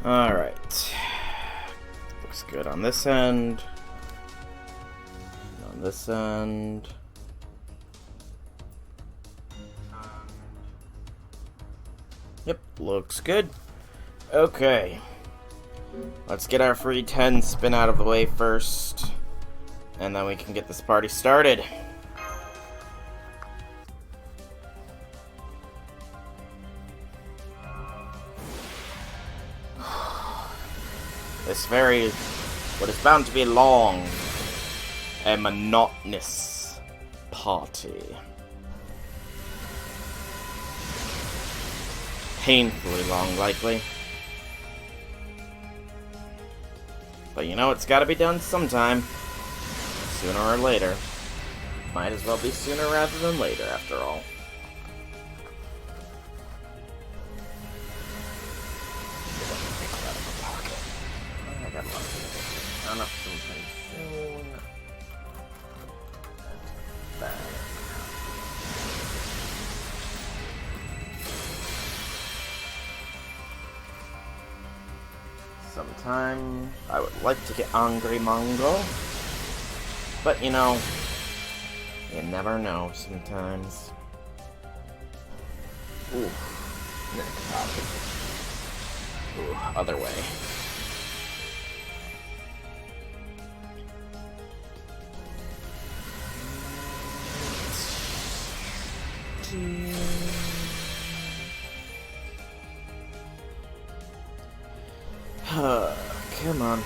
Alright. Looks good on this end. On this end. Yep, looks good. Okay. Let's get our free 10 spin out of the way first. And then we can get this party started. What is bound to be long and monotonous party. Painfully long, likely. But you know, it's gotta be done sometime. Sooner or later. Might as well be sooner rather than later, after all. I got a lot of things. Turn up sometime soon. That's bad. Sometime I would like to get Angry Mongo, but you know, you never know sometimes. Ooh, ooh, other way. Come on.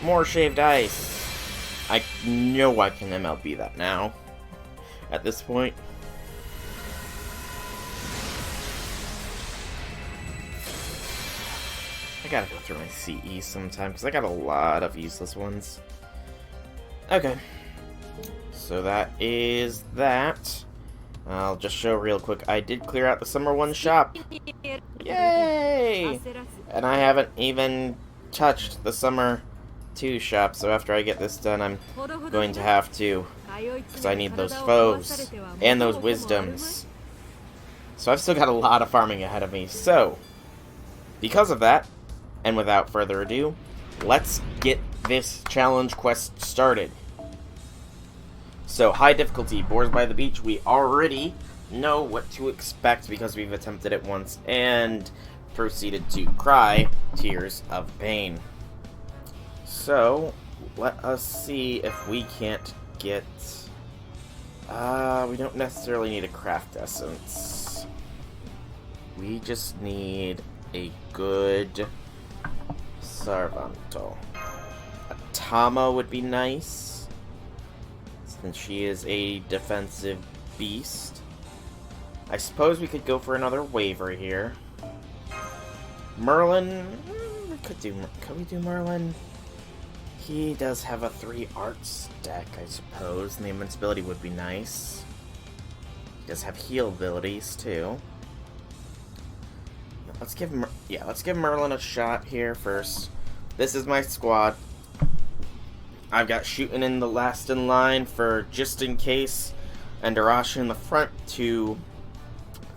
More shaved ice. I know I can MLB that now. At this point. I gotta go through my CE sometime, because I got a lot of useless ones. Okay. So that is that. I'll just show real quick. I did clear out the Summer 1 shop. Yay! And I haven't even touched the Summer 2 shop, so after I get this done, I'm going to have to. Because I need those foes. And those wisdoms. So I've still got a lot of farming ahead of me. So, because of that, and without further ado, let's get this challenge quest started. So, high difficulty, Boars by the Beach. We already know what to expect because we've attempted it once and proceeded to cry tears of pain. So, let us see if we can't get... we don't necessarily need a craft essence. We just need a good Sarvanto. A Tama would be nice, since she is a defensive beast. I suppose we could go for another waiver here. Merlin, could we do Merlin? He does have a 3 arts deck, I suppose, and the invincibility would be nice. He does have heal abilities too. Let's give Merlin a shot here first. This is my squad. I've got shooting in the last in line for just in case, and Arashi in the front to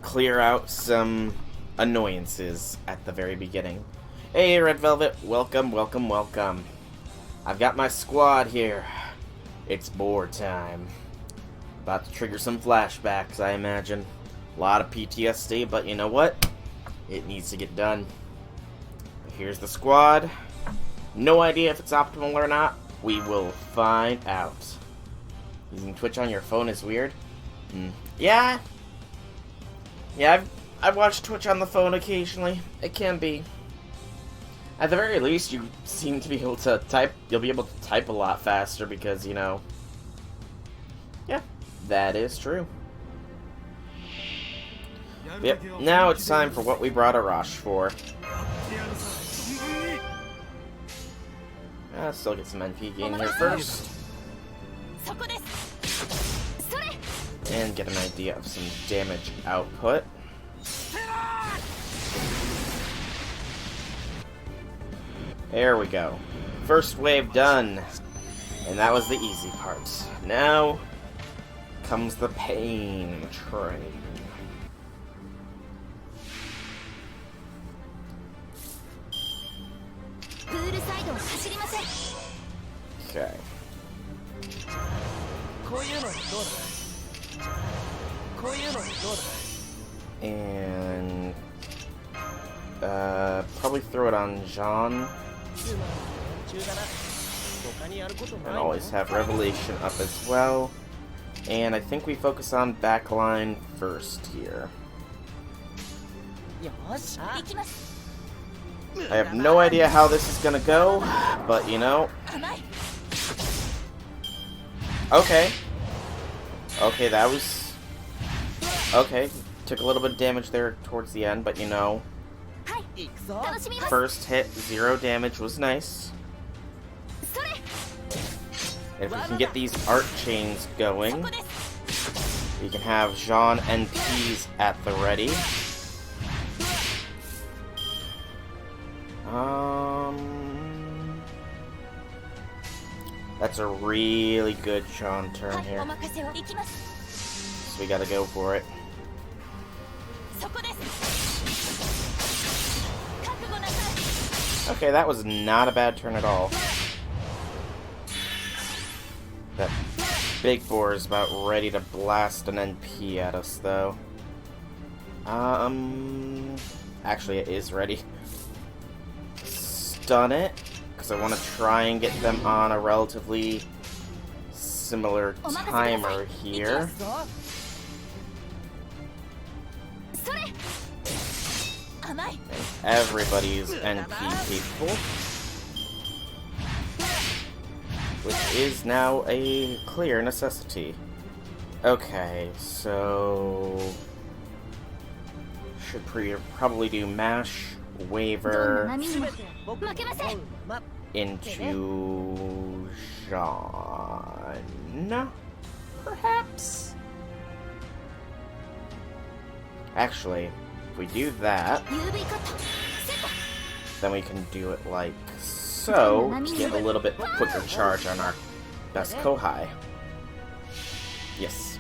clear out some annoyances at the very beginning. Hey, Red Velvet, welcome, welcome, welcome. I've got my squad here. It's boar time. About to trigger some flashbacks, I imagine. A lot of PTSD, but you know what? It needs to get done. Here's the squad. No idea if it's optimal or not. We will find out. Using Twitch on your phone is weird? Yeah, I've watched Twitch on the phone occasionally. It can be. At the very least, you seem to be able to type. You'll be able to type a lot faster because, you know... Yeah, that is true. Yep, now it's time for what we brought Arashi for. Let's still get some NP gain here first. And get an idea of some damage output. There we go. First wave done. And that was the easy part. Now comes the pain train. Okay. And probably throw it on Jean. And always have Revelation up as well. And I think we focus on backline first here. I have no idea how this is gonna go, but you know. Okay. Okay, that was... Okay, took a little bit of damage there towards the end, but you know. First hit, 0 damage was nice. And if we can get these art chains going, we can have Jean NPs at the ready. That's a really good Jean turn here. So we gotta go for it. Okay, that was not a bad turn at all. That big boar is about ready to blast an NP at us, though. Actually, it is ready. Stun it, because I want to try and get them on a relatively similar timer here. And everybody's NP capable. Which is now a clear necessity. Okay, so... should probably do Mash, Waver, into Jean, perhaps? Actually, if we do that, then we can do it like so, to get a little bit quicker charge on our best Kohai. Yes.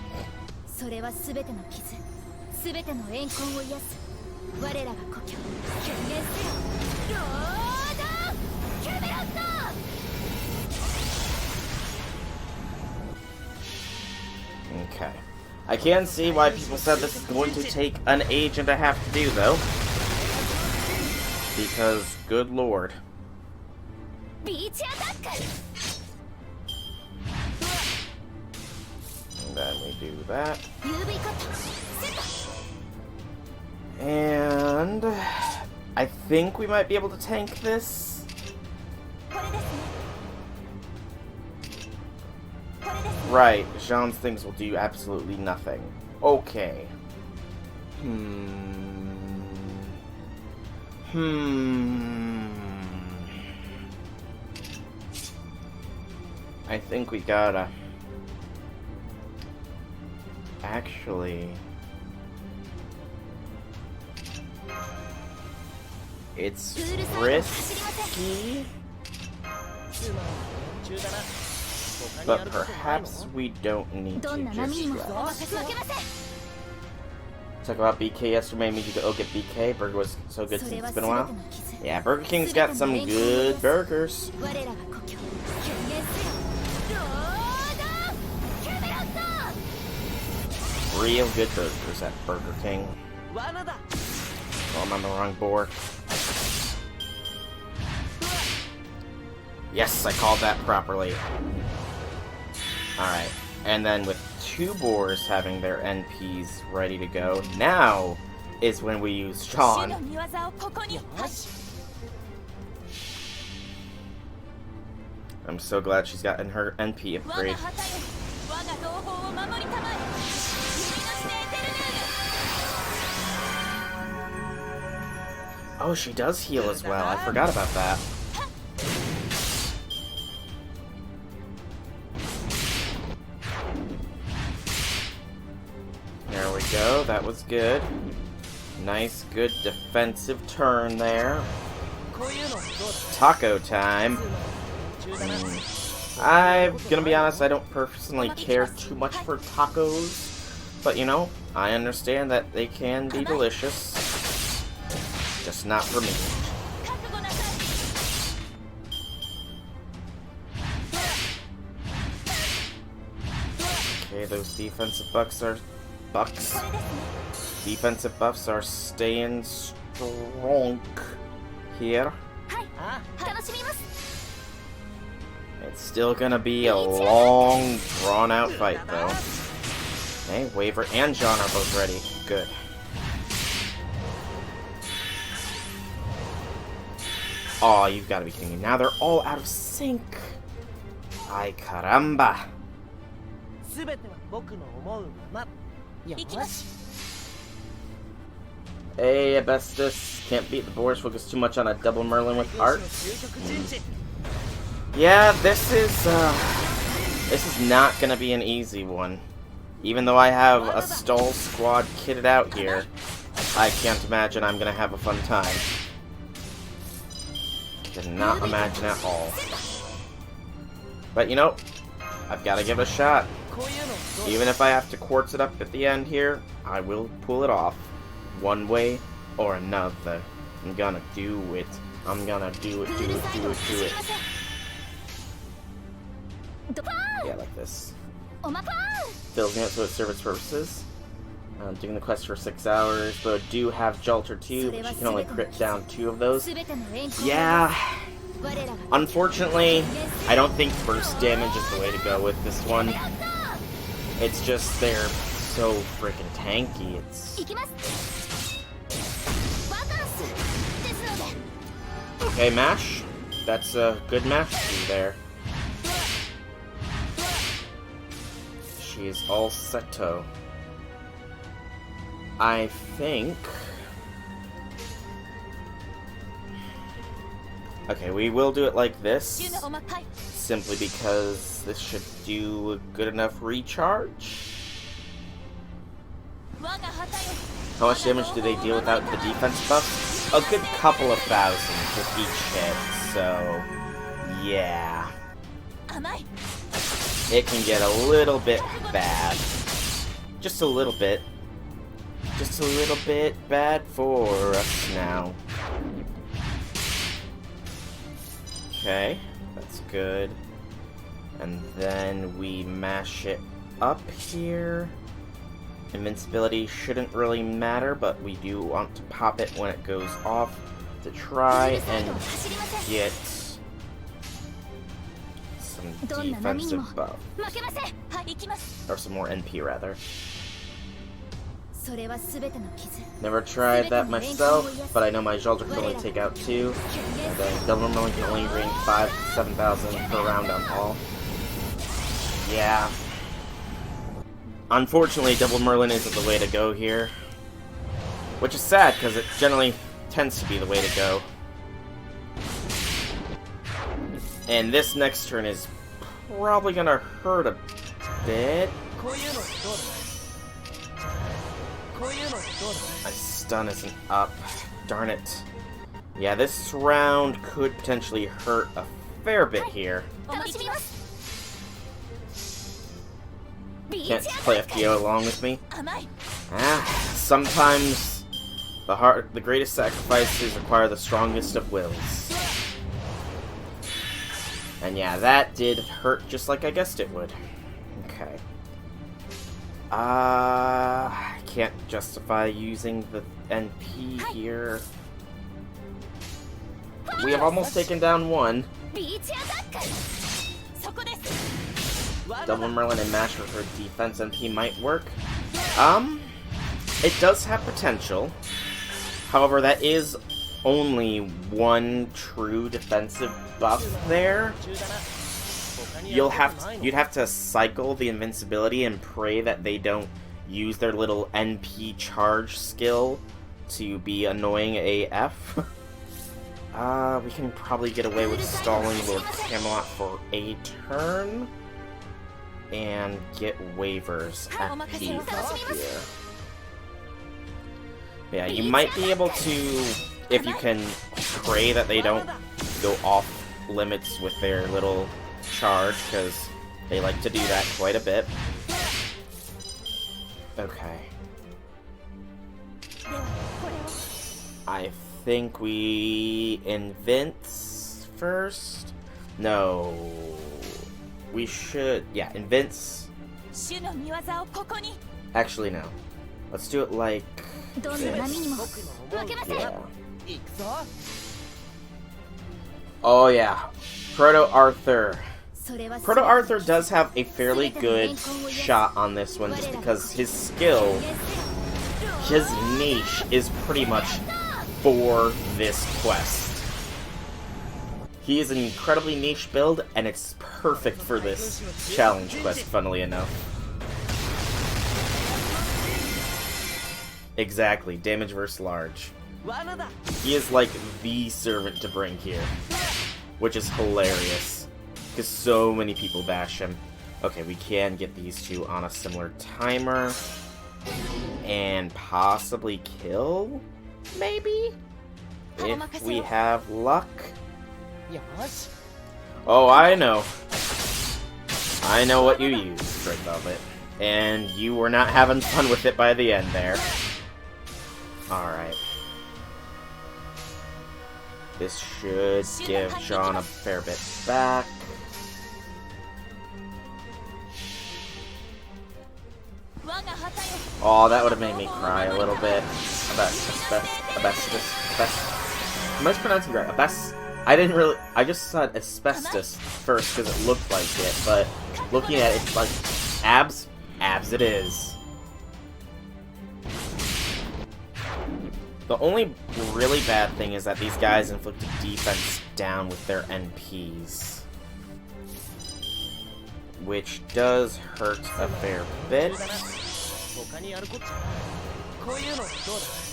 Okay. I can see why people said this is going to take an age and a half to do, though. Because, good lord. And then we do that. And I think we might be able to tank this. Right, Jean's things will do absolutely nothing. Okay. I think we gotta... Actually... It's risky... But perhaps we don't need to just yet. Talk about BK yesterday, made me go get BK. Burger was so good since it's been a while. Yeah, Burger King's got some good burgers. Real good burgers at Burger King. Oh, I'm on the wrong board. Yes, I called that properly. Alright, and then with 2 boars having their NPs ready to go, now is when we use Jean. I'm so glad she's gotten her NP upgrade. Oh, she does heal as well. I forgot about that. There we go. That was good. Nice, good defensive turn there. Taco time. I'm gonna be honest, I don't personally care too much for tacos, but you know, I understand that they can be delicious. Just not for me. those defensive buffs are... Defensive buffs are staying strong here. It's still gonna be a long, drawn-out fight, though. Okay, Waver and John are both ready. Good. Aw, you've got to be kidding me. Now they're all out of sync. Ay, caramba. Hey, Abestus. Can't beat the boars. Focus too much on a double Merlin with art. Yeah, this is not gonna be an easy one. Even though I have a stall squad kitted out here, I can't imagine I'm gonna have a fun time. Did not imagine at all. But you know, I've got to give it a shot. Even if I have to quartz it up at the end here, I will pull it off. One way or another. I'm gonna do it. I'm gonna do it. Yeah, like this. Fills me out so it serves its purposes. Doing the quest for 6 hours, but I do have Jalter 2, but you can only crit down 2 of those. Yeah. Unfortunately, I don't think burst damage is the way to go with this one. It's just they're so freaking tanky. It's... Okay, mash. That's a good mash there. She is all seto. I think... Okay, we will do it like this, simply because this should do a good enough recharge. How much damage do they deal without the defense buff? A good couple of thousand with each hit, so... yeah. It can get a little bit bad. Just a little bit. Just a little bit bad for us now. Okay, that's good. And then we mash it up here. Invincibility shouldn't really matter, but we do want to pop it when it goes off to try and get some defensive buff. Or some more NP, rather. Never tried that myself, but I know my Jalter can only take out 2. And then Double Merlin can only bring 5,000 to 7,000 per round on all. Yeah. Unfortunately, Double Merlin isn't the way to go here. Which is sad, because it generally tends to be the way to go. And this next turn is probably gonna hurt a bit. My stun isn't up. Darn it. Yeah, this round could potentially hurt a fair bit here. Can't play FGO along with me. Sometimes the greatest sacrifices require the strongest of wills. And yeah, that did hurt just like I guessed it would. Okay. I can't justify using the NP here. We have almost taken down one. Double Merlin and Mash with her defense NP might work. It does have potential. However, that is only one true defensive buff there. You'd have to cycle the invincibility and pray that they don't use their little NP charge skill to be annoying AF. We can probably get away with stalling Lord Camelot for a turn and get waivers at P here. Yeah, you might be able to, if you can pray that they don't go off limits with their little charge, because they like to do that quite a bit. Okay. I think we invince first? No. We should, yeah, invince, Actually, no. Let's do it like this. Yeah. Oh yeah, Proto-Arthur. Proto-Arthur does have a fairly good shot on this one just because his skill, his niche, is pretty much for this quest. He is an incredibly niche build, and it's perfect for this challenge quest, funnily enough. Exactly, damage versus large. He is like the servant to bring here, which is hilarious, because so many people bash him. Okay, we can get these two on a similar timer, and possibly kill, maybe? If we have luck. Oh, I know. I know what you used, Red Velvet. And you were not having fun with it by the end there. Alright. This should give John a fair bit back. Oh, that would have made me cry a little bit. Am I pronouncing right? I just said asbestos first because it looked like it, but looking at it, it's like abs it is. The only really bad thing is that these guys inflicted defense down with their NPs, which does hurt a fair bit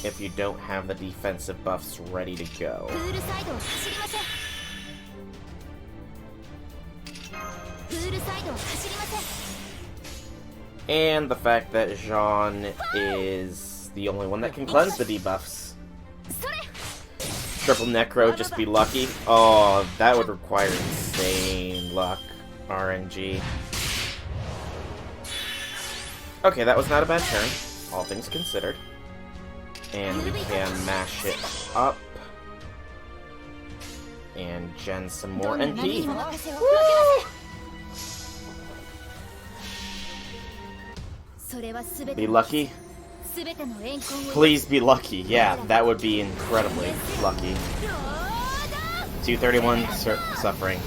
if you don't have the defensive buffs ready to go. And the fact that Jean is the only one that can cleanse the debuffs. Triple Necro, just be lucky. Oh, that would require insane luck. RNG. Okay, that was not a bad turn, all things considered. And we can mash it up. And gen some more NP. Woo! Be lucky. Please be lucky. Yeah, that would be incredibly lucky. 231 suffering.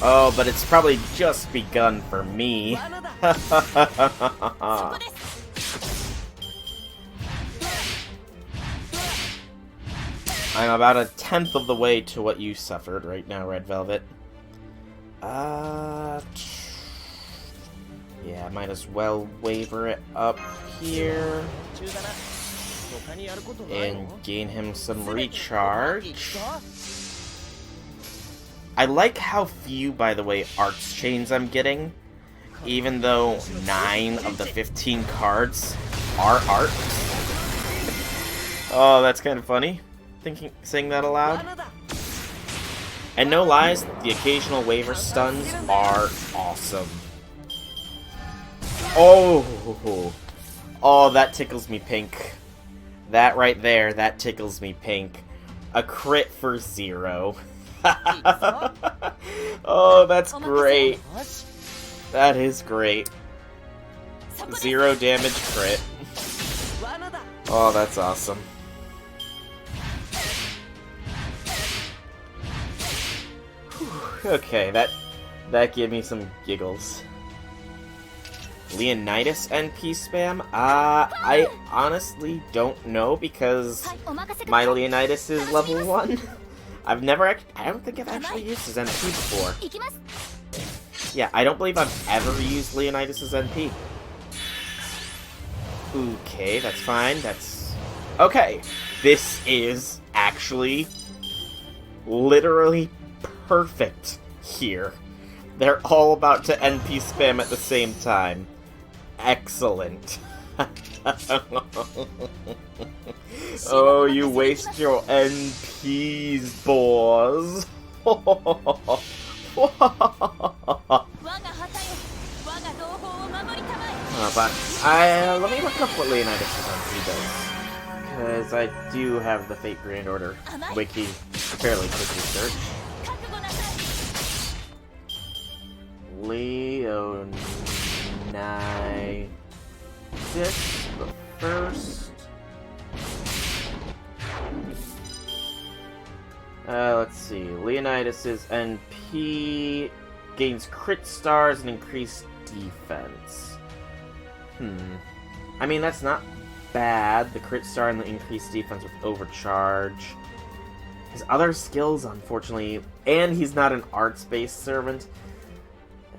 Oh, but it's probably just begun for me. I'm about 1/10 of the way to what you suffered right now, Red Velvet. Yeah, might as well waver it up here. And gain him some recharge. I like how few, by the way, arts chains I'm getting. Even though 9 of the 15 cards are arts. Oh, that's kind of funny. Saying that aloud. And no lies, the occasional waiver stuns are awesome. Oh, that tickles me pink. That right there, that tickles me pink. A crit for 0. Oh, that's great. That is great. 0 damage crit. Oh, that's awesome. Okay, that gave me some giggles. Leonidas NP spam? I honestly don't know because my Leonidas is level 1. I don't think I've actually used his NP before. Yeah, I don't believe I've ever used Leonidas' NP. Okay, that's fine, okay, this is actually literally perfect here. They're all about to NP spam at the same time. Excellent. Oh, you waste your NPs, boys. But let me look up what Leonidas' NP does. Because I do have the Fate Grand Order wiki fairly quickly search. Leonidas, but first... let's see. Leonidas' NP gains crit stars and increased defense. I mean, that's not bad. The crit star and the increased defense with overcharge. His other skills, unfortunately, and he's not an arts-based servant.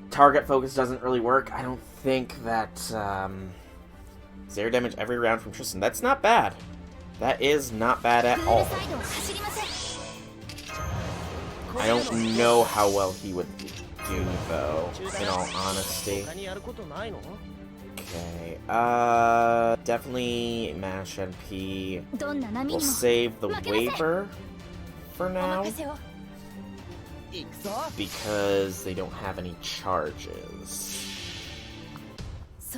Target focus doesn't really work. I don't think that, zero damage every round from Tristan. That's not bad. That is not bad at all. I don't know how well he would do, though, in all honesty. Okay, definitely Mash NP. We'll save the waiver for now, because they don't have any charges. It's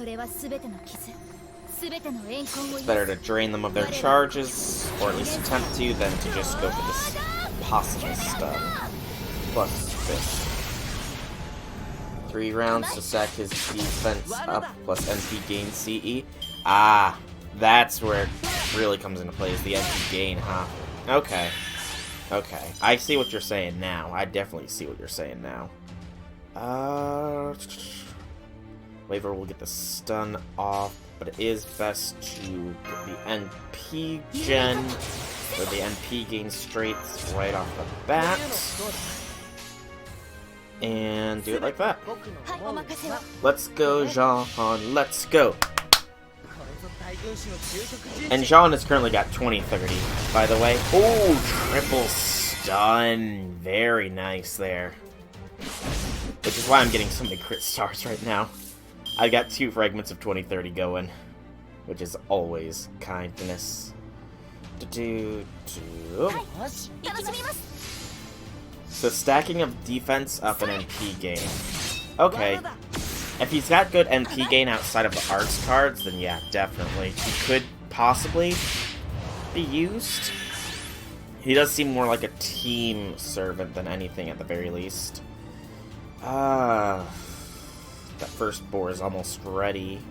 better to drain them of their charges, or at least attempt to, than to just go for this possible stuff. Plus this. 3 rounds to stack his defense up, plus NP gain CE. Ah, that's where it really comes into play, is the NP gain, huh? Okay. Okay. I see what you're saying now. I definitely see what you're saying now. Waver will get the stun off, but it is best to get the NP gen, or the NP gain straights right off the bat. And do it like that. Let's go, Jean. Let's go. And Jean has currently got 20-30, by the way. Oh, triple stun. Very nice there. Which is why I'm getting so many crit stars right now. I got 2 fragments of 20-30 going, which is always kindness. So stacking of defense up an NP gain. Okay. If he's got good NP gain outside of the arts cards, then yeah, definitely. He could possibly be used. He does seem more like a team servant than anything at the very least. That first boar is almost ready.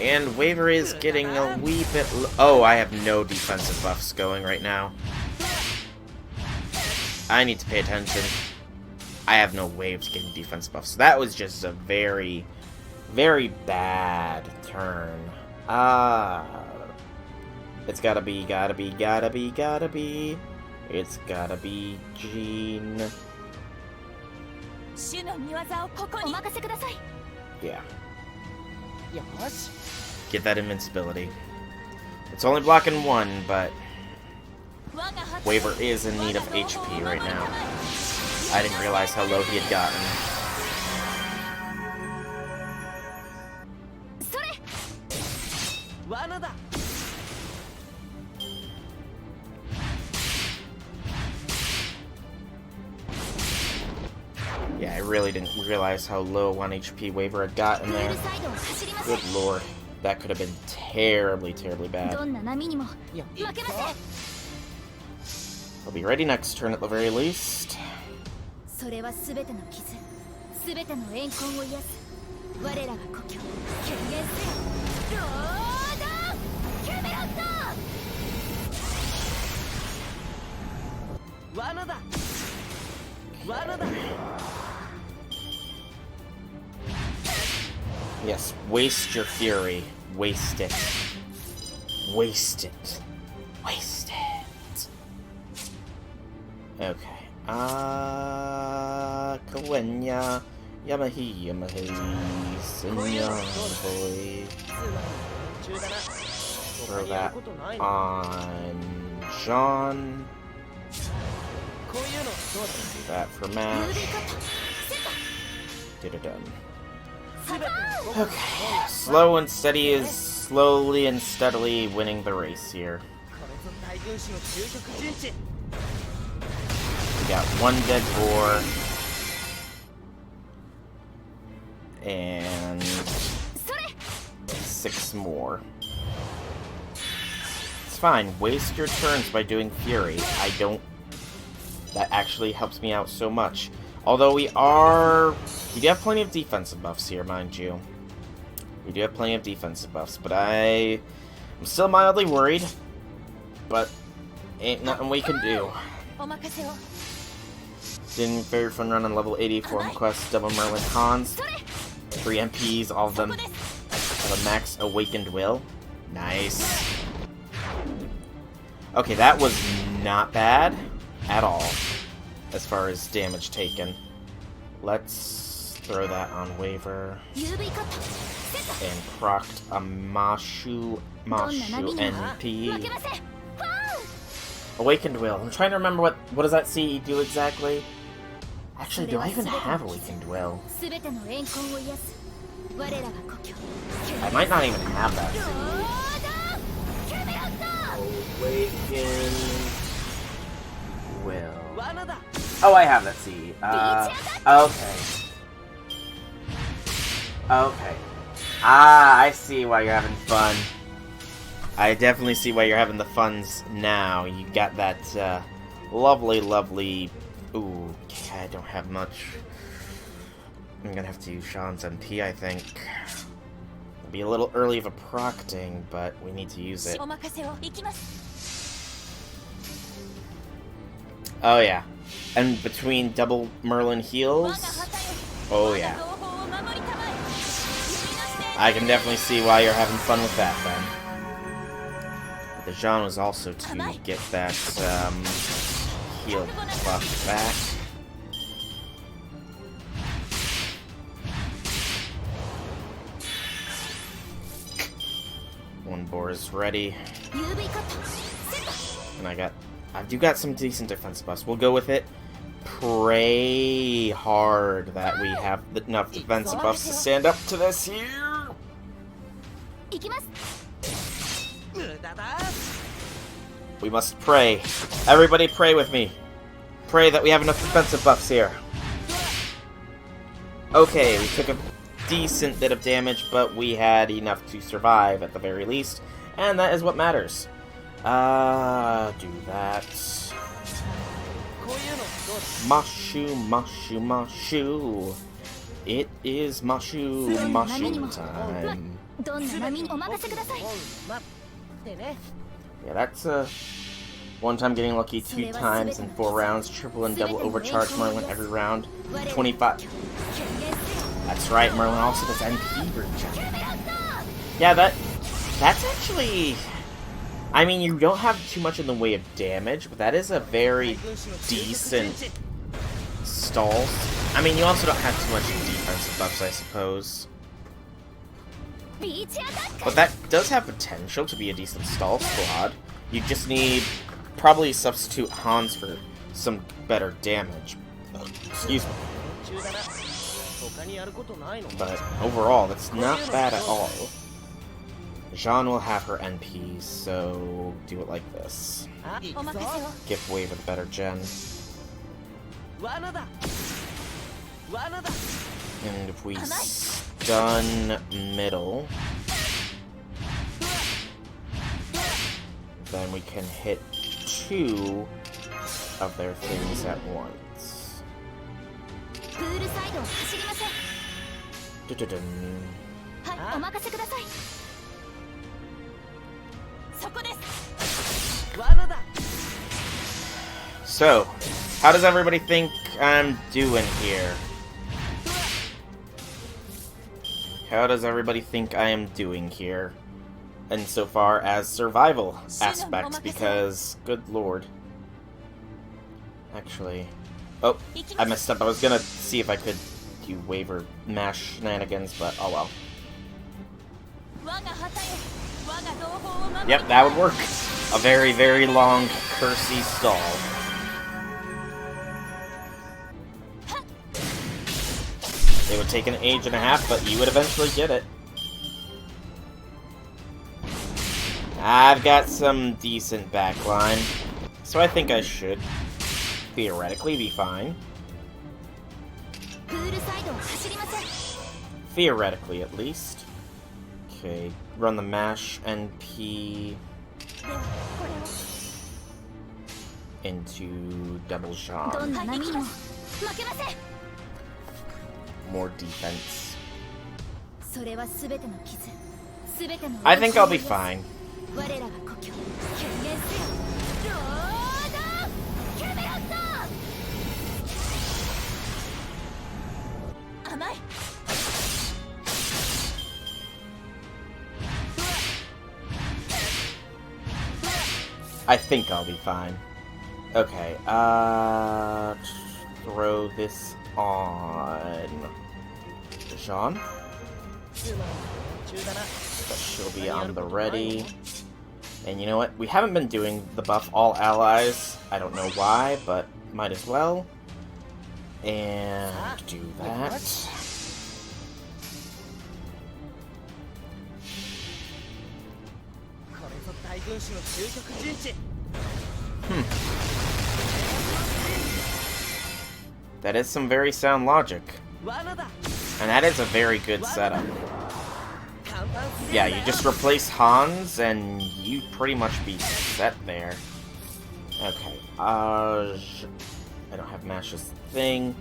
And Waver is getting a wee bit... Oh, I have no defensive buffs going right now. I need to pay attention. I have no waves getting defense buffs. So that was just a very, very bad turn. It's gotta be. It's gotta be Jean. Yeah. Get that invincibility. It's only blocking 1, but Waver is in need of HP right now. I didn't realize how low he had gotten. Yeah, I really didn't realize how low 1 HP Waver had gotten there. Good lord. That could have been terribly, terribly bad. I'll be ready next turn at the very least. Yes, waste your fury. Waste it. Waste it. Waste it. Okay. Kawenya. Yamahi. Senya. Throw that on Jean. That for Mash. Get it done. Okay, slow and steady is slowly and steadily winning the race here. We got 1 dead boar. And 6 more. It's fine, waste your turns by doing Fury. I don't That actually helps me out so much. Although we do have plenty of defensive buffs here, mind you. We do have plenty of defensive buffs, but I'm still mildly worried. But ain't nothing we can do. Didn't very fun run on level 84 quest, double Merlin Hans. 3 MPs, all of them have a max awakened will. Nice. Okay, that was not bad at all as far as damage taken. Let's throw that on waiver. And procced a Mashu NP. Awakened will. I'm trying to remember what does that CE do exactly? Actually, do I even have Awakened will? I might not even have that CE. Awakened will. Oh, I have that CE. Okay. Okay. Ah, I see why you're having fun. I definitely see why you're having the funs now. You got that lovely, lovely... Ooh, I don't have much. I'm gonna have to use Sean's MP, I think. It'll be a little early of a procting, but we need to use it. Oh yeah. And between double Merlin heals... Oh yeah. I can definitely see why you're having fun with that, then. But the Jean was also to get that, heal buff back. One boar is ready. And I do got some decent defense buffs. We'll go with it. Pray hard that we have enough defensive buffs to stand up to this here. We must pray. Everybody pray with me. Pray that we have enough defensive buffs here. Okay, we took a decent bit of damage, but we had enough to survive at the very least. And that is what matters. Do that. Mashu, Mashu, Mashu. It is Mashu, Mashu time. Yeah, that's one time getting lucky 2 times in 4 rounds, triple and double overcharge Merlin every round. 25. That's right, Merlin also does NP regen. Yeah, that's actually... I mean, you don't have too much in the way of damage, but that is a very decent stall. I mean, you also don't have too much defensive buffs, I suppose. But that does have potential to be a decent stall squad. You just need probably substitute Hans for some better damage. Excuse me. But overall, that's not bad at all. Jean will have her NPs, so do it like this. Give wave with better gen. And if we stun middle, then we can hit 2 of their things at once. So, how does everybody think I'm doing here? How does everybody think I am doing here? Insofar as survival aspects, because, good lord. Actually... Oh, I messed up. I was gonna see if I could do waiver mash shenanigans, but oh well. Yep, that would work. A very, very long, cursey stall. It would take an age and a half, but you would eventually get it. I've got some decent backline, so I think I should theoretically be fine. Theoretically, at least. Okay, run the mash NP. into double Jean. More defense. I think I'll be fine. I think I'll be fine. Okay, throw this on Jean. But she'll be on the ready. And you know what? We haven't been doing the buff all allies. I don't know why, but might as well. And do that. That is some very sound logic. And that is a very good setup. Yeah, you just replace Hans and you pretty much be set there. Okay, I don't have Mash's thing.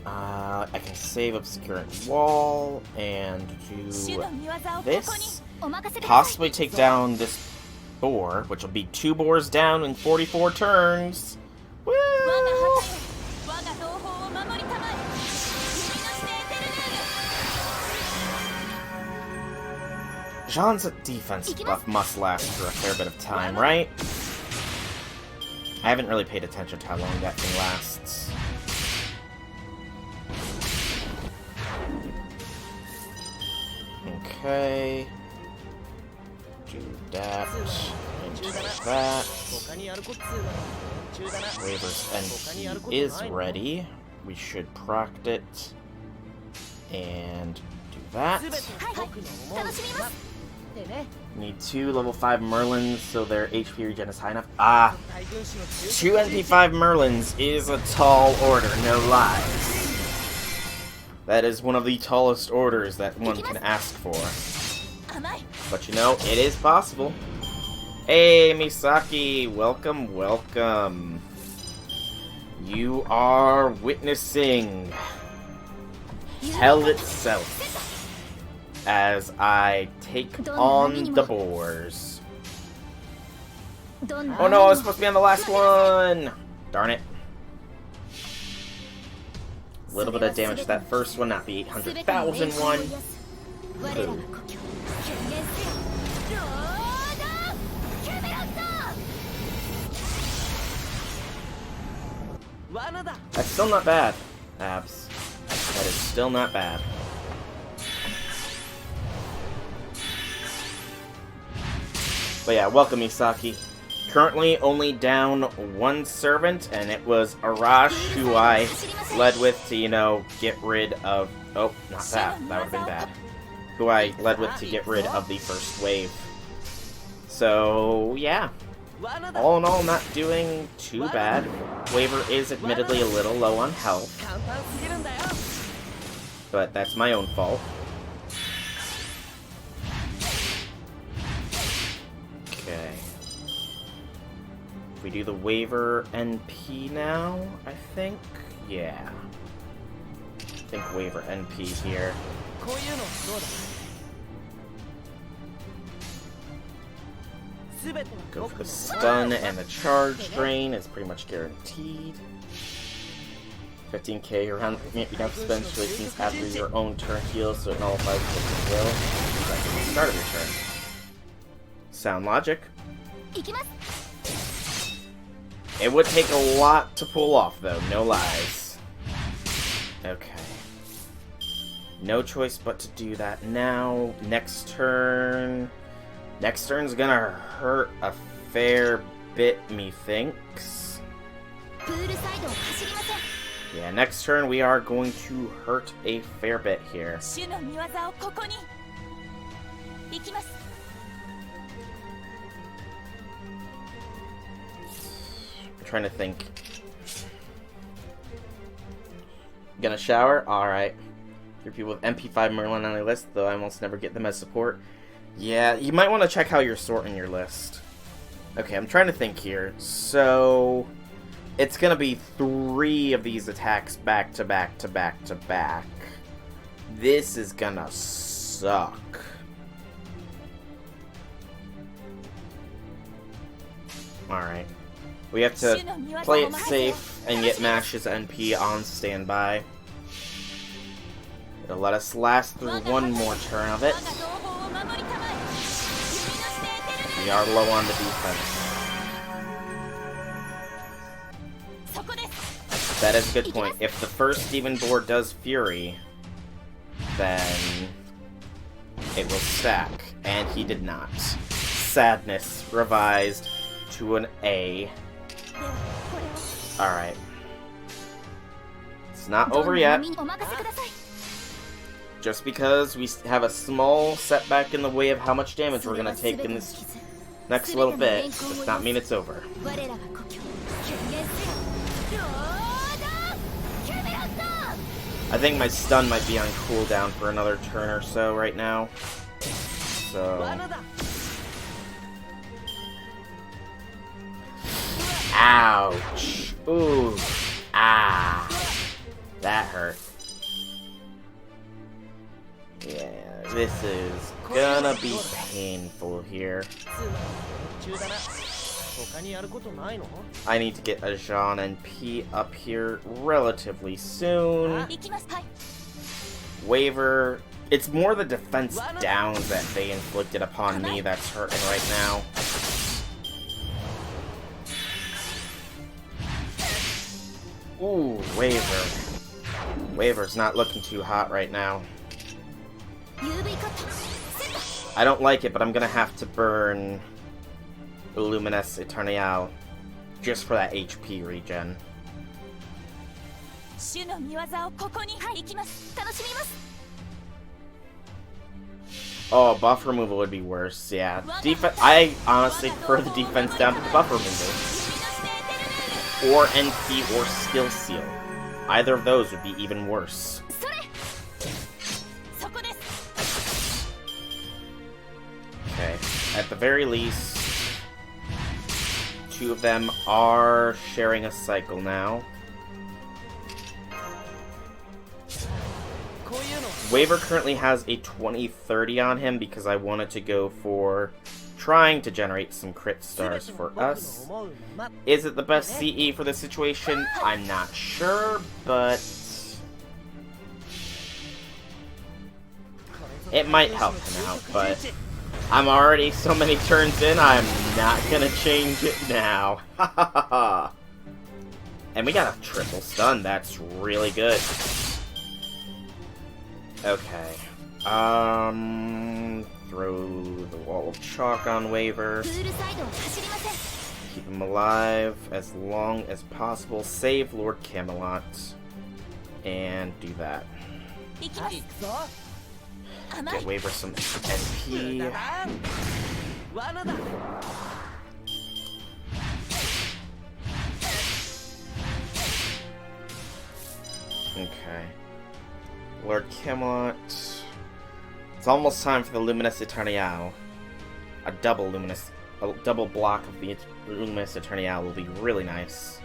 I can save Obscurant Wall and do this. Possibly take down this boar, which will be 2 boars down in 44 turns. Woo! Jean's defense buff must last for a fair bit of time, right? I haven't really paid attention to how long that thing lasts. Okay. Do that. And do that. Waver's NP is ready. We should proct it. And do that. Need 2 level 5 Merlins so their HP regen is high enough. 2 NP5 Merlins is a tall order, no lies. That is one of the tallest orders that one can ask for. But you know, it is possible. Hey, Misaki, welcome, welcome. You are witnessing hell itself as I take on the boars. Oh no, I was supposed to be on the last one! Darn it. A little bit of damage to that first one, not the 800,000 one. Boo. That's still not bad, Abs. That is still not bad. But yeah, welcome Misaki. Currently only down 1 servant, and it was Arash who I led with to, you know, get rid of... Oh, not that. That would have been bad. Who I led with to get rid of the first wave. So, yeah. All in all, not doing too bad. Waver is admittedly a little low on health. But that's my own fault. Okay. We do the Waver NP now, I think? Yeah. I think Waver NP here. Go for the stun, and the charge drain is pretty much guaranteed. 15k around enough spend situations after your own turn heal, so it nullifies the will. That's at the start of your turn. Sound logic. It would take a lot to pull off, though, no lies. Okay. No choice but to do that now. Next turn... Next turn's gonna hurt a fair bit, methinks. Yeah, next turn we are going to hurt a fair bit here. I'm trying to think. Gonna shower? Alright. 3 people with MP5 Merlin on their list, though I almost never get them as support. Yeah, you might want to check how you're sorting your list. Okay, I'm trying to think here. So, It's gonna be 3 of these attacks back to back to back to back. This is gonna suck. Alright. We have to play it safe and get Mash's NP on standby. It'll let us last through 1 more turn of it. We are low on the defense. That is a good point. If the first demon board does Fury, then it will stack. And he did not. Sadness revised to an A. Alright. It's not over yet. Just because we have a small setback in the way of how much damage we're going to take in this next little bit does not mean it's over. I think my stun might be on cooldown for another turn or so right now. So... Ouch! Ooh! Ah! That hurt. Yeah, this is gonna be painful here. I need to get a Jean and P up here relatively soon. Waver. It's more the defense downs that they inflicted upon me that's hurting right now. Ooh, Waver. Waver's not looking too hot right now. I don't like it, but I'm gonna have to burn Luminous Eternial just for that HP regen. Oh, buff removal would be worse, yeah. I honestly prefer the defense down to the buff removal. Or NP or skill seal. Either of those would be even worse. Okay, at the very least, 2 of them are sharing a cycle now. Waver currently has a 20-30 on him because I wanted to go for trying to generate some crit stars for us. Is it the best CE for this situation? I'm not sure, but it might help him out, but I'm already so many turns in, I'm not gonna change it now. And we got a triple stun, that's really good. Okay. Throw the wall of chalk on Waver. Keep him alive as long as possible. Save Lord Camelot. And do that. Get Waver some NP. Okay. Lord Camelot. It's almost time for the Luminous Eternial. A double block of the Luminous Eternial will be really nice.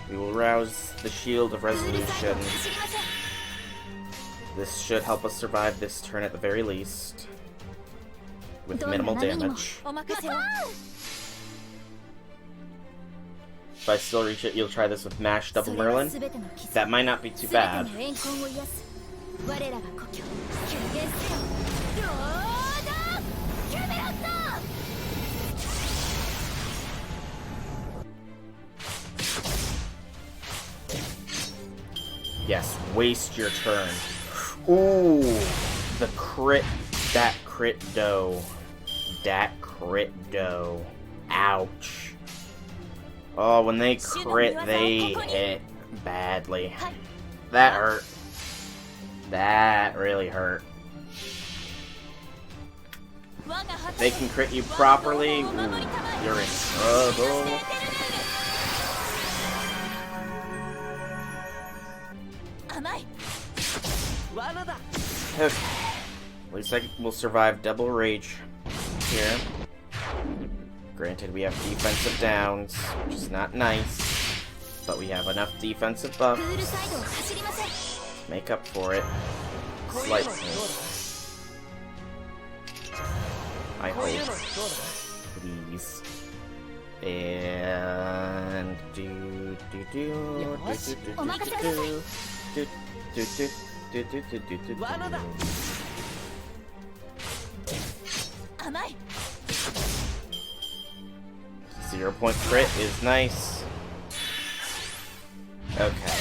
We will rouse the Shield of Resolution. This should help us survive this turn at the very least. With minimal damage. If I still reach it, you'll try this with Mash Double Merlin. That might not be too bad. Yes, waste your turn. Ooh, the crit, that crit dough. That crit dough. Ouch. Oh, when they crit, they hit badly. That hurt. That really hurt. If they can crit you properly, ooh, you're in trouble. Okay. At least we'll survive double rage here. Granted, we have defensive downs, which is not nice. but we have enough defensive buffs to make up for it slightly. I hope. Please. And .0 crit is nice. Okay.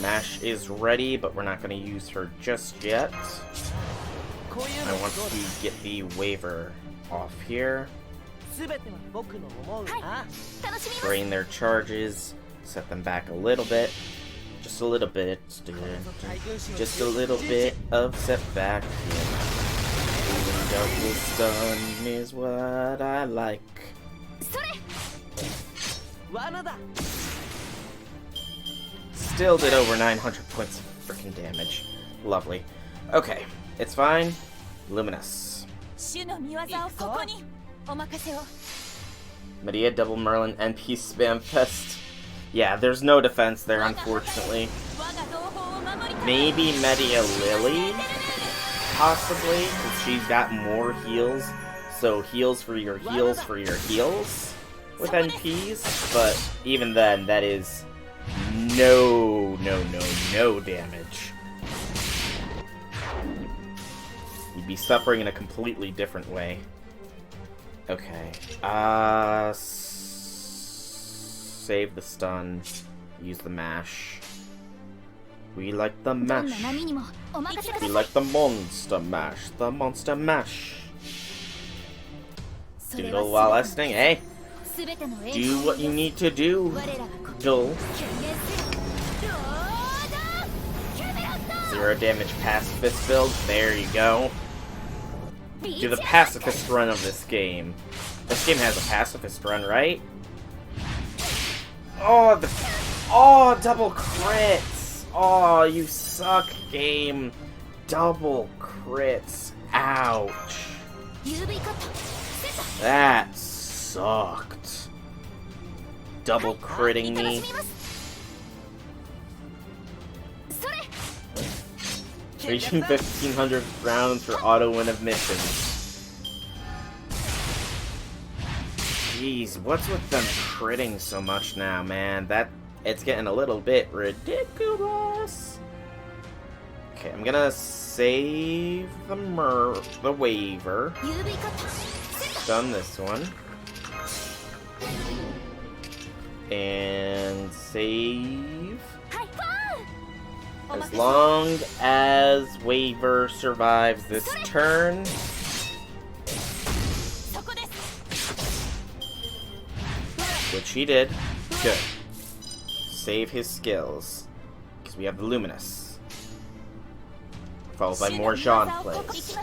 Mash is ready, but we're not going to use her just yet. I want to get the waiver off here. Drain their charges, set them back a little bit. Just a little bit. Just a little bit of setback. Double stun is what I like. Still did over 900 points of freaking damage. Lovely. Okay, it's fine. Luminous. Medea, Double Merlin, NP Spam Fest. Yeah, there's no defense there, unfortunately. Maybe Medea Lily? Possibly, because she's got more heals. So heals for your heals for your heals with NPs. But even then, that is no damage. You'd be suffering in a completely different way. Okay. Save the stun. Use the mash. We like the mash. We like the monster mash. The monster mash. Doodle while listening, eh? Do what you need to do. Dull. 0 damage pacifist build. There you go. Do the pacifist run of this game. This game has a pacifist run, right? Oh, double crits. Oh, you suck, game. Double crits. Ouch. That sucked. Double critting me. Reaching 1500 rounds for auto win of missions. Jeez, what's with them critting so much now, man? It's getting a little bit ridiculous. Okay, I'm gonna save the waiver. Done this one. And save. As long as waiver survives this turn. Which he did. Good. Save his skills. Because we have the Luminous. Followed by more Jean plays.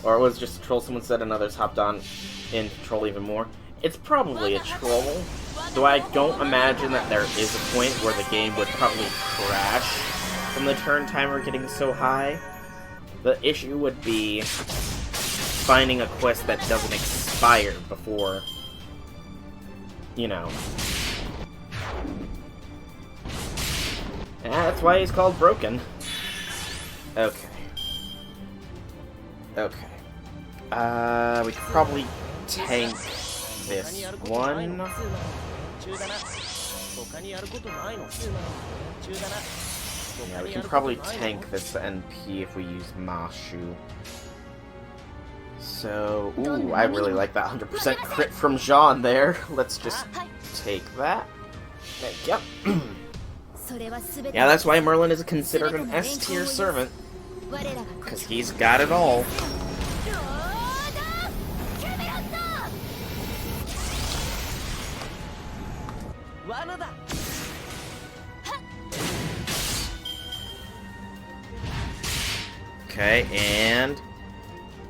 Or it was just a troll someone said and others hopped on in to troll even more. It's probably a troll. Though I don't imagine that there is a point where the game would probably crash from the turn timer getting so high. The issue would be finding a quest that doesn't expire before, you know. And that's why he's called broken. Okay. Okay. We could probably tank this one. Yeah, we can probably tank this NP if we use Mashu. So, ooh, I really like that 100% crit from Jean there. Let's just take that. Yep. Yeah, that's why Merlin is considered an S-tier servant. Because he's got it all. Okay, and...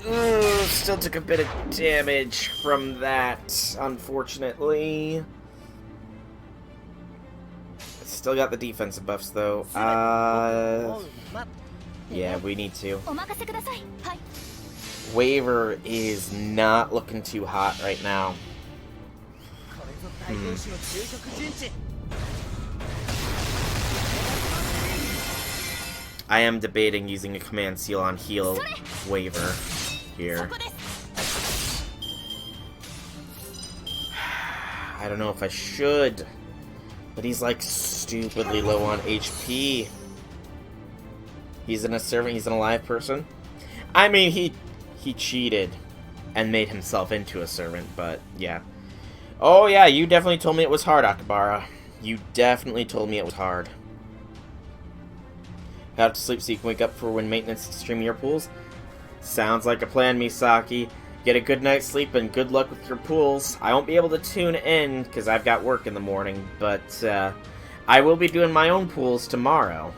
Ooh, still took a bit of damage from that, unfortunately. Still got the defensive buffs, though. Yeah, we need to. Waver is not looking too hot right now. I am debating using a command seal on heal Waver here. I don't know if I should, but he's like stupidly low on HP. He's in a servant, he's an alive person. I mean, he cheated and made himself into a servant, but yeah. Oh yeah, you definitely told me it was hard, Akabara. You definitely told me it was hard. Have to sleep so you can wake up for when maintenance to stream your pools? Sounds like a plan, Misaki. Get a good night's sleep and good luck with your pools. I won't be able to tune in because I've got work in the morning, but I will be doing my own pools tomorrow.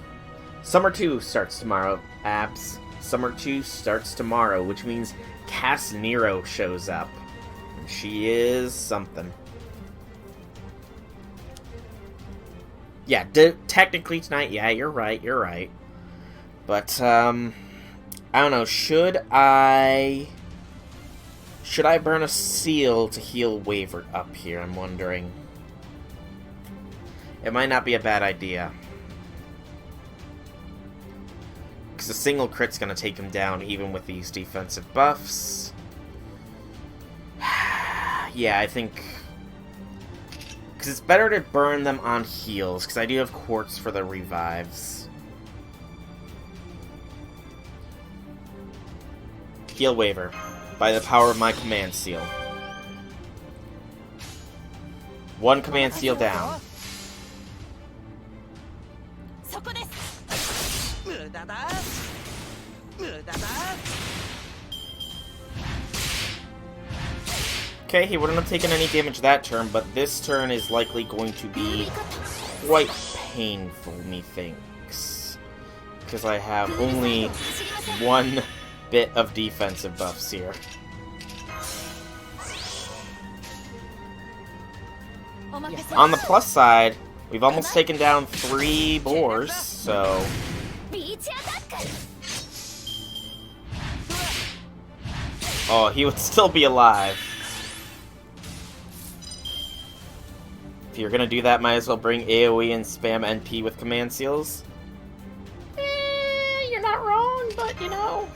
Summer 2 starts tomorrow, Abs. Summer 2 starts tomorrow, which means Cass Nero shows up. And she is something. Yeah, technically tonight, yeah, you're right. But, I don't know, should I burn a seal to heal Waver up here, I'm wondering. It might not be a bad idea. Because a single crit's gonna take him down even with these defensive buffs. Yeah, I think... because it's better to burn them on heals, because I do have quartz for the revives. Heal Waver, by the power of my command seal. One command seal down. Okay, he wouldn't have taken any damage that turn, but this turn is likely going to be quite painful, methinks. Because I have only one bit of defensive buffs here. On the plus side, we've almost taken down 3 boars, so... oh, he would still be alive. If you're gonna do that, might as well bring AoE and spam NP with command seals. You're not wrong, but you know.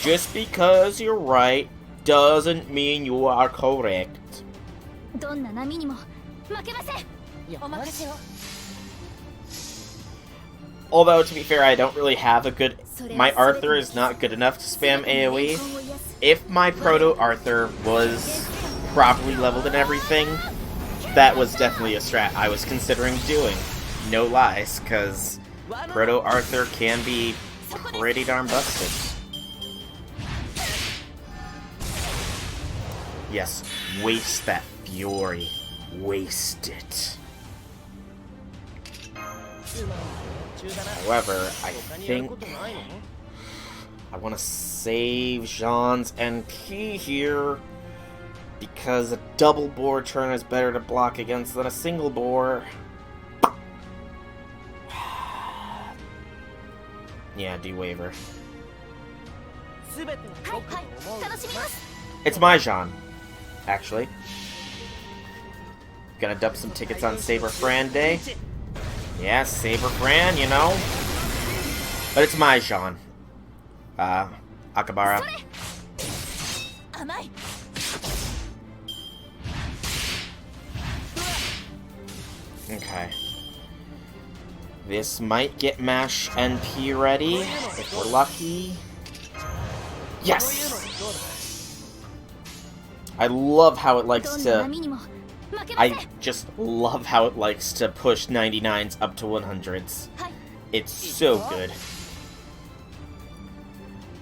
Just because you're right doesn't mean you are correct. Although, to be fair, I don't really have a good... my Arthur is not good enough to spam AoE. If my Proto-Arthur was properly leveled and everything, that was definitely a strat I was considering doing. No lies, because Proto-Arthur can be pretty darn busted. Yes, waste that fury. Waste it. However, I think I want to save Jean's NP here, because a double boar turn is better to block against than a single boar. Yeah, do Waver. It's my Jean, actually. Gonna dump some tickets on Saber Fran Day. Yeah, Saber Fran, you know. But it's my Jean. Akabara. Okay. This might get MASH NP ready, if we're lucky. Yes! I love how it likes to... I just love how it likes to push 99s up to 100s. It's so good.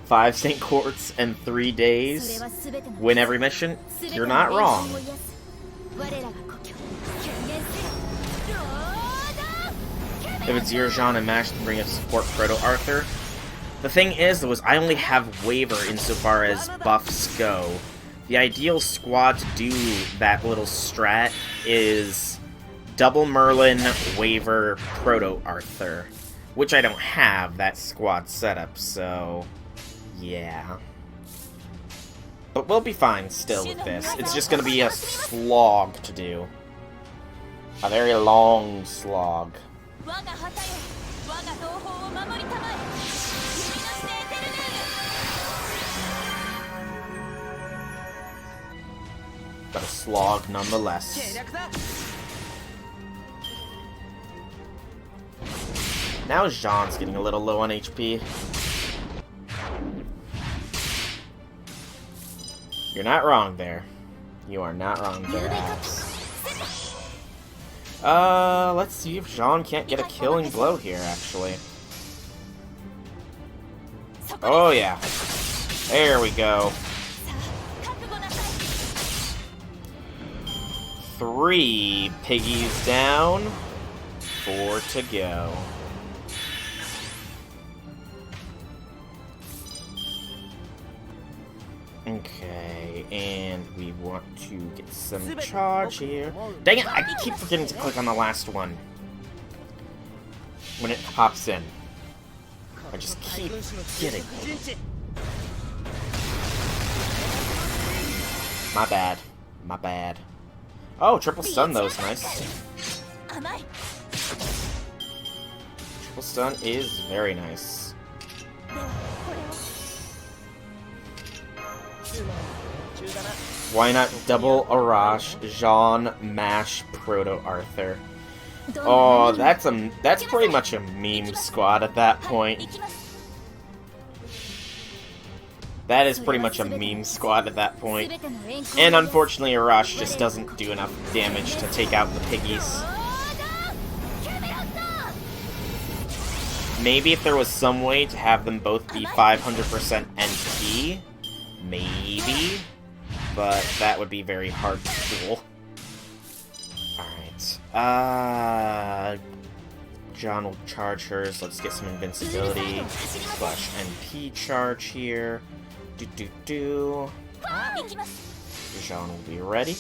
5 St. Quartz and 3 days. Win every mission. You're not wrong. If it's your Jean and MASH, then bring a support Proto-Arthur. The thing is, though, is I only have Waver insofar as buffs go. The ideal squad to do that little strat is double Merlin, Waver, Proto-Arthur. Which I don't have that squad setup, so... yeah. But we'll be fine still with this. It's just gonna be a slog to do. A very long slog. But a slog nonetheless. Now Jean's getting a little low on HP. You're not wrong there. You are not wrong there, Abs. Let's see if Jean can't get a killing blow here, actually. Oh, yeah. There we go. 3 piggies down. 4 to go. Okay, and we want to get some charge here. Dang it, I keep forgetting to click on the last one when it pops in. I just keep getting it. My bad. My bad. Oh, triple stun though is nice. Triple stun is very nice. Why not double Arash, Jean, Mash, Proto Arthur? Oh, that's pretty much a meme squad at that point. That is pretty much a meme squad at that point. And unfortunately, Arash just doesn't do enough damage to take out the piggies. Maybe if there was some way to have them both be 500% NP, maybe, but that would be very hard to pull. Alright, John will charge hers. Let's get some invincibility / NP charge here. John will be ready.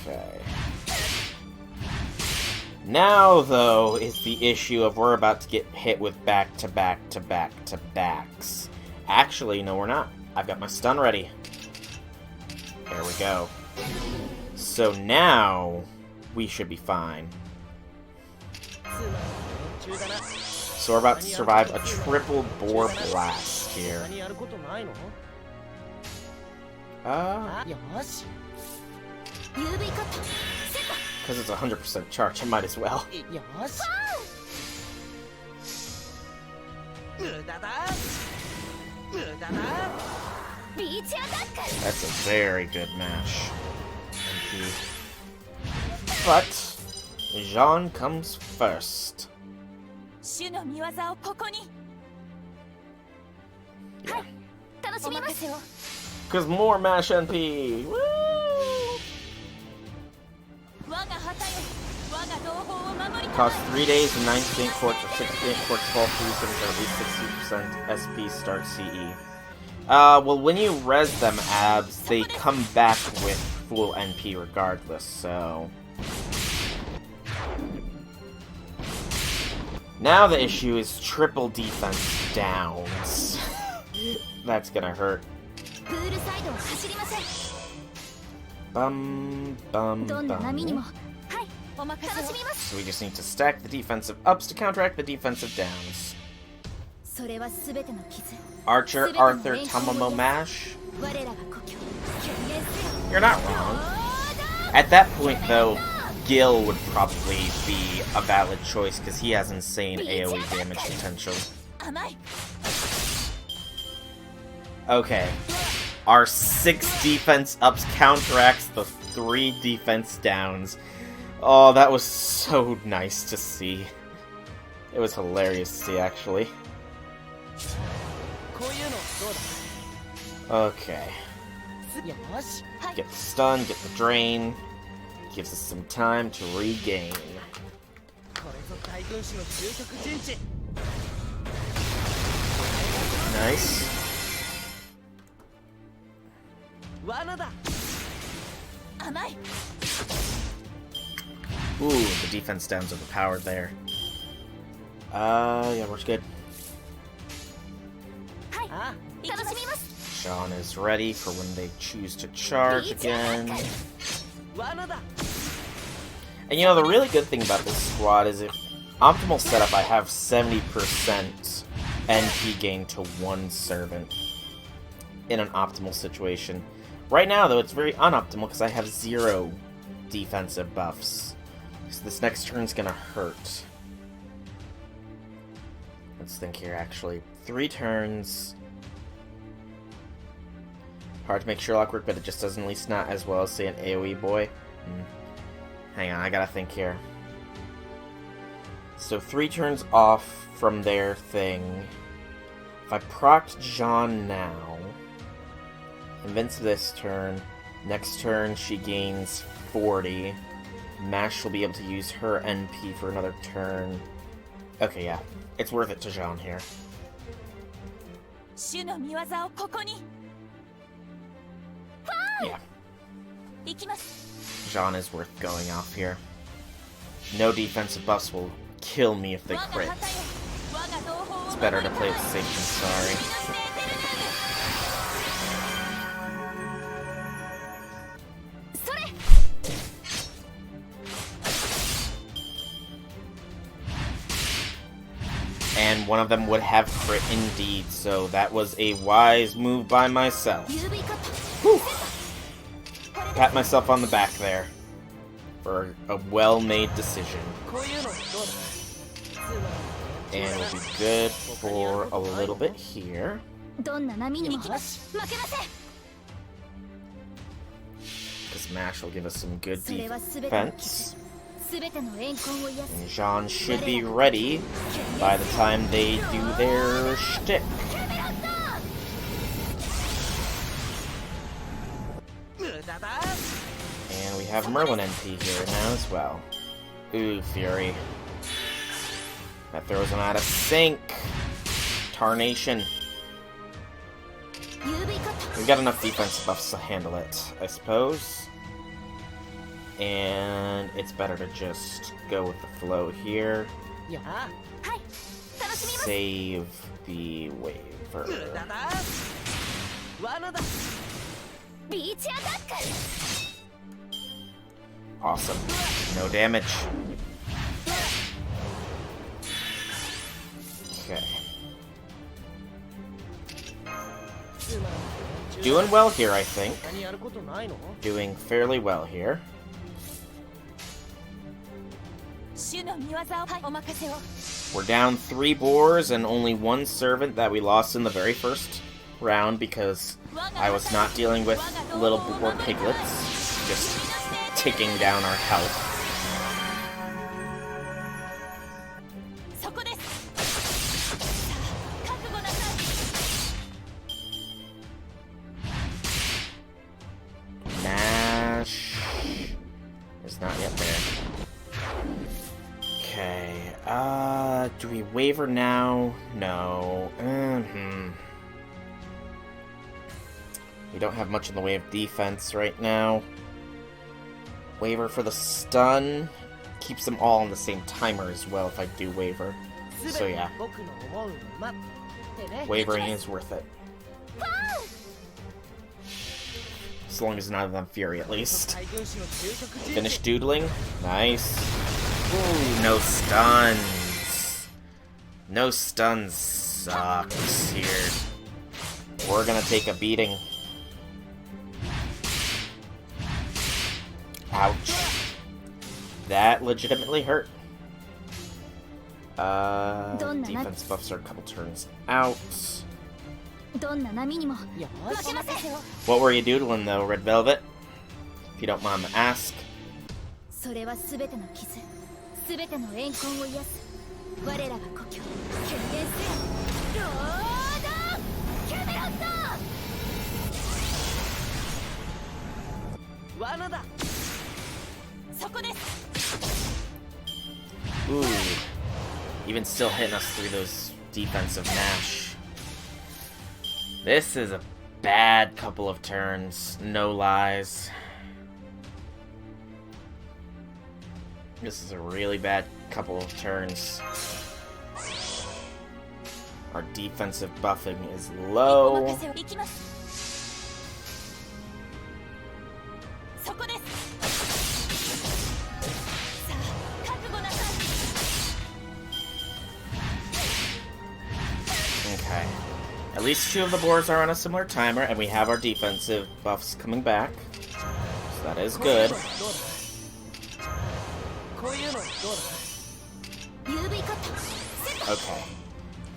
Okay. Now, though, is the issue of we're about to get hit with back-to-back-to-back-to-backs. Actually, no, we're not. I've got my stun ready. There we go. So now, we should be fine. So we're about to survive a triple boar blast here. Because it's 100% charge, I might as well. That's a very good mash. But Jean comes first. Yeah. Because more mash NP! Woo! Costs 3 days and 9 stink quartz or 6 stink quartz fall through so at least 60% SP start CE. Well, when you res them, Abs, they come back with full NP regardless, so... Now the issue is triple defense downs. That's gonna hurt. Bum. So we just need to stack the defensive ups to counteract the defensive downs. Archer, Arthur, Tamamo Mash. You're not wrong. At that point, though, Gil would probably be a valid choice because he has insane AoE damage potential. Okay. Our 6 defense ups counteracts the 3 defense downs. Oh, that was so nice to see. It was hilarious to see, actually. Okay. Get the stun, get the drain. Gives us some time to regain. Nice. Ooh, the defense down's overpowered there. Yeah, we're good. Sean is ready for when they choose to charge again. And you know, the really good thing about this squad is if optimal setup, I have 70% NP gain to one servant in an optimal situation. Right now, though, it's very unoptimal because I have 0 defensive buffs. So this next turn's gonna hurt. Let's think here, actually. 3 turns. Hard to make Sherlock work, but it just doesn't, at least not as well as, say, an AoE boy. Hang on, I gotta think here. So 3 turns off from their thing. If I procced Jean now, Invince this turn, next turn she gains 40. Mash will be able to use her NP for another turn. Okay, yeah. It's worth it to Jean here. Yeah. Jean is worth going off here. No defensive buffs will kill me if they crit. It's better to play it safe than sorry. And one of them would have crit indeed, so that was a wise move by myself. Whew. Pat myself on the back there for a well-made decision. And we'll be good for a little bit here. Because Mash will give us some good defense. And Jean should be ready by the time they do their shtick. And we have Merlin NP here now as well. Ooh, Fury. That throws him out of sync. Tarnation. We've got enough defensive buffs to handle it, I suppose. And it's better to just go with the flow here. Save the waiver. Awesome. No damage. Okay. Doing well here, I think. Doing fairly well here. We're down 3 boars and only 1 servant that we lost in the very first round because I was not dealing with little boar piglets, just taking down our health. Nash is not yet there. Okay, do we waver now? No. We don't have much in the way of defense right now. Waver for the stun. Keeps them all on the same timer as well if I do waver. So yeah. Wavering is worth it. As long as none of them Fury, at least. Finish doodling. Nice. Ooh, no stuns. No stuns sucks here. We're gonna take a beating. Ouch. That legitimately hurt. Defense buffs are a couple turns out. What were you doodling though, Red Velvet? If you don't mind to ask. Ooh. Even still hitting us through those defensive Nash. This is a bad couple of turns, no lies. This is a really bad couple of turns. Our defensive buffing is low. Okay. At least 2 of the boards are on a similar timer, and we have our defensive buffs coming back. So that is good. Okay.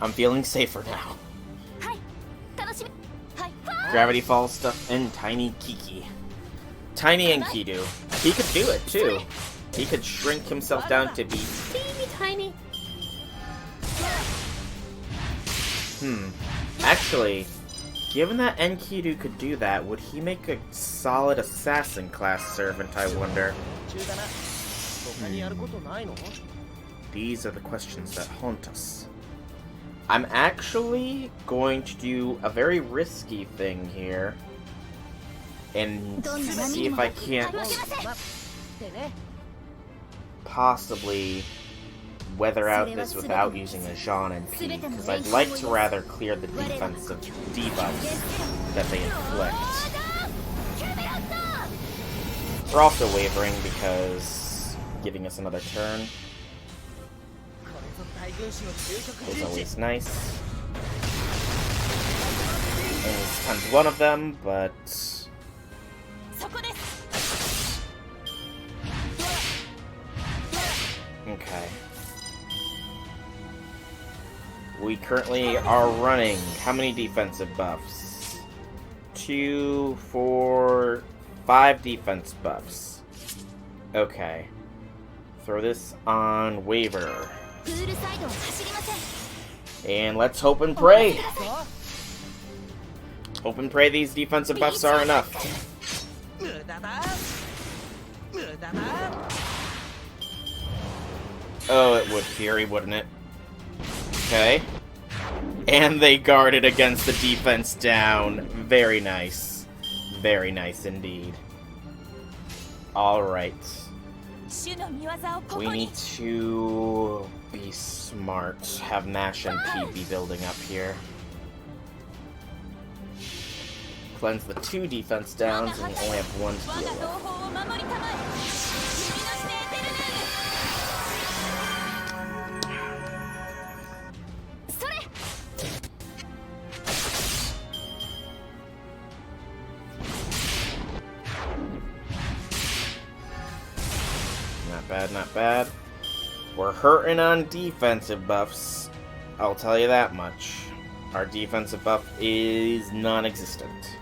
I'm feeling safer now. Gravity Fall stuff and Tiny Kiki. Tiny and Kidu. He could do it too. He could shrink himself down to be teeny tiny. Actually, given that Enkidu could do that, would he make a solid assassin class servant, I wonder? These are the questions that haunt us. I'm actually going to do a very risky thing here and see if I can't possibly weather out this without using a Jean and P, because I'd like to rather clear the defensive debuffs that they inflict. We're also wavering because giving us another turn is always nice. Only stuns one of them, but okay. We currently are running how many defensive buffs? 2, 4, 5 defense buffs. Okay. Throw this on Waver. And let's hope and pray. Hope and pray these defensive buffs are enough. Oh, it would Fury, wouldn't it? Okay. And they guarded against the defense down. Very nice. Very nice indeed. Alright. We need to be smart. Have Nash and P be building up here. Cleanse the 2 defense downs, and we only have 1 to deal with. Not bad, not bad. We're hurting on defensive buffs. I'll tell you that much. Our defensive buff is non-existent.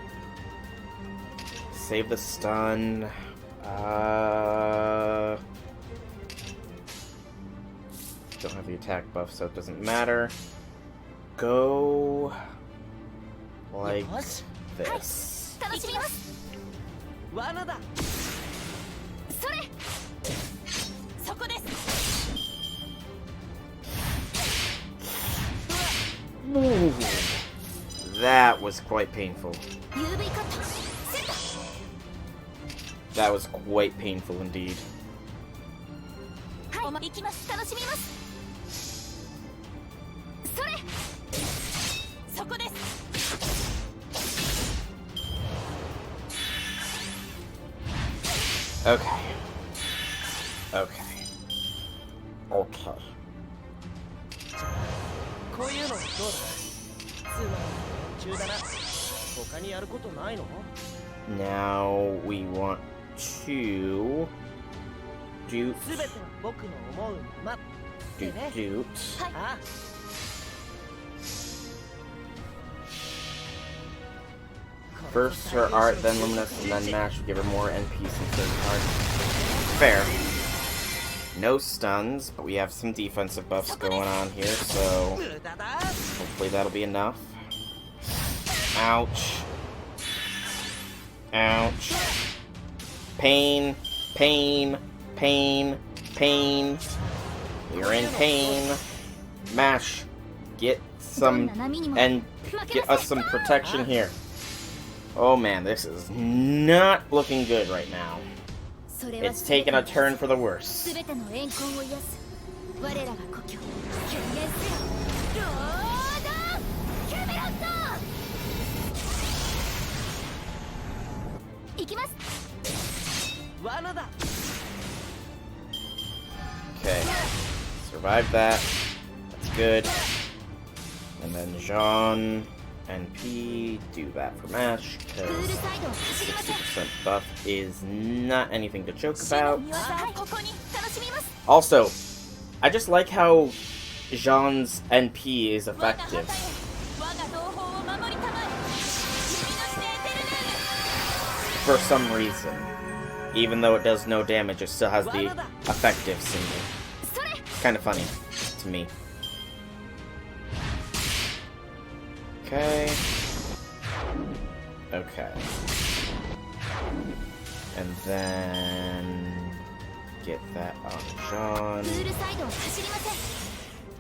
Save the stun. Don't have the attack buff, so it doesn't matter. Go like this. Ooh, that was quite painful. That was quite painful indeed. Okay. Okay. Okay. Now we want to doot. Doot. First her art, then Luminous, and then Mash will give her more NP since third card. Fair. No stuns, but we have some defensive buffs going on here, so hopefully that'll be enough. Ouch. Ouch. Pain. Pain. Pain. Pain. We're in pain. Mash. Get some and get us some protection here. Oh man, this is not looking good right now. It's taken a turn for the worse. Okay, survived that. That's good. And then Jean and P do that for Mash, because 60% buff is not anything to joke about. Also, I just like how Jean's NP is effective. For some reason. Even though it does no damage, it still has the effective symbol. Kind of funny to me. Okay. Okay. And then get that on Jean.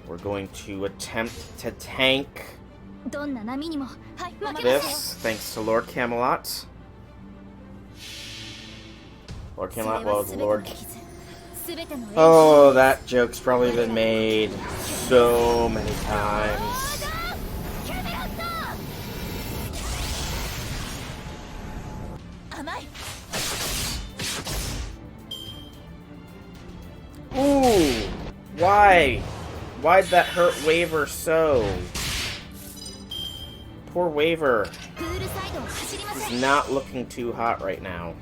We're going to attempt to tank this, thanks to Lord Camelot. Lord Camelot, well, the Lord... Oh, that joke's probably been made so many times. Ooh! Why? Why'd that hurt Waver so? Poor Waver. He's not looking too hot right now.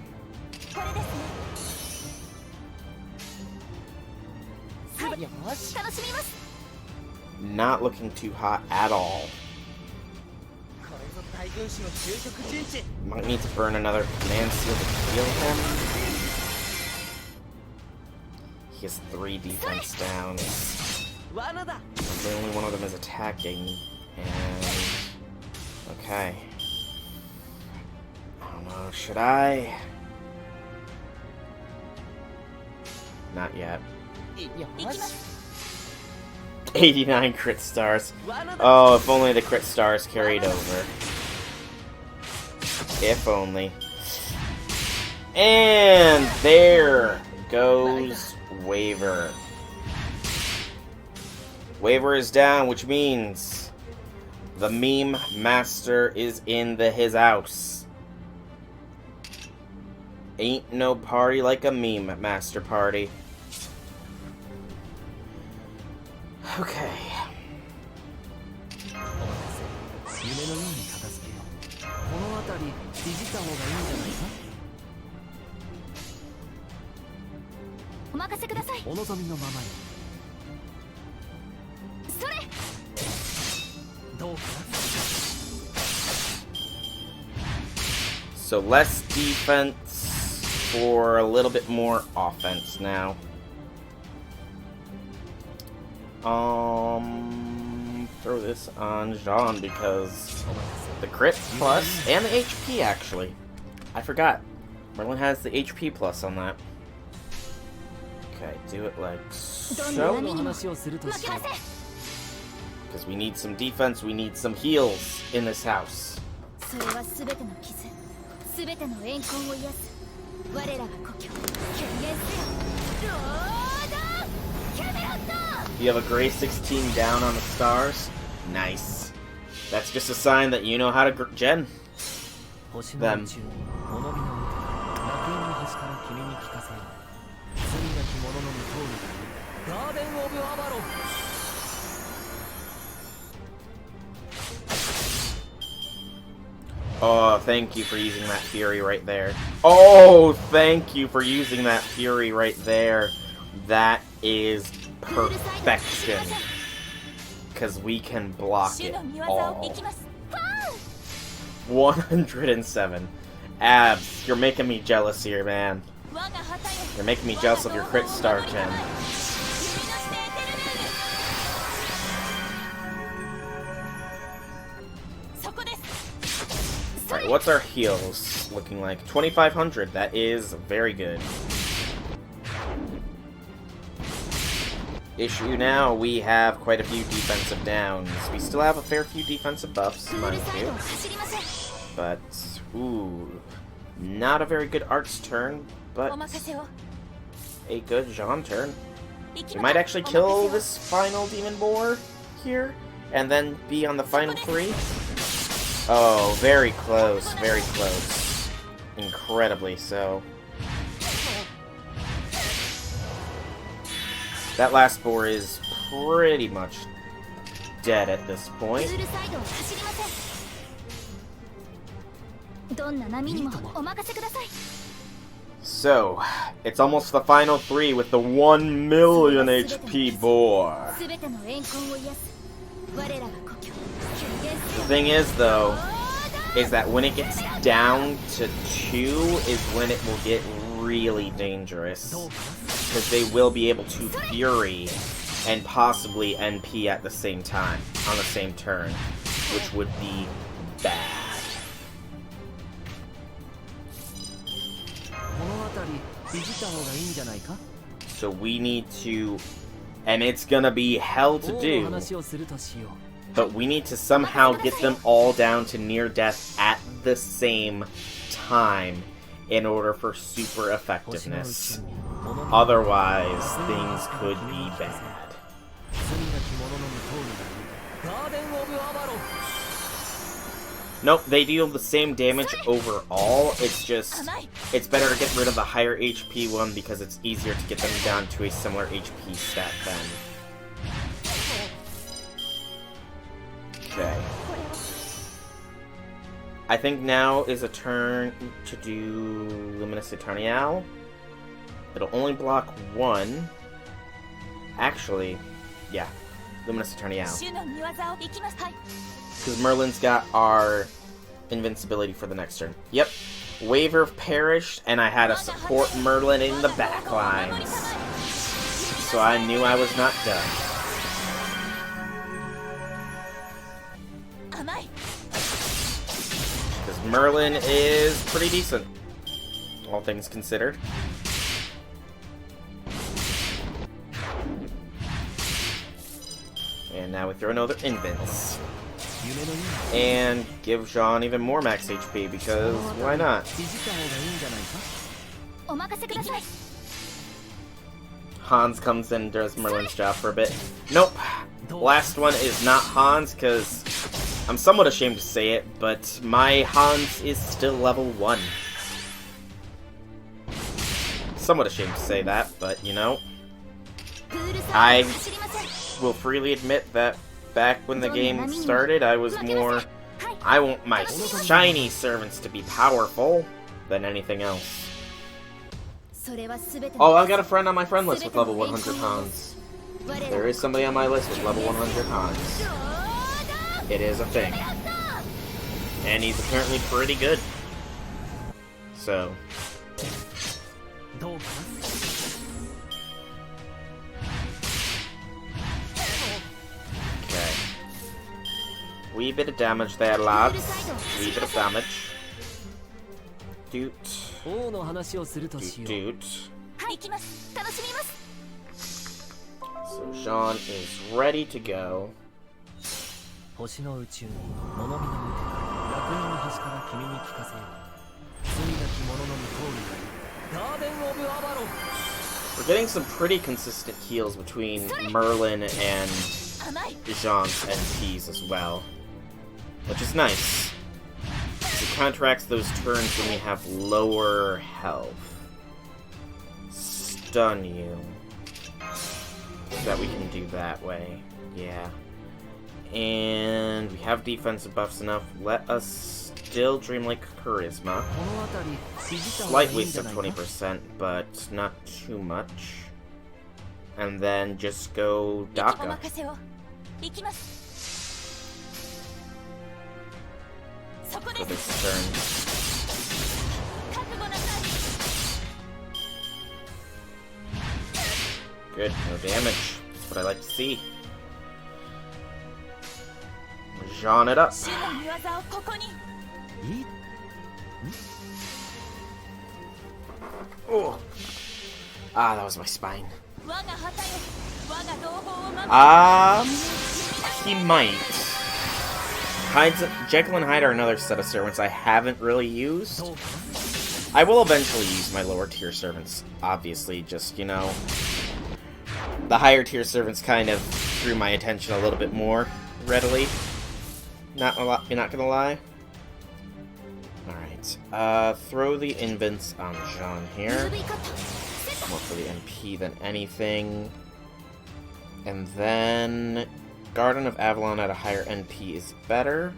Not looking too hot at all. Might need to burn another command seal to heal him. He has 3 defense down. The only one of them is attacking. And... okay. I don't know, should I? Not yet. 89 crit stars. Oh, if only the crit stars carried over. If only. And there goes Waver. Waver is down, which means the meme master is in his house. Ain't no party like a meme master party. Okay. So less defense for a little bit more offense now. Throw this on Jean because the crit plus and the HP actually. I forgot. Merlin has the HP plus on that. Okay, do it like so. Because we need some defense, we need some heals in this house. You have a gray 16 down on the stars? Nice. That's just a sign that you know how to gen them. Oh, thank you for using that Fury right there. Oh, thank you for using that Fury right there. That is perfection. Because we can block it all. 107. Abs, you're making me jealous here, man. You're making me jealous of your crit star gen. Alright, what's our heals looking like? 2,500. That is very good. Issue now, we have quite a few defensive downs. We still have a fair few defensive buffs, mind you. But, ooh, not a very good arts turn. but a good Jean turn. We might actually kill this final demon boar here, and then be on the final 3. Oh, very close, very close. Incredibly so. That last boar is pretty much dead at this point. So, it's almost the final 3 with the 1 million HP boar. The thing is, though, is that when it gets down to 2 is when it will get really dangerous. Because they will be able to Fury and possibly NP at the same time, on the same turn, which would be bad. So we need to, and it's gonna be hell to do, but we need to somehow get them all down to near death at the same time in order for super effectiveness. Otherwise, things could be bad. Nope, they deal the same damage overall. It's just, it's better to get rid of the higher HP one because it's easier to get them down to a similar HP stat then. Okay. I think now is a turn to do Luminous Eternial. It'll only block 1. Actually, yeah, Luminous Eternial. Because Merlin's got our invincibility for the next turn. Yep. Waver perished, and I had to support Merlin in the back lines. So I knew I was not done. Because Merlin is pretty decent, all things considered. And now we throw another Invince. And give Jean even more max HP, because why not? Hans comes in and does Merlin's job for a bit. Nope. Last one is not Hans, because I'm somewhat ashamed to say it, but my Hans is still level 1. Somewhat ashamed to say that, but you know. I will freely admit that back when the game started, I was more, I want my shiny servants to be powerful than anything else. Oh, I've got a friend on my friend list with level 100 Hans. There is somebody on my list with level 100 Hans. It is a thing. And he's apparently pretty good. So. Wee bit of damage there, lads. Wee bit of damage. Doot. Doot, doot. So Jean is ready to go. We're getting some pretty consistent heals between Merlin and Jean's NPs as well, which is nice. It counteracts those turns when we have lower health. Stun you. So that we can do that way. Yeah. And we have defensive buffs enough. Let us still Dreamlike Charisma. Slight waste of 20%, but not too much. And then just go Daka. For this turn. Good, no damage. That's what I like to see. Jean it up. Oh. Ah, that was my spine. He might. Jekyll and Hyde are another set of servants I haven't really used. I will eventually use my lower tier servants, obviously, just, you know, the higher tier servants kind of drew my attention a little bit more readily. Not gonna lie. Alright, throw the invents on Jean here. More for the NP than anything. And then Garden of Avalon at a higher NP is better.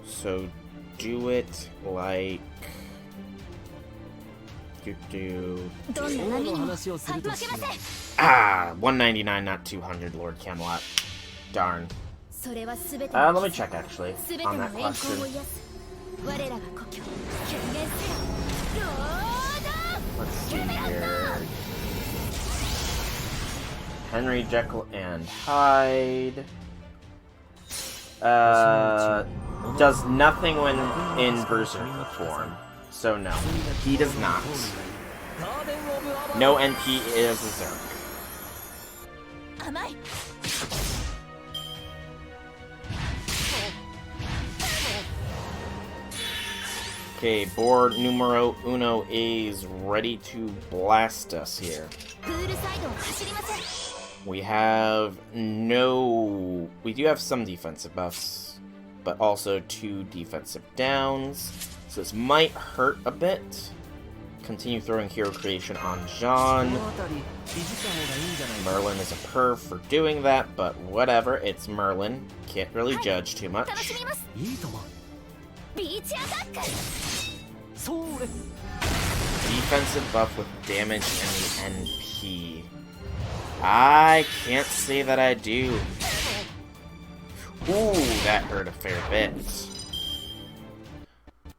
So do it like... Ah, 199, not 200, Lord Camelot. Darn. Let me check, actually, on that question. Let's see here. Henry, Jekyll, and Hyde. Does nothing when in Berserker form. So no, he does not. No NP is a Zerk. Okay, board numero uno is ready to blast us here. We have no... We do have some defensive buffs, but also 2 defensive downs. So this might hurt a bit. Continue throwing hero creation on Jean. Merlin is a perv for doing that, but whatever, it's Merlin. Can't really judge too much. Defensive buff with damage and the NP. I can't say that I do. Ooh, that hurt a fair bit.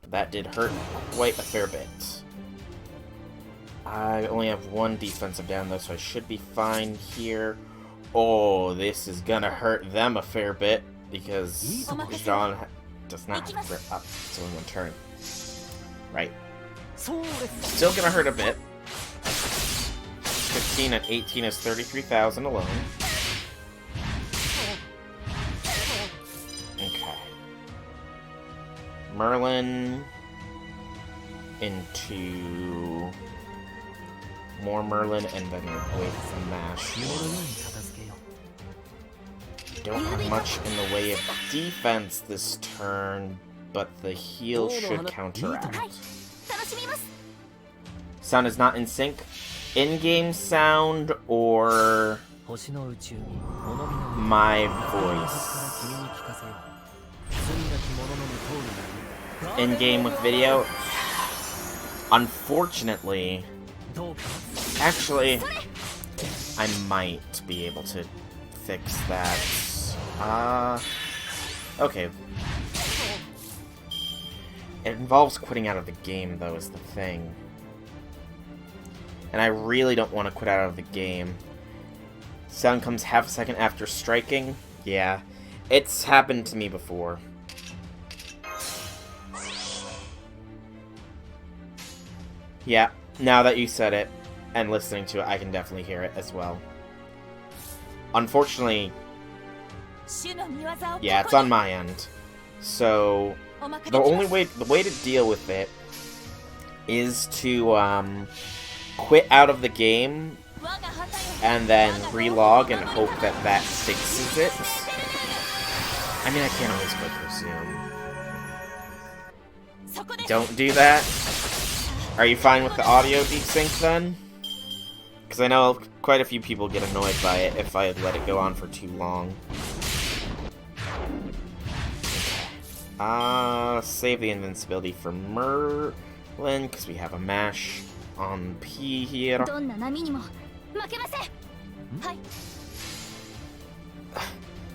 That did hurt quite a fair bit. I only have 1 defensive down though, so I should be fine here. Oh, this is gonna hurt them a fair bit, because Jean does not have grip up so in one turn. Right. Still gonna hurt a bit. 15 and 18 is 33,000 alone. Okay. Merlin into more Merlin and then wait for Mash. Don't have much in the way of defense this turn, but the heal should counteract. Sound is not in sync. In-game sound or my voice? In-game with video? Unfortunately, actually, I might be able to fix that. Okay. It involves quitting out of the game, though, is the thing. And I really don't want to quit out of the game. Sound comes half a second after striking. Yeah, it's happened to me before. Yeah, now that you said it, and listening to it, I can definitely hear it as well. Unfortunately, yeah, it's on my end. So, the way to deal with it is to, quit out of the game, and then relog and hope that that fixes it. I mean, I can't always quit resume. Don't do that. Are you fine with the audio desync then? Because I know quite a few people get annoyed by it if I let it go on for too long. Save the invincibility for Merlin, because we have a mash on P here.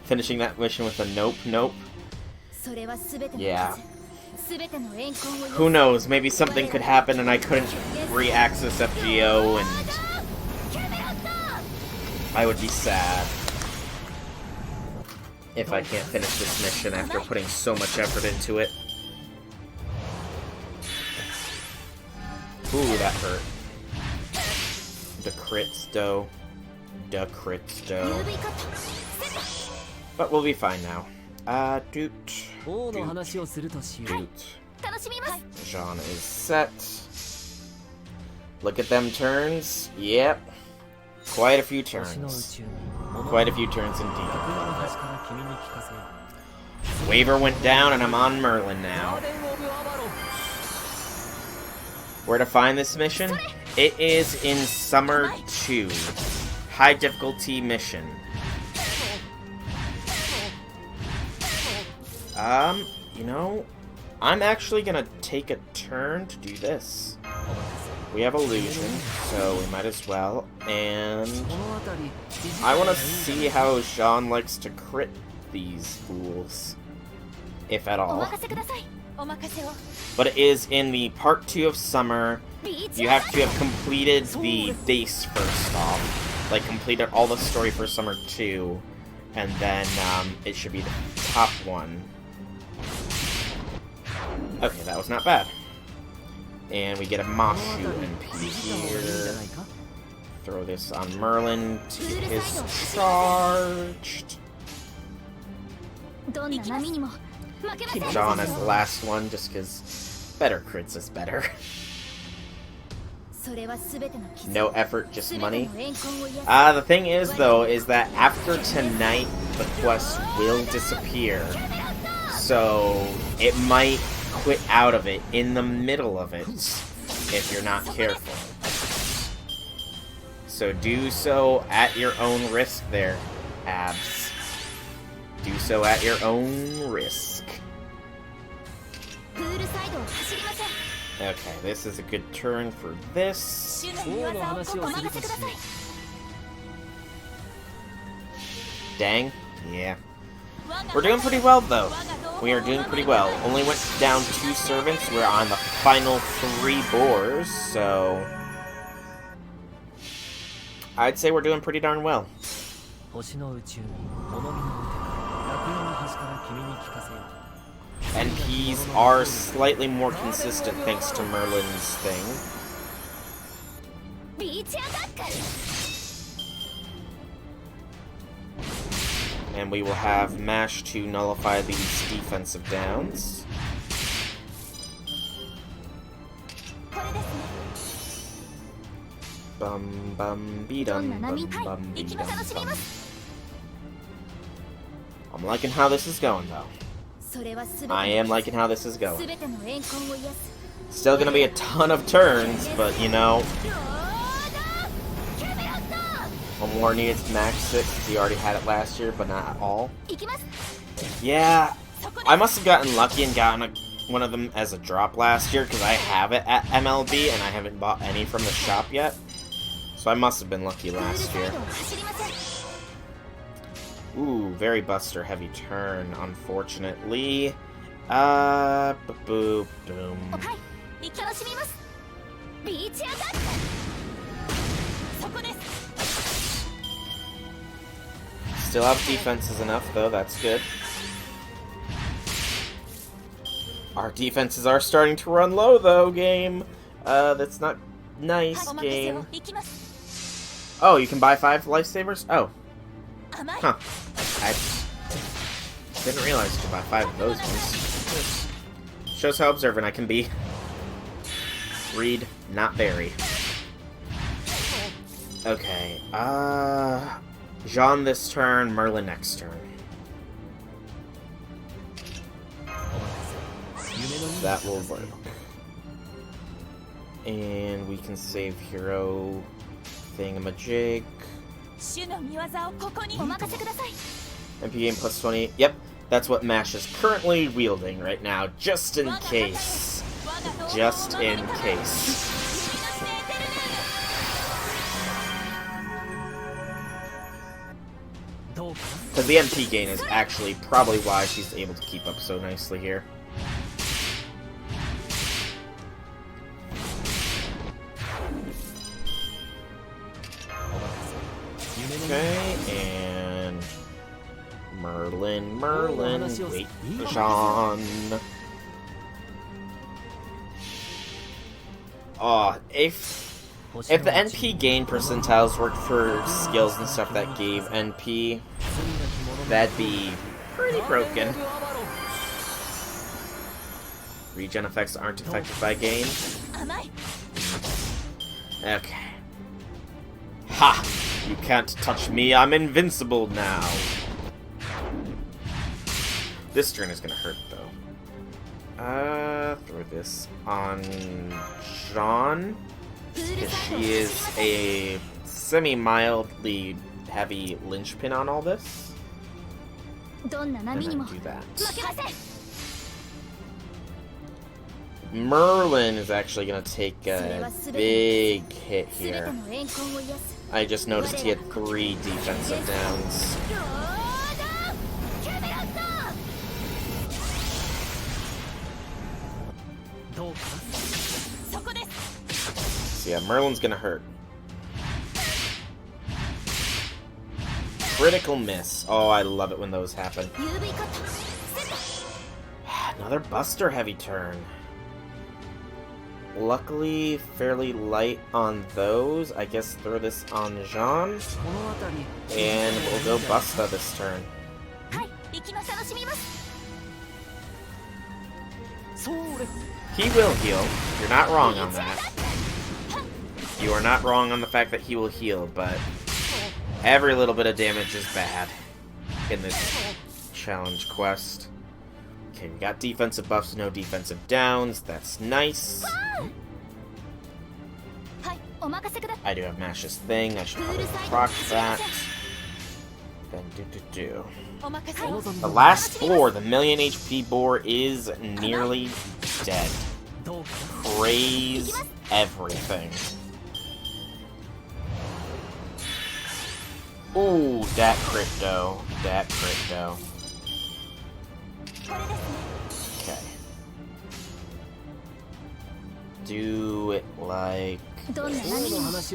Finishing that mission with a nope. Yeah. Who knows, maybe something could happen and I couldn't re-access FGO and I would be sad if I can't finish this mission after putting so much effort into it. Ooh, that hurt. The crits, though. But we'll be fine now. Doot. Jean is set. Look at them turns. Yep. Quite a few turns. Quite a few turns indeed. Waiver went down and I'm on Merlin now. Where to find this mission? It is in Summer 2. High difficulty mission. You know, I'm actually gonna take a turn to do this. We have illusion, so we might as well. And I want to see how Jean likes to crit these fools, if at all. But it is in the part 2 of Summer. You have to have completed the base first off, like completed all the story for Summer 2, and then it should be the top one. Okay, that was not bad. And we get a Mashu NP here. Throw this on Merlin to get his charged. Keep Jean as the last one, just because better crits is better. No effort, just money. The thing is, though, is that after tonight, the quest will disappear. So, it might quit out of it in the middle of it, if you're not careful. So do so at your own risk there, Abs. Do so at your own risk. Okay, this is a good turn for this. Dang. Yeah. We're doing pretty well, though. We are doing pretty well. Only went down 2 servants. We're on the final 3 boars, so I'd say we're doing pretty darn well. NPs are slightly more consistent thanks to Merlin's thing. And we will have Mash to nullify these defensive downs. Bum bum be dum bum bum be dum bum. I'm liking how this is going, though. I am liking how this is going. Still gonna be a ton of turns, but you know, one more needed to max it since he already had it last year, but not at all. Yeah, I must have gotten lucky and gotten one of them as a drop last year, because I have it at MLB and I haven't bought any from the shop yet. So I must have been lucky last year. Ooh, very Buster heavy turn, unfortunately. Boop, boom. Still have defenses enough, though, that's good. Our defenses are starting to run low, though, game. That's not nice, game. Oh, you can buy 5 lifesavers? Oh. Huh. I didn't realize you could buy 5 of those ones. Shows how observant I can be. Read, not bury. Okay, Jean this turn, Merlin next turn. That will work. And we can save hero thingamajig. MP game plus 20. Yep, that's what Mash is currently wielding right now, just in case. Just in case. Because the MP gain is actually probably why she's able to keep up so nicely here. Okay, and Merlin, wait, Jean. Oh, if the NP gain percentiles worked for skills and stuff that gave NP, that'd be pretty broken. Regen effects aren't affected by gain. Okay. Ha! You can't touch me, I'm invincible now! This turn is gonna hurt, though. Throw this on Jean. Because she is a semi-mildly heavy linchpin on all this. And then do that. Merlin is actually gonna take a big hit here. I just noticed he had 3 defensive downs. So yeah, Merlin's gonna hurt. Critical miss. Oh, I love it when those happen. Another Buster heavy turn. Luckily, fairly light on those. I guess throw this on Jean. And we'll go Busta this turn. He will heal. You're not wrong on that. You are not wrong on the fact that he will heal, but every little bit of damage is bad in this challenge quest. Okay, we got defensive buffs, no defensive downs. That's nice. I do have Mash's thing. I should probably proc that. Then do. The last boar, the 1,000,000 HP boar, is nearly dead. Praise everything. Ooh, that crypto. That crypto. Okay. Do it like this.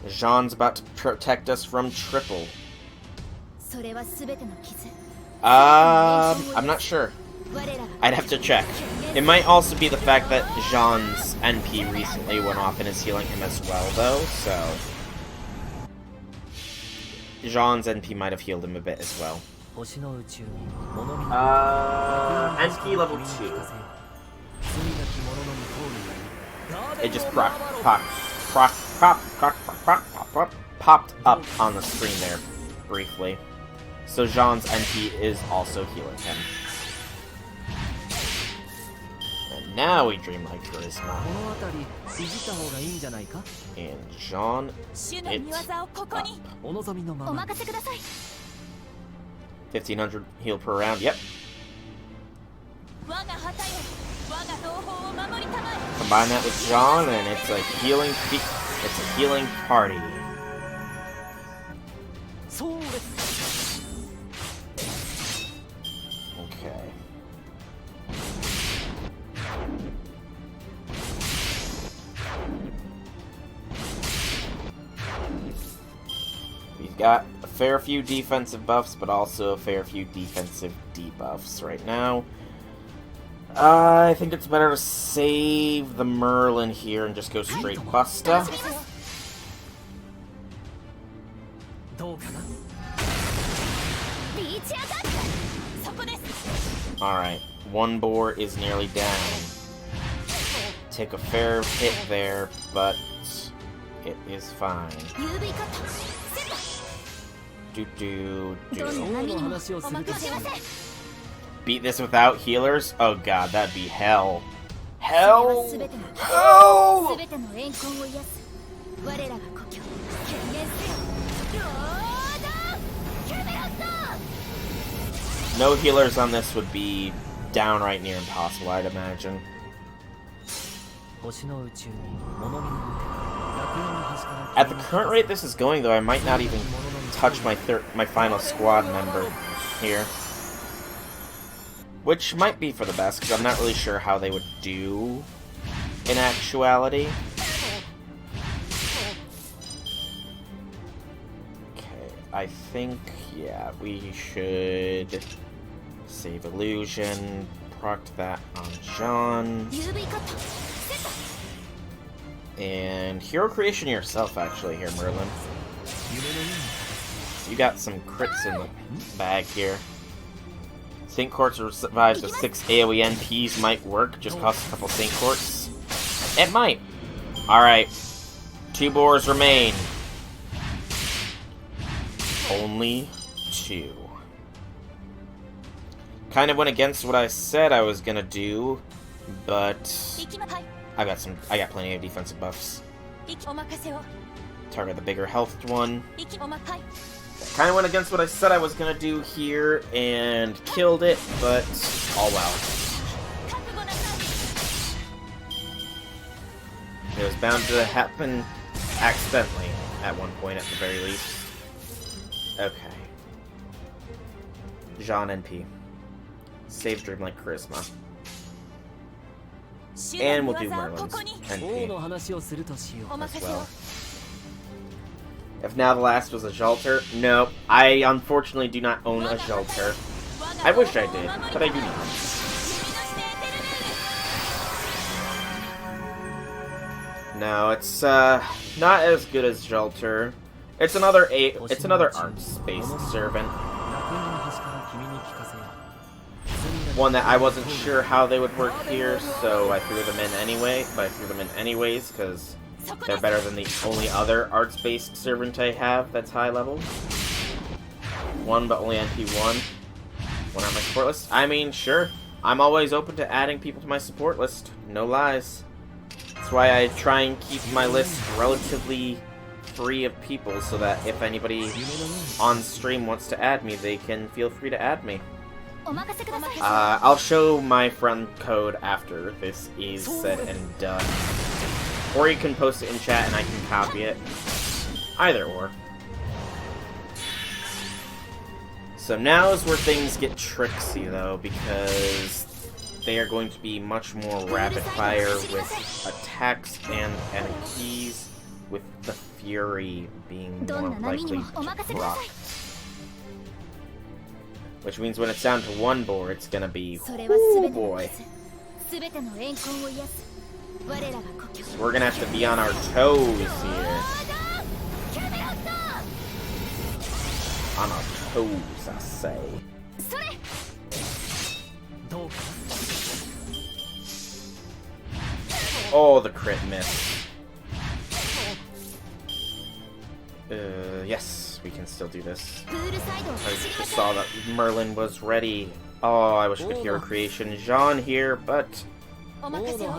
Jean's about to protect us from triple. I'm not sure. I'd have to check. It might also be the fact that Jean's NP recently went off and is healing him as well, though, so... Jean's NP might have healed him a bit as well. NP level 2. It just popped up on the screen there, briefly. So Jean's NP is also healing him. And now we dream like Charisma. And Jean, it's up. 1500 heal per round, yep. Combine that with Jean, and it's a healing party. Okay. We've got a fair few defensive buffs, but also a fair few defensive debuffs right now. I think it's better to save the Merlin here and just go straight Busta. Alright, one boar is nearly down. Take a fair hit there, but it is fine. Do. Beat this without healers? Oh god, that'd be hell. Hell! Hell! No healers on this would be downright near impossible, I'd imagine. At the current rate this is going, though, I might not even touch my final squad member here. Which might be for the best, because I'm not really sure how they would do in actuality. Okay, I think, yeah, we should save illusion, proc that on Jean. And hero creation yourself, actually, here, Merlin. You got some crits in the bag here. Saint Quartz survives with 6 AoE NPs might work. Just costs a couple Saint Quartz. It might. Alright. 2 boars remain. Only 2. Kind of went against what I said I was gonna do, but I got plenty of defensive buffs. Target the bigger health one. Kind of went against what I said I was gonna do here and killed it, but all well. It was bound to happen accidentally at one point, at the very least. Okay. Jean NP. Save Dreamlike Charisma. And we'll do Merlin's NP as well. If now the last was a Jalter, no, I unfortunately do not own a Jalter. I wish I did, but I do not. No, it's not as good as Jalter. It's another arts-based servant. One that I wasn't sure how they would work here, so I threw them in anyway. But I threw them in anyways because they're better than the only other arts-based servant I have that's high level. One, but only NP1. One on my support list. I mean, sure. I'm always open to adding people to my support list. No lies. That's why I try and keep my list relatively free of people, so that if anybody on stream wants to add me, they can feel free to add me. I'll show my friend code after this is said and done. Or you can post it in chat and I can copy it. Either or. So now is where things get tricksy, though, because they are going to be much more rapid fire with attacks and NPs, with the Fury being more likely to proc. Which means when it's down to 1 boar, it's gonna be, oh boy. So we're gonna have to be on our toes here. On our toes, I say. Oh, the crit miss. Yes, we can still do this. I just saw that Merlin was ready. Oh, I wish I could hear a creation Jean here, but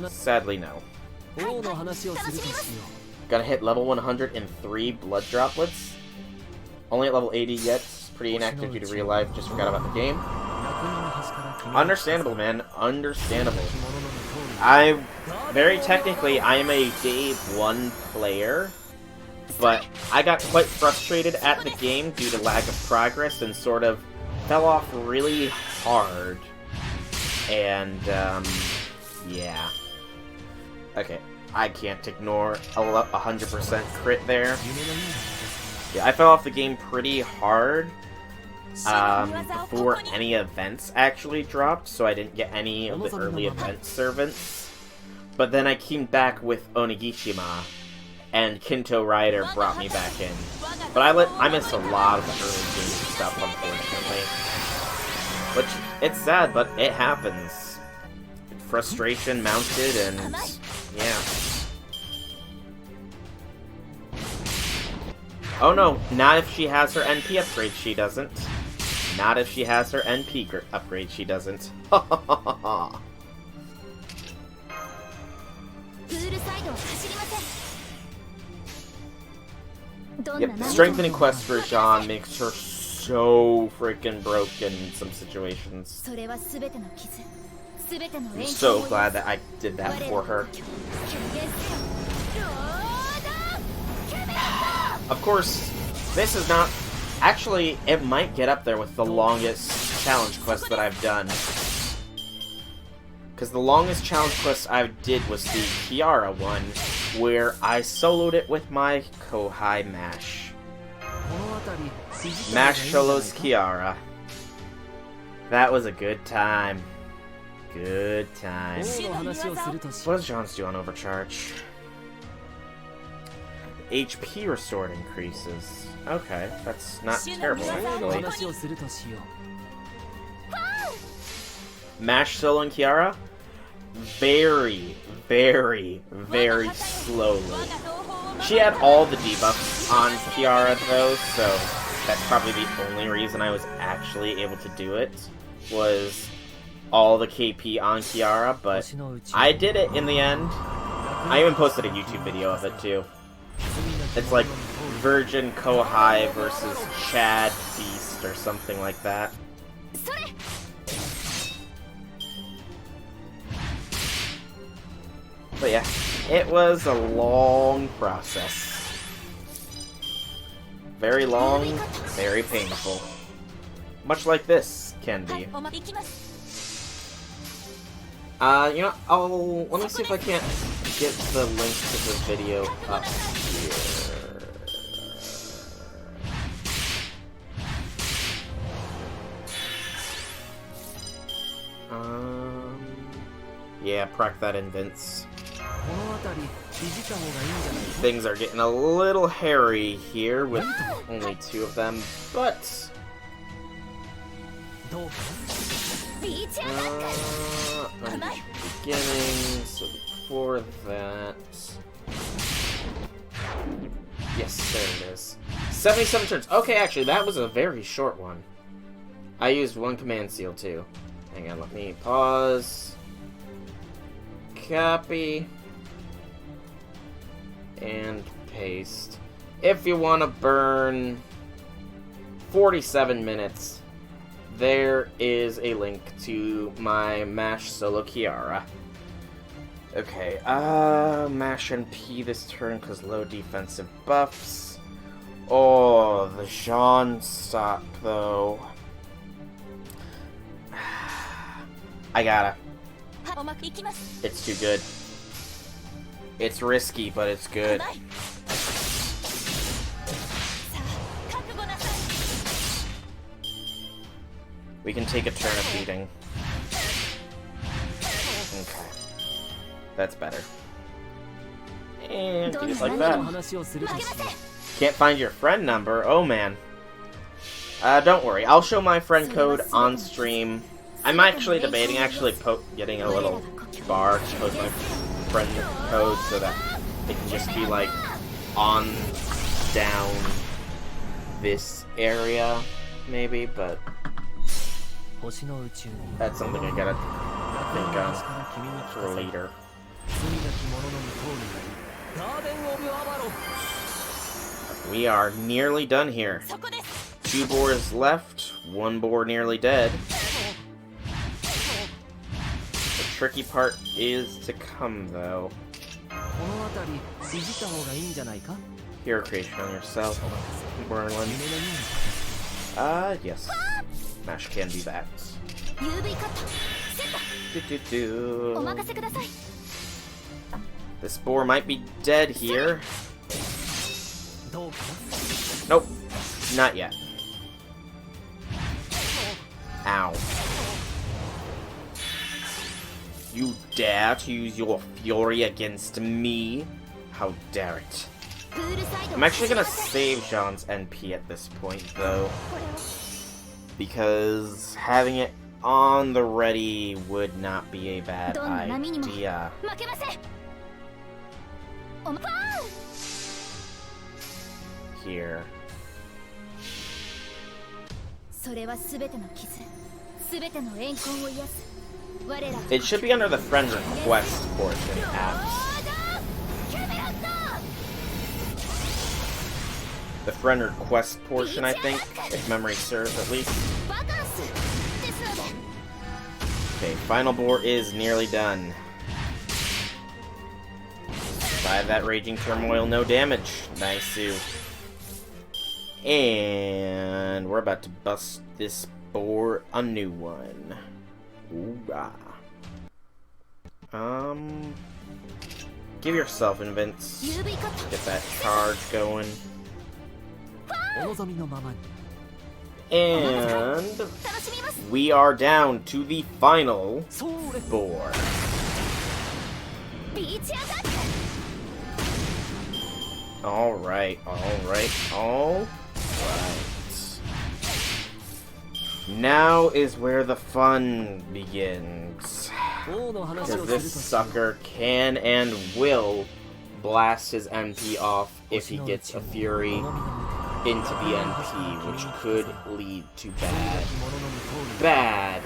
sadly no. Gotta hit level 103 blood droplets. Only at level 80 yet. Pretty inactive due to real life. Just forgot about the game. Understandable, man. Understandable. Very technically, I am a day 1 player. But I got quite frustrated at the game due to lack of progress and sort of fell off really hard. And, yeah. Okay, I can't ignore a 100% crit there. Yeah, I fell off the game pretty hard before any events actually dropped, so I didn't get any of the early event servants. But then I came back with Onigishima, and Kinto Rider brought me back in. But I missed a lot of the early game stuff, unfortunately. Which, it's sad, but it happens. Frustration mounted, and yeah. Oh no, not if she has her NP upgrade, she doesn't. Not if she has her NP upgrade, she doesn't. Ha ha ha ha ha. Yep, the strengthening quest for Jean makes her so freaking broken in some situations. I'm so glad that I did that for her. Of course, this is not... Actually, it might get up there with the longest challenge quest that I've done. Because the longest challenge quest I did was the Kiara one, where I soloed it with my Kohai Mash. Mash solos Kiara. That was a good time. Good time. What does John's do on Overcharge? HP restored increases. Okay, that's not terrible, actually. Mash solo and Kiara, very, very, very slowly. She had all the debuffs on Kiara though, so that's probably the only reason I was actually able to do it, was all the KP on Kiara, but I did it in the end. I even posted a YouTube video of it too. It's like Virgin Kohai versus Chad Beast or something like that. But yeah, it was a long process. Very long, very painful. Much like this can be. You know, let me see if I can't get the link to the video up here. Yeah, proc that in, Vince. Things are getting a little hairy here with only 2 of them, but... I'm beginning, so before that... Yes, there it is. 77 turns. Okay, actually, that was a very short one. I used 1 command seal, too. Hang on, let me pause. Copy. And paste. If you want to burn 47 minutes, there is a link to my Mash solo Kiara. Okay, Mash and P this turn because low defensive buffs. Oh, the Jean stock though. I gotta. It's too good. It's risky, but it's good. We can take a turn of beating. Okay. That's better. And just like that. Can't find your friend number? Oh man. Don't worry. I'll show my friend code on stream. I'm actually debating getting a little bar to post my friend code so that it can just be like on down this area, maybe, but that's something I gotta think on for later. We are nearly done here. 2 boars left, 1 boar nearly dead. The tricky part is to come, though. Hero creation on yourself, Merlin. Yes. Mash can do that. This boar might be dead here. Nope. Not yet. Ow. You dare to use your fury against me? How dare it. I'm actually gonna save Jean's NP at this point, though. Because having it on the ready would not be a bad idea. Here. It should be under the friend request portion, apps. The friend request portion, I think, if memory serves at least. Okay, final boar is nearly done. Survive that raging turmoil, no damage. Nice. And we're about to bust this boar a new one. Hoorah. Give yourself Vince. Get that charge going. And we are down to the final boar. Alright. Now is where the fun begins. Because this sucker can and will blast his NP off if he gets a Fury into the NP, which could lead to bad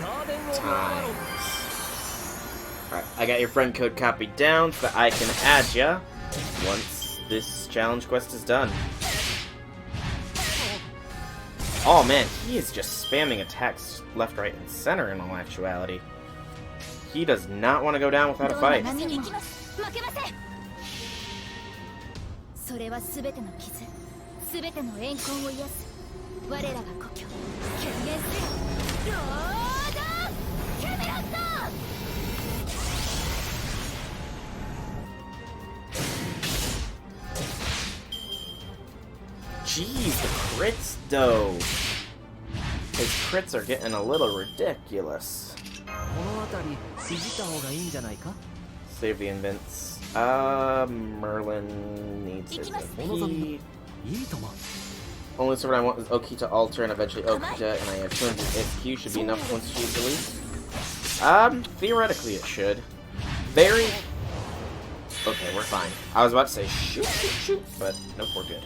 times. Alright, I got your friend code copied down so that I can add ya once this challenge quest is done. Oh man, he is just spamming attacks left, right, and center in all actuality. He does not want to go down without a fight. Jeez, the crits though. His crits are getting a little ridiculous. Save the invents. Merlin needs his MP. Only servant I want is Okita Alter and eventually Okita, and I have 200 SQ should be enough once she's released. Theoretically it should. Very... Okay, we're fine. I was about to say shoot, but nope, we're good.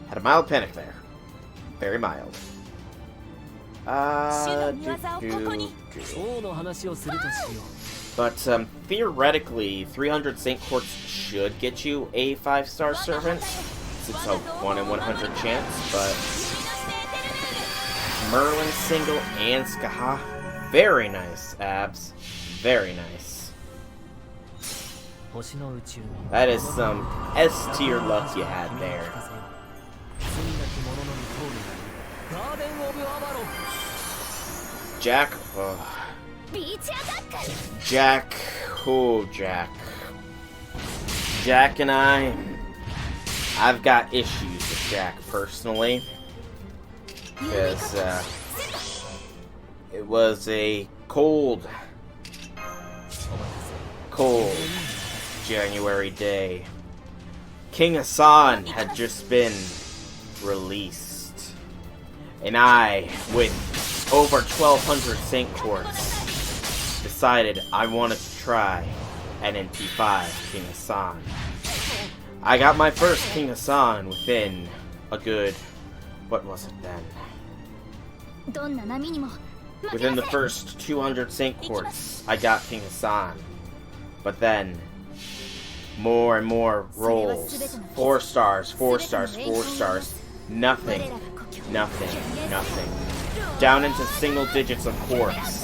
Had a mild panic there. Very mild. But theoretically, 300 Saint Quartz should get you a 5-star servant. It's a 1 in 100 chance, but Merlin single and Skaha, very nice, Abs. Very nice. That is some S-tier luck you had there. Jack, Jack, Jack and I've got issues with Jack personally, because it was a cold January day. King Hassan had just been released, and I, with over 1,200 Saint Quartz, decided I wanted to try an NP5 King Hassan. I got my first King Hassan within a good, what was it then? Within the first 200 Saint Quartz, I got King Hassan. But then, more and more rolls. 4 stars, 4 stars, 4 stars. Nothing. Down into single digits of quartz.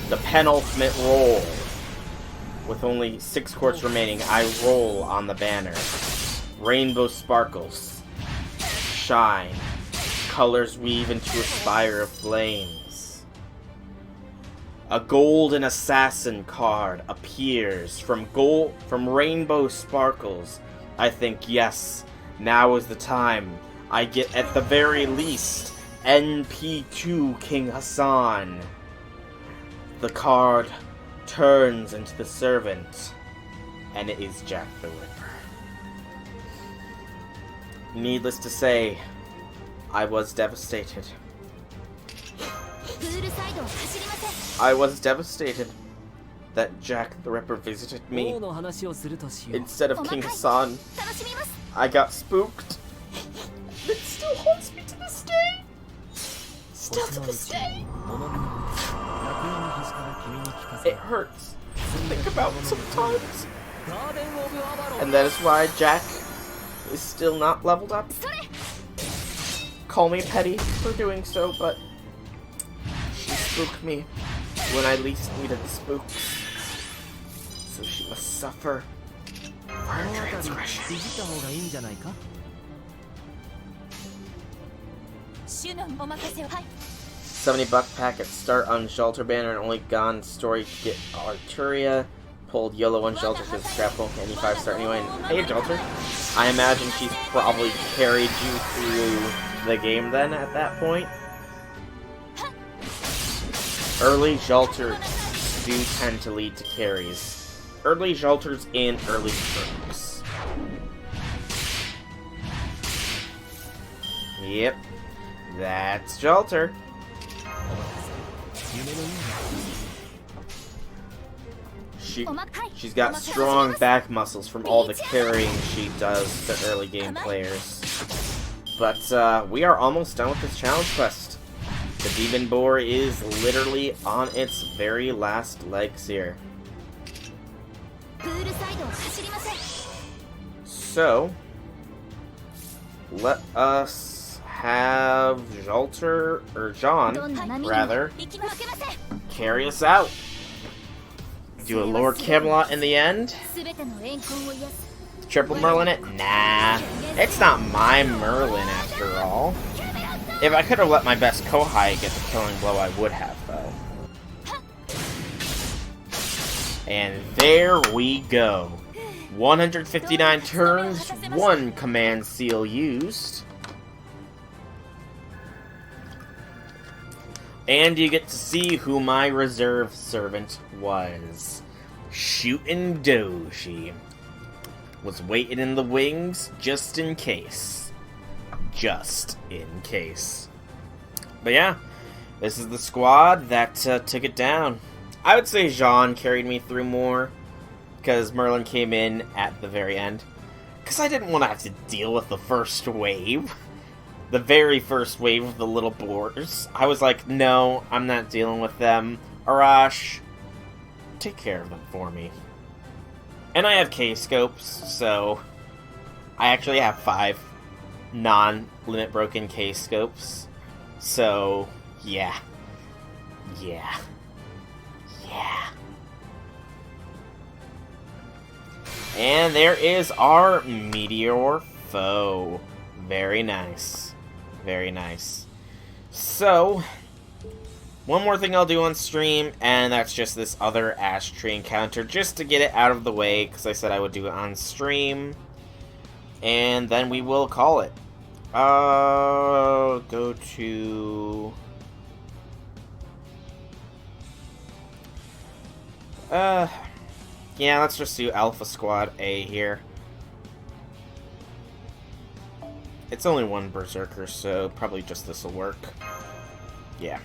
The penultimate roll. With only 6 quartz remaining, I roll on the banner. Rainbow sparkles. Shine. Colors weave into a spire of flames. A golden assassin card appears from rainbow sparkles. I think, yes, now is the time. I get, at the very least, NP2 King Hassan. The card turns into the servant, and it is Jack the Ripper. Needless to say, I was devastated. I was devastated that Jack the Ripper visited me instead of King Hassan. I got spooked. It still haunts me to this day. Still to this day. It hurts to think about sometimes. And that is why Jack is still not leveled up. Call me petty for doing so, but she spooked me when I least needed the spooks. So she must suffer for her transgression. $70 pack at start on Shelter banner and only gone story to get Arturia. Pulled YOLO on Shelter for the scrapple. Any 5-star anyway. And hey, Shelter. I imagine she's probably carried you through the game then at that point. Early Shelters do tend to lead to carries. Early Shelters and early perks. Yep. That's Shelter. She's got strong back muscles from all the carrying she does to early game players. But we are almost done with this challenge quest. The demon boar is literally on its very last legs here. So, let us have Jalter, or John, rather, carry us out. Do a Lord Camelot in the end? Triple Merlin it? Nah. It's not my Merlin after all. If I could have let my best Kohai get the killing blow, I would have, though. And there we go. 159 turns, 1 command seal used. And you get to see who my reserve servant was. Shootin' Doji. Was waiting in the wings just in case. Just in case. But yeah, this is the squad that took it down. I would say Jean carried me through more, because Merlin came in at the very end. Because I didn't want to have to deal with the first wave. The very first wave of the little boars. I was like, no, I'm not dealing with them. Arash, take care of them for me. And I have K-scopes, so I actually have 5 non-limit broken K-scopes. So, yeah. Yeah. Yeah. And there is our Meteor foe. Very nice. Very nice. So, one more thing I'll do on stream, and that's just this other ash tree encounter, just to get it out of the way, because I said I would do it on stream. And then we will call it. Go to... yeah, let's just do Alpha Squad A here. It's only one Berserker, so probably just this will work. Yeah.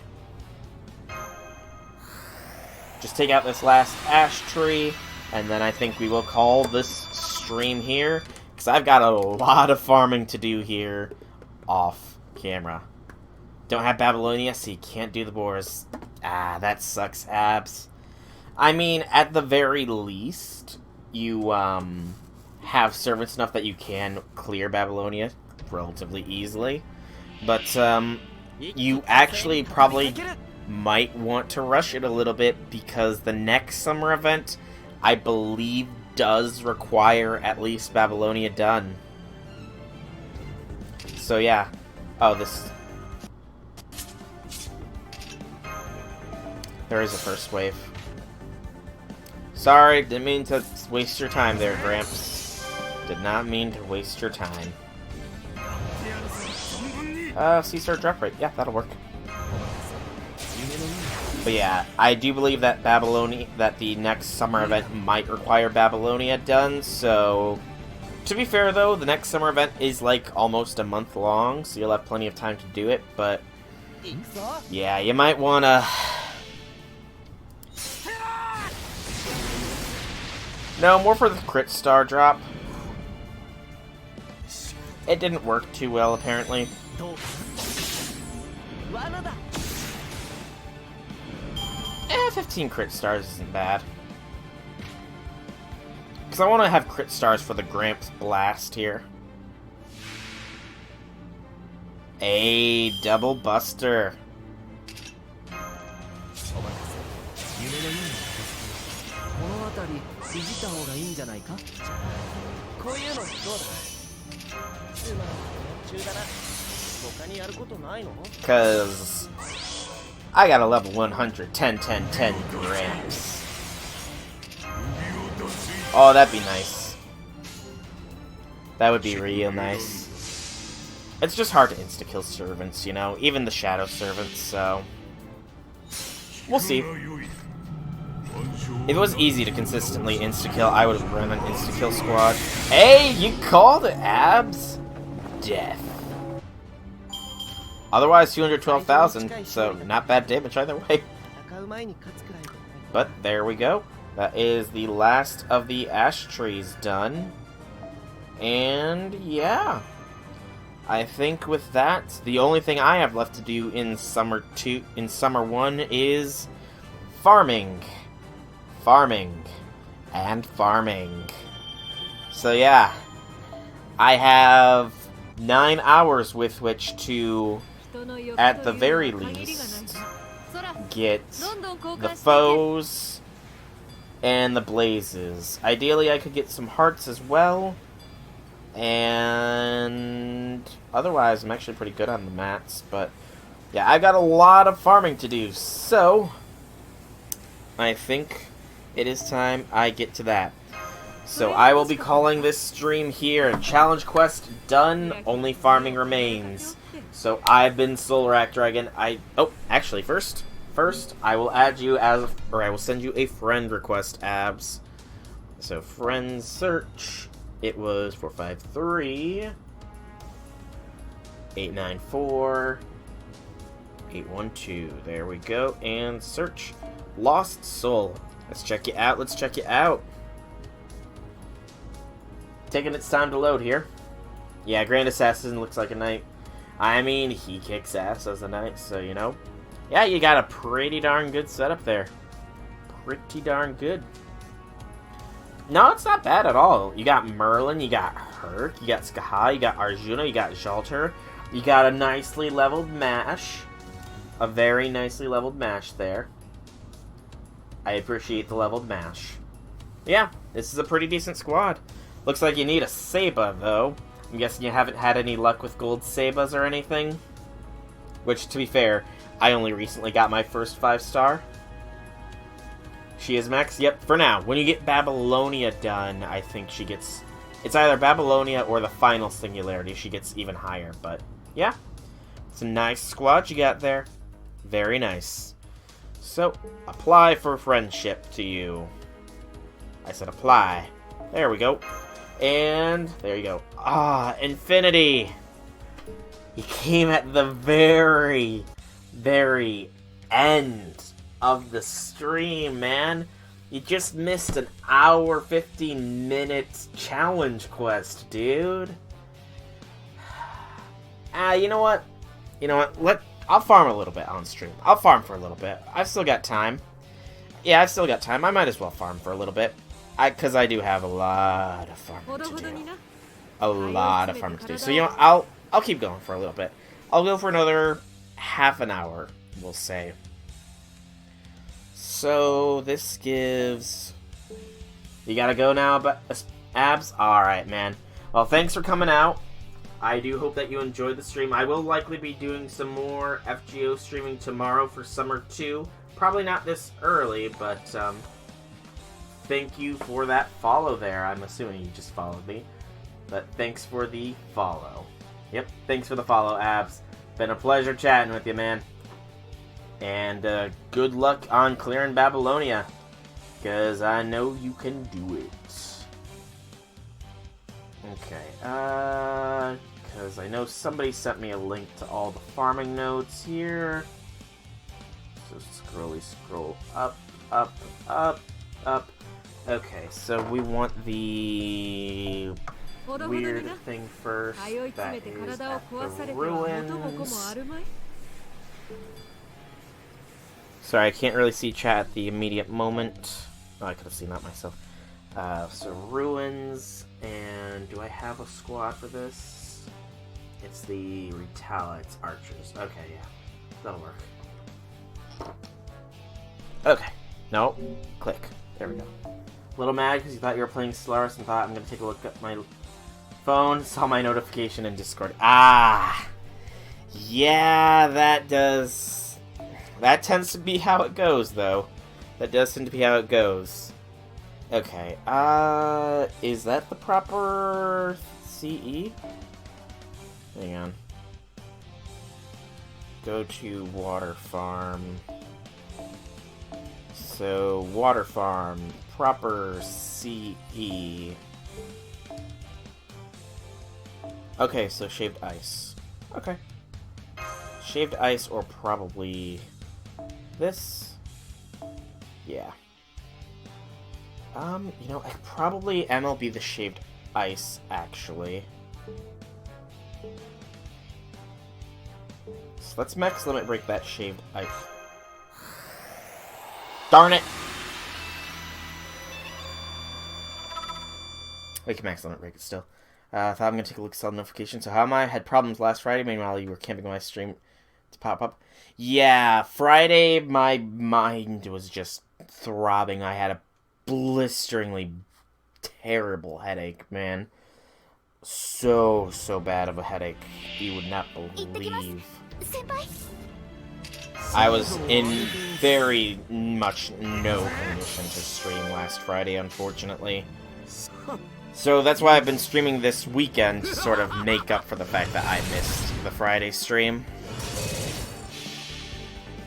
Just take out this last ash tree, and then I think we will call this stream here, because I've got a lot of farming to do here off camera. Don't have Babylonia, so you can't do the boars. Ah, that sucks, abs. I mean, at the very least, you have servants enough that you can clear Babylonia relatively easily. But you actually probably might want to rush it a little bit, because the next summer event, I believe, does require at least Babylonia done. So yeah. Oh, this... There is a first wave. Sorry, didn't mean to waste your time there, Gramps. Did not mean to waste your time. C-Star drop rate. Yeah, that'll work. But yeah, I do believe that the next summer event might require Babylonia done, so... To be fair, though, the next summer event is, like, almost a month long, so you'll have plenty of time to do it, but... Yeah, you might wanna... No, more for the crit star drop. It didn't work too well, apparently. 15 crit stars isn't bad. Because I want to have crit stars for the Gramps Blast here. A double buster. Because I got a level 100, 10, 10, 10 Gramps. Oh, that'd be nice. That would be real nice. It's just hard to insta-kill servants, you know? Even the shadow servants, so... We'll see. If it was easy to consistently insta-kill, I would have run an insta-kill squad. Hey, you called it, abs! Death. Otherwise, 212,000, so not bad damage either way. But there we go. That is the last of the ash trees done. And yeah, I think with that, the only thing I have left to do in summer 1 is farming. Farming. And farming. So yeah, I have 9 hours with which to, at the very least, get the foes and the blazes. Ideally, I could get some hearts as well. And otherwise, I'm actually pretty good on the mats. But yeah, I got a lot of farming to do. So I think it is time I get to that. So I will be calling this stream here. Challenge quest done, only farming remains. So I've been Soulrack Dragon. Actually, first I will add you I will send you a friend request, Abs. So friend search. It was 453 894 812. There we go. And search Lost Soul. Let's check you out. Let's check you out. Taking its time to load here. Yeah, Grand Assassin looks like a knight. I mean, he kicks ass as a knight, so you know. Yeah, you got a pretty darn good setup there. Pretty darn good. No, it's not bad at all. You got Merlin, you got Herc, you got Skaha, you got Arjuna, you got Jalter. You got a nicely leveled Mash. A very nicely leveled Mash there. I appreciate the leveled Mash. Yeah, this is a pretty decent squad. Looks like you need a Seba, though. I'm guessing you haven't had any luck with gold Sebas or anything. Which, to be fair, I only recently got my first 5-star. She is max? Yep, for now. When you get Babylonia done, I think she gets... It's either Babylonia or the final Singularity. She gets even higher, but yeah. It's a nice squad you got there. Very nice. So, apply for friendship to you. I said apply. There we go. And there you go. Ah, Infinity! He came at the very, very end of the stream, man. You just missed an hour, 15-minute challenge quest, dude. You know what? I'll farm a little bit on stream. I'll farm for a little bit. I've still got time. Yeah, I've still got time. I might as well farm for a little bit. Because I do have a lot of farming to do. A lot of farming to do. So, you know, I'll keep going for a little bit. I'll go for another half an hour, we'll say. So, this gives... You gotta go now, but Abs? Alright, man. Well, thanks for coming out. I do hope that you enjoyed the stream. I will likely be doing some more FGO streaming tomorrow for Summer 2. Probably not this early, but thank you for that follow there. I'm assuming you just followed me. But thanks for the follow. Yep, thanks for the follow, Abs. Been a pleasure chatting with you, man. And good luck on clearing Babylonia. Because I know you can do it. Okay, because I know somebody sent me a link to all the farming nodes here. So scroll up, up, up, up. Okay, so we want the weird thing first. That is at the ruins. Sorry, I can't really see chat at the immediate moment. Oh, I could have seen that myself. So ruins, and do I have a squad for this? It's the Retaliates Archers. Okay, yeah, that'll work. Okay, no, click. There we go. A little mad because you thought you were playing Solaris and thought I'm gonna take a look at my phone. Saw my notification in Discord. Ah, yeah, that does. That tends to be how it goes, though. That does tend to be how it goes. Okay, is that the proper CE? Hang on. Go to water farm. So, water farm, proper CE. Okay, so shaved ice. Okay. Shaved ice or probably this. Yeah. You know, I'd probably MLB the Shaved Ice, actually. So let's max limit break that Shaved Ice. Darn it! We can max limit break it still. Thought I'm gonna take a look at cell notifications. So how am I? Had problems last Friday. Meanwhile, you were camping my stream to pop up. Yeah, Friday, my mind was just throbbing. I had a blisteringly terrible headache, man. So bad of a headache. You would not believe. I was in very much no condition to stream last Friday, unfortunately. So that's why I've been streaming this weekend to sort of make up for the fact that I missed the Friday stream.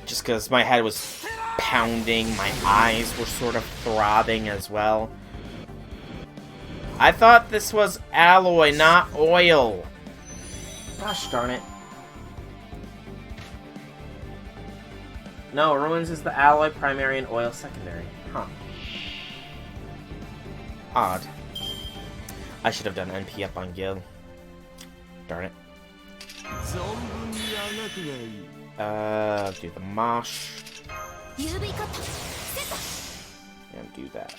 Just because my head was pounding, my eyes were sort of throbbing as well. I thought this was alloy, not oil. Gosh darn it. No, Ruins is the alloy primary and oil secondary. Huh. Odd. I should have done NP up on Gil. Darn it. Do the mosh. And do that.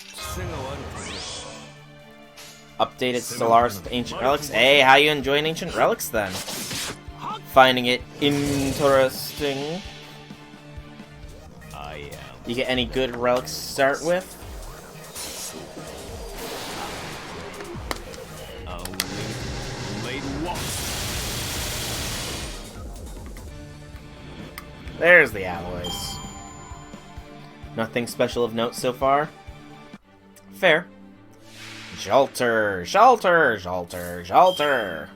Updated Stellaris with Ancient Relics. Hey, how you enjoying Ancient Relics then? Finding it interesting. You get any good relics to start with? There's the alloys. Nothing special of note so far? Fair. Shelter! Shelter! Shelter! Shelter!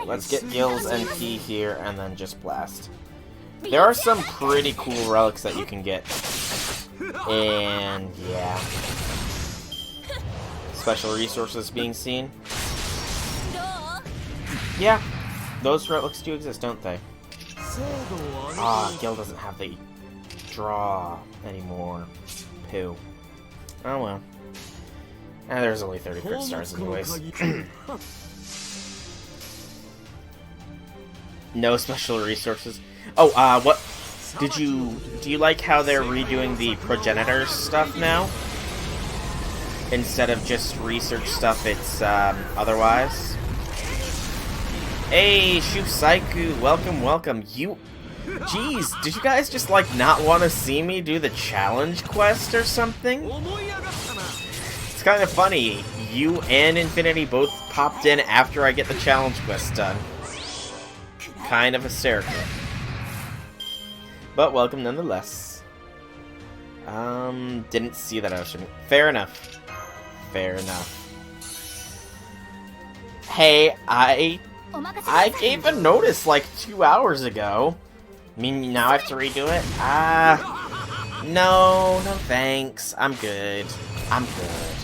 Let's get Gil's NP here and then just blast. There are some pretty cool relics that you can get. And yeah. Special resources being seen. Yeah, those relics do exist, don't they? Ah, Gil doesn't have the draw anymore. Poo. Oh well. And there's only 30 crit stars anyways. No special resources. Oh, what? Do you like how they're redoing the progenitor stuff now? Instead of just research stuff, it's, otherwise? Hey, Shusaiku, welcome, welcome. Jeez, did you guys just, like, not want to see me do the challenge quest or something? It's kind of funny. You and Infinity both popped in after I get the challenge quest done. Kind of hysterical. But welcome nonetheless. Didn't see that I was streaming. Fair enough. Fair enough. Hey, I gave a notice like 2 hours ago. I mean, now I have to redo it? No thanks. I'm good. I'm good.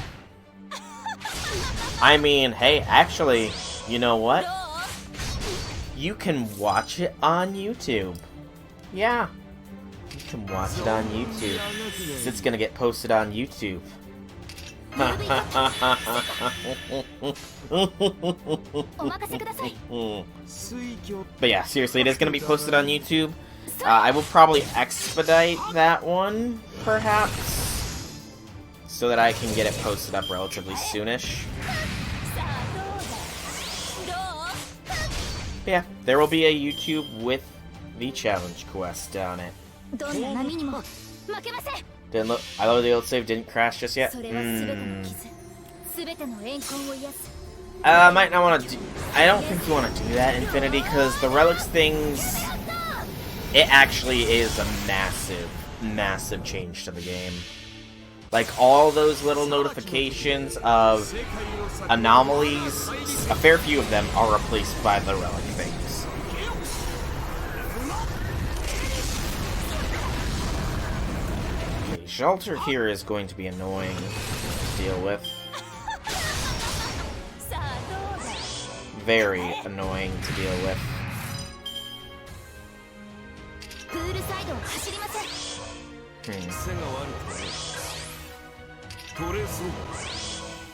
I mean, hey, actually, you know what? You can watch it on YouTube. Yeah. You can watch it on YouTube. It's gonna get posted on YouTube. But yeah, seriously, it is gonna be posted on YouTube. I will probably expedite that one, perhaps, so that I can get it posted up relatively soonish. But yeah, there will be a YouTube with the challenge quest on it. Didn't look. I love the old save. Didn't crash just yet. I might not want to do. I don't think you want to do that, Infinity, because the relics things. It actually is a massive change to the game. Like all those little notifications of anomalies, a fair few of them are replaced by the relic things. Okay, shelter here is going to be annoying to deal with. Very annoying to deal with.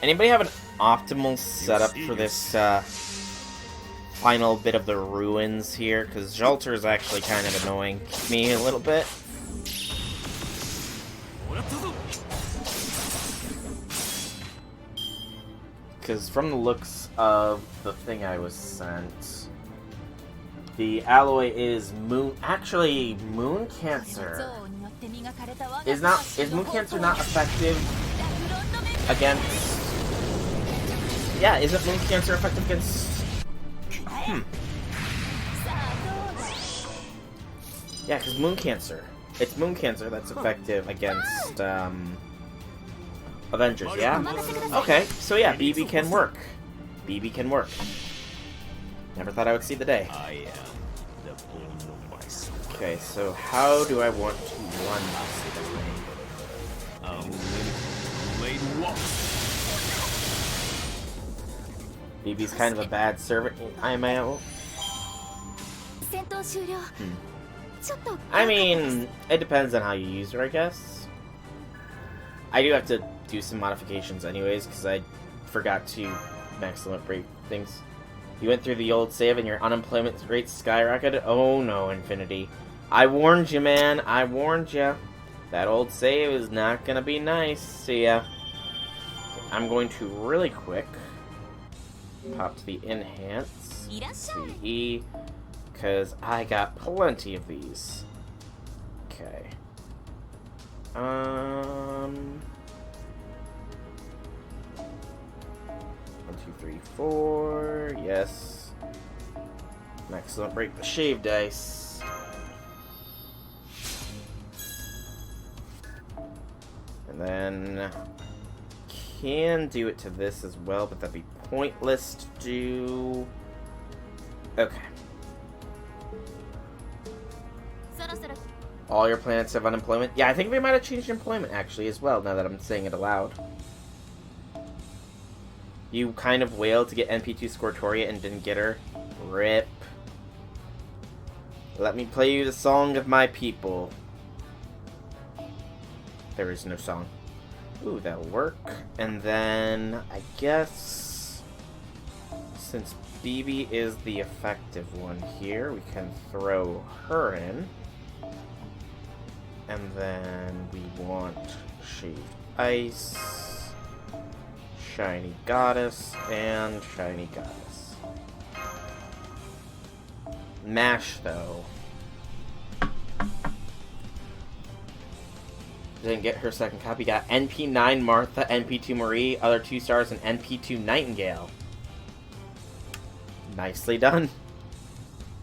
Anybody have an optimal setup for this final bit of the ruins here? Because Xalter is actually kind of annoying me a little bit. Because from the looks of the thing I was sent, the alloy is moon. Actually, moon cancer is moon cancer not effective against? Yeah, isn't moon cancer effective against? Yeah, because moon cancer. It's moon cancer that's effective against Avengers. Yeah. Okay, so yeah, BB can work. BB can work. Never thought I would see the day. Okay, so how do I want to run this? BB's kind of a bad servant, IMO. I mean, it depends on how you use her, I guess. I do have to do some modifications anyways, because I forgot to max limit break things. You went through the old save and your unemployment rate skyrocketed? Oh no, Infinity. I warned you, man. I warned you. That old save is not gonna be nice. See ya. I'm going to really quick pop to the enhance CE, because I got plenty of these. Okay. 1, 2, 3, 4. Yes. Excellent. Break the shave dice. And then can do it to this as well, but that'd be pointless to do. Okay. All your planets have unemployment. Yeah, I think they might have changed employment actually as well, now that I'm saying it aloud. You kind of wailed to get NP2 Scortoria and didn't get her. RIP. Let me play you the song of my people. There is no song. Ooh, that'll work. And then, I guess, since BB is the effective one here, we can throw her in. And then we want Shaved Ice, Shiny Goddess, and Shiny Goddess. Mash, though. Didn't get her second copy. Got NP9 Martha, NP2 Marie, other 2 stars, and NP2 Nightingale. Nicely done.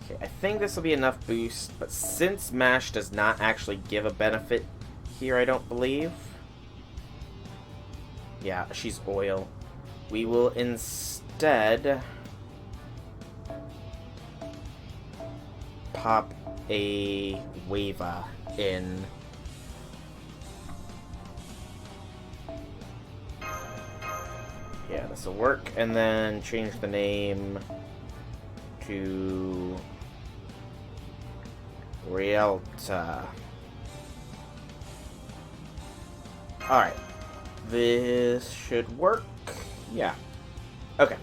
Okay, I think this will be enough boost, but since Mash does not actually give a benefit here, I don't believe. Yeah, she's oil. We will instead pop a Wava in. Yeah, this will work, and then change the name to Rialta. Alright. This should work. Yeah. Okay.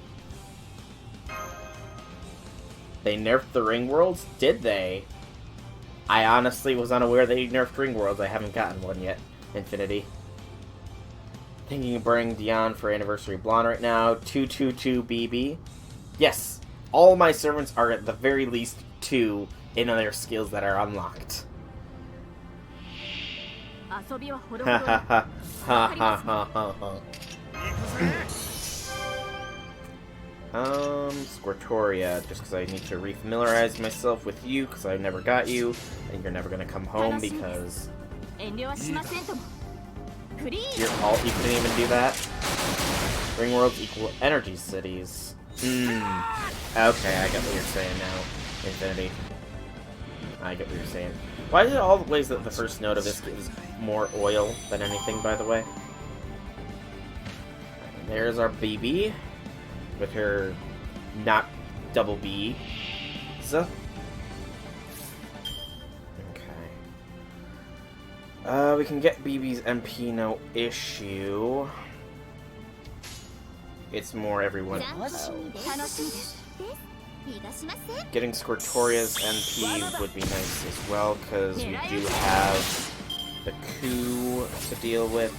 They nerfed the Ring Worlds? Did they? I honestly was unaware they nerfed Ring Worlds. I haven't gotten one yet. Infinity. Thinking of bringing Dion for Anniversary Blonde right now. 222 BB. Yes. All my servants are at the very least 2 in their skills that are unlocked. Ha ha ha ha ha ha ha. Squirtoria, just because I need to refamiliarize myself with you, because I never got you, and you're never gonna come home because you're all. You couldn't even do that. Ring worlds equal energy cities. Okay, I get what you're saying now, Infinity. I get what you're saying. Why is it always that the first note of this is more oil than anything, by the way? There's our BB with her not double B. Okay. We can get BB's MP, no issue. It's more everyone else. Getting Squirtoria's MP would be nice as well, because we do have the coup to deal with.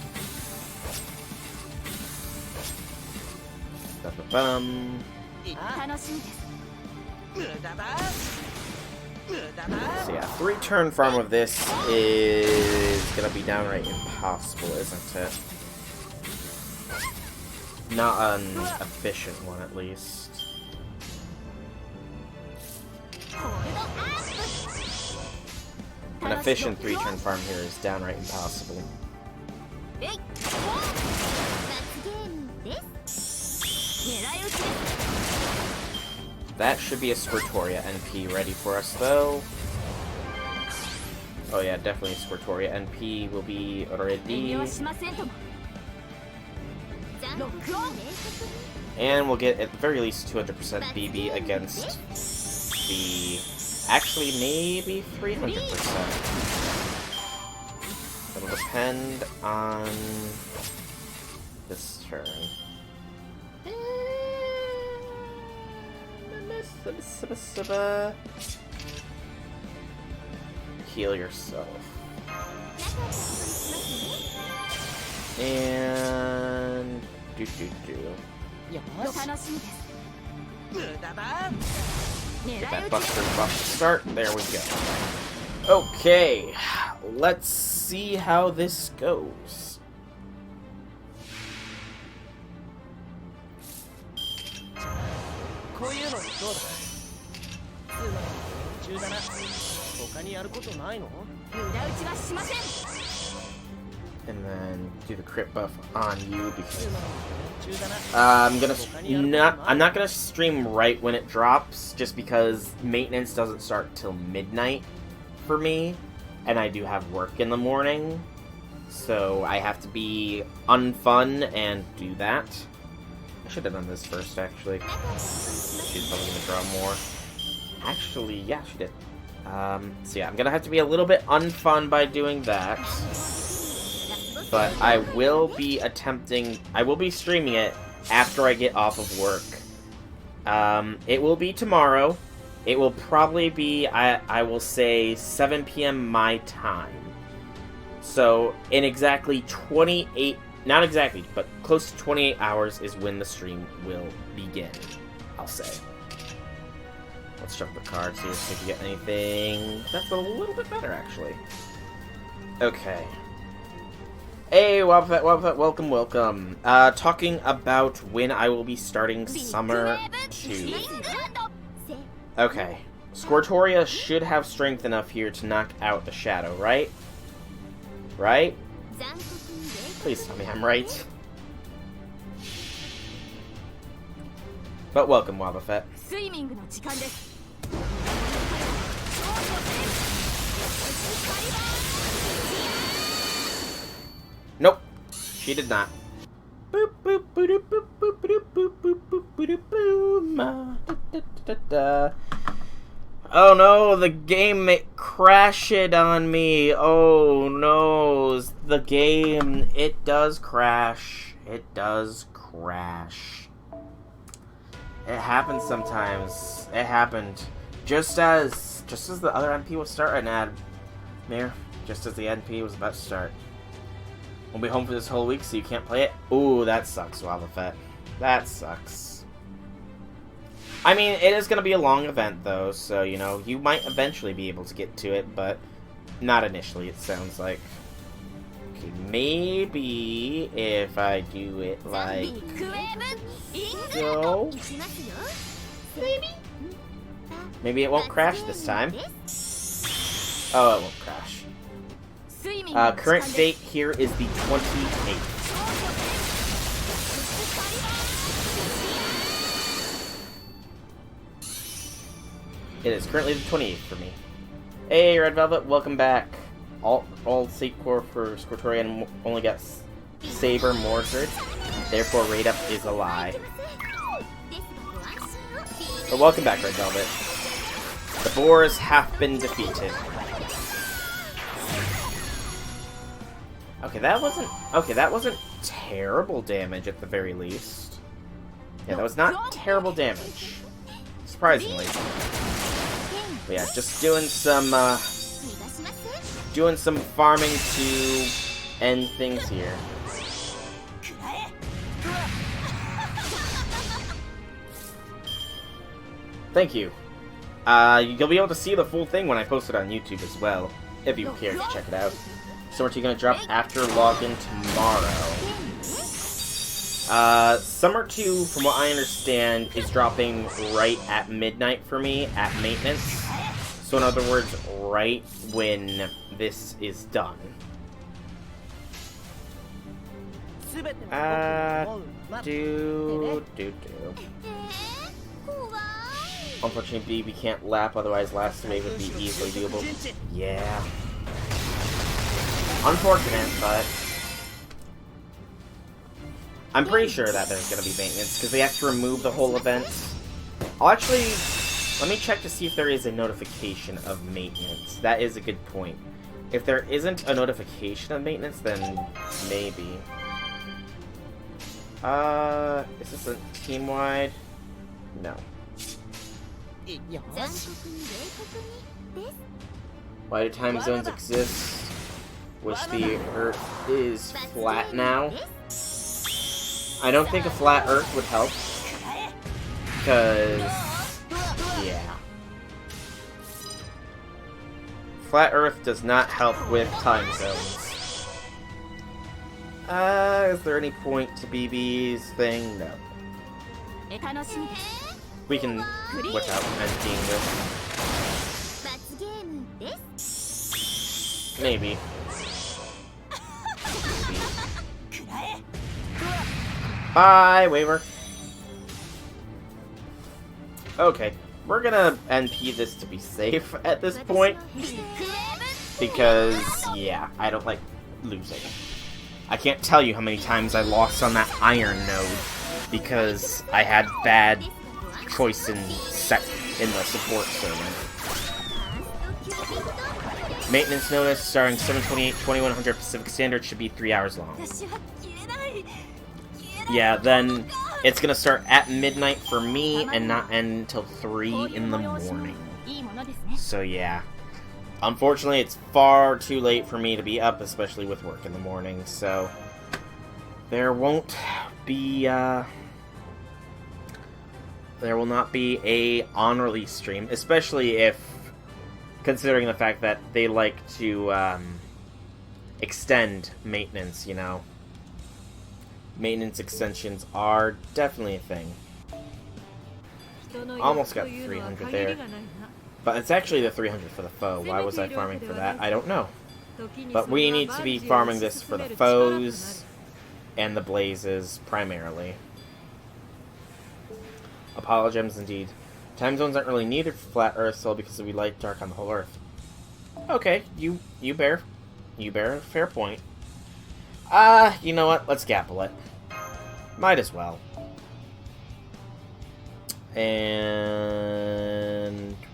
Ba-ba-bum. So yeah, 3-turn farm of this is gonna be downright impossible, isn't it? Not an efficient one, at least. An efficient 3-turn farm here is downright impossible. That should be a Squirtoria NP ready for us, though. Oh yeah, definitely a Squirtoria NP will be ready. And we'll get, at the very least, 200% BB against the... Actually, maybe 300%. It'll depend on this turn. Heal yourself. And... Get that Buster buff to start. There we go. Okay, let's see how this goes. And then do the crit buff on you because I'm not gonna stream right when it drops, just because maintenance doesn't start till midnight for me, and I do have work in the morning, so I have to be unfun and do that. I should have done this first, actually. She's probably gonna draw more. Actually, yeah, she did. So yeah, I'm gonna have to be a little bit unfun by doing that. But I will be streaming it after I get off of work. It will be tomorrow. It will probably be, I will say, 7 p.m. my time. So, in exactly 28, not exactly, but close to 28 hours is when the stream will begin, I'll say. Let's shuffle the cards here, see if we get anything. That's a little bit better, actually. Okay. Hey, Wobbuffet, welcome, welcome. Talking about when I will be starting Summer 2. Okay. Squirtoria should have strength enough here to knock out the Shadow, right? Right? Please tell me I'm right. But welcome, Wobbuffet. Nope, she did not. Boop boop boop boop boop boop boop boop boop boop boop. Oh no, the game crashed on me. Oh no, the game, it does crash. It does crash. It happens sometimes. It happened just as the other NP was starting at Mir, just as the NP was about to start. Won't be home for this whole week, so you can't play it? Ooh, that sucks, Wobbuffet. That sucks. I mean, it is going to be a long event, though, so, you know, you might eventually be able to get to it, but not initially, it sounds like. Okay, maybe if I do it like so. Maybe it won't crash this time. Oh, it won't crash. Current date here is the 28th. It is currently the 28th for me. Hey, Red Velvet, welcome back. All State Core for Squirtoria and only got Saber Mordred. Therefore, raid up is a lie. But welcome back, Red Velvet. The Boars have been defeated. Okay, that wasn't terrible damage at the very least. Yeah, that was not terrible damage. Surprisingly. But yeah, just doing some farming to end things here. Thank you. You'll be able to see the full thing when I post it on YouTube as well, if you care to check it out. Summer 2 gonna drop after login tomorrow. Summer 2, from what I understand, is dropping right at midnight for me, at maintenance. So in other words, right when this is done. Unfortunately, BB can't lap, otherwise last wave would be easily doable. Yeah. Unfortunate, but I'm pretty sure that there's going to be maintenance, because they have to remove the whole event. I'll actually... Let me check to see if there is a notification of maintenance. That is a good point. If there isn't a notification of maintenance, then maybe. Is this a team-wide? No. Why do time zones exist? Wish the Earth is flat now. I don't think a flat Earth would help. Because... yeah. Flat Earth does not help with time zones. Is there any point to BB's thing? No. We can whip out emptying this. Maybe. Bye, waiver. Okay, we're gonna NP this to be safe at this point. Because, yeah, I don't like losing. I can't tell you how many times I lost on that iron node because I had bad choice in the support server. Maintenance notice starting 7/28/2100 Pacific Standard should be 3 hours long. Yeah, then it's gonna start at midnight for me and not end until 3 in the morning. So yeah. Unfortunately, it's far too late for me to be up, especially with work in the morning, so there won't be, there will not be a on-release stream, especially if, considering the fact that they like to, extend maintenance, you know. Maintenance extensions are definitely a thing. Almost got 300 there. But it's actually the 300 for the foe. Why was I farming for that? I don't know. But we need to be farming this for the foes and the blazes, primarily. Apologems indeed. Time zones aren't really needed for Flat Earth, so because we light dark on the whole Earth. Okay, you bear a fair point. You know what? Let's gapple it. Might as well. And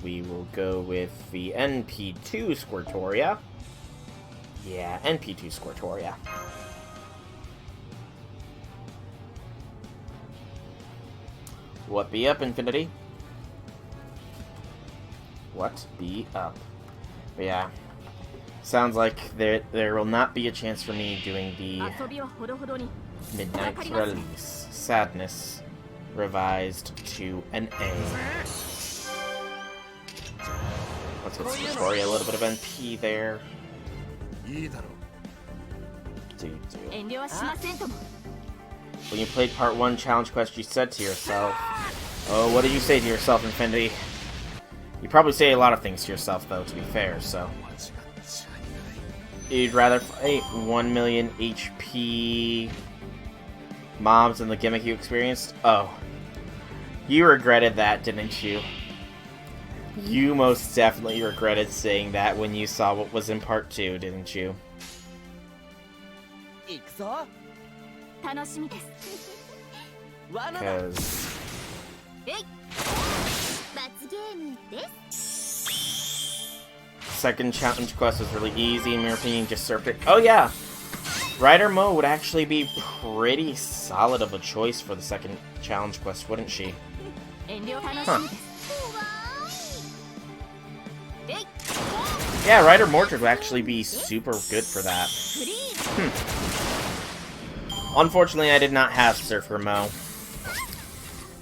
we will go with the NP2 Squirtoria. Yeah, NP2 Squirtoria. What be up, Infinity? What be up? But yeah. Sounds like there will not be a chance for me doing the midnight release. Sadness. Revised to an A. Let's get Squirtoria, a little bit of NP there. When you played part 1 challenge quest, you said to yourself... Oh, what did you say to yourself, Infinity? You probably say a lot of things to yourself, though, to be fair, so... You'd rather fight 1 million HP mobs than the gimmick you experienced? Oh. You regretted that, didn't you? You most definitely regretted saying that when you saw what was in part 2, didn't you? Because... Second challenge quest was really easy, in your opinion, just surfed it. Oh yeah! Rider Mo would actually be pretty solid of a choice for the second challenge quest, wouldn't she? Huh. Yeah, Rider Mordred would actually be super good for that. Unfortunately, I did not have Surfer Mo.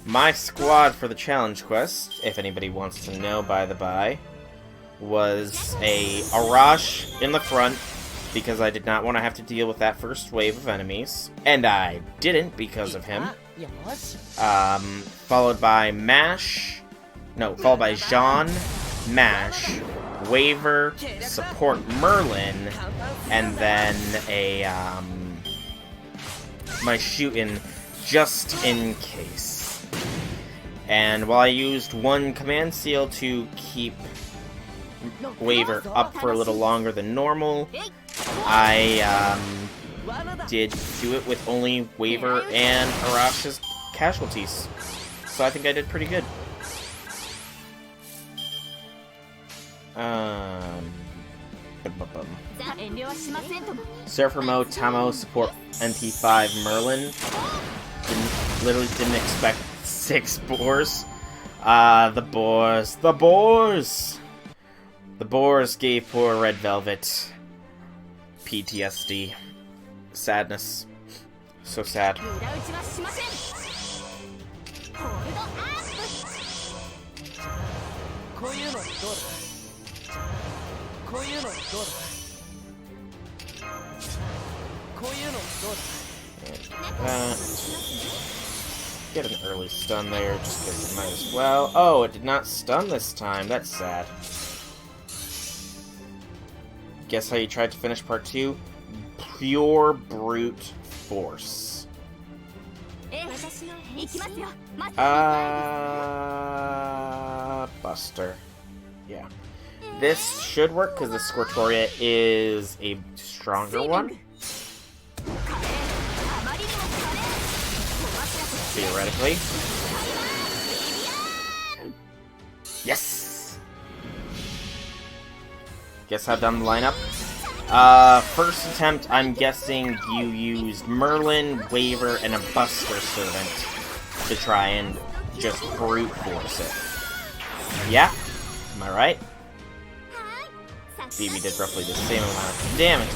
My squad for the challenge quest, if anybody wants to know by the by, was a Arash in the front, because I did not want to have to deal with that first wave of enemies. And I didn't because of him. Followed by followed by Jean, Mash, Waver, support Merlin, and then my shootin' just in case. And while I used one command seal to keep Waver up for a little longer than normal, I did do it with only Waver and Arash's casualties. So I think I did pretty good. Surfer Mo, Tamo, support NP5 Merlin. Literally didn't expect 6 boars. The boars. The boars! The boars gave poor Red Velvet PTSD. Sadness. So sad. Get an early stun there, just because it might as well. Oh, it did not stun this time. That's sad. Guess how you tried to finish part 2? Pure brute force. Buster. Yeah. This should work because the Squirtoria is a stronger one. Theoretically. Yes! Guess how done the lineup? First attempt, I'm guessing you used Merlin, Waver, and a Buster Servant to try and just brute force it. Yeah? Am I right? BB did roughly the same amount of damage.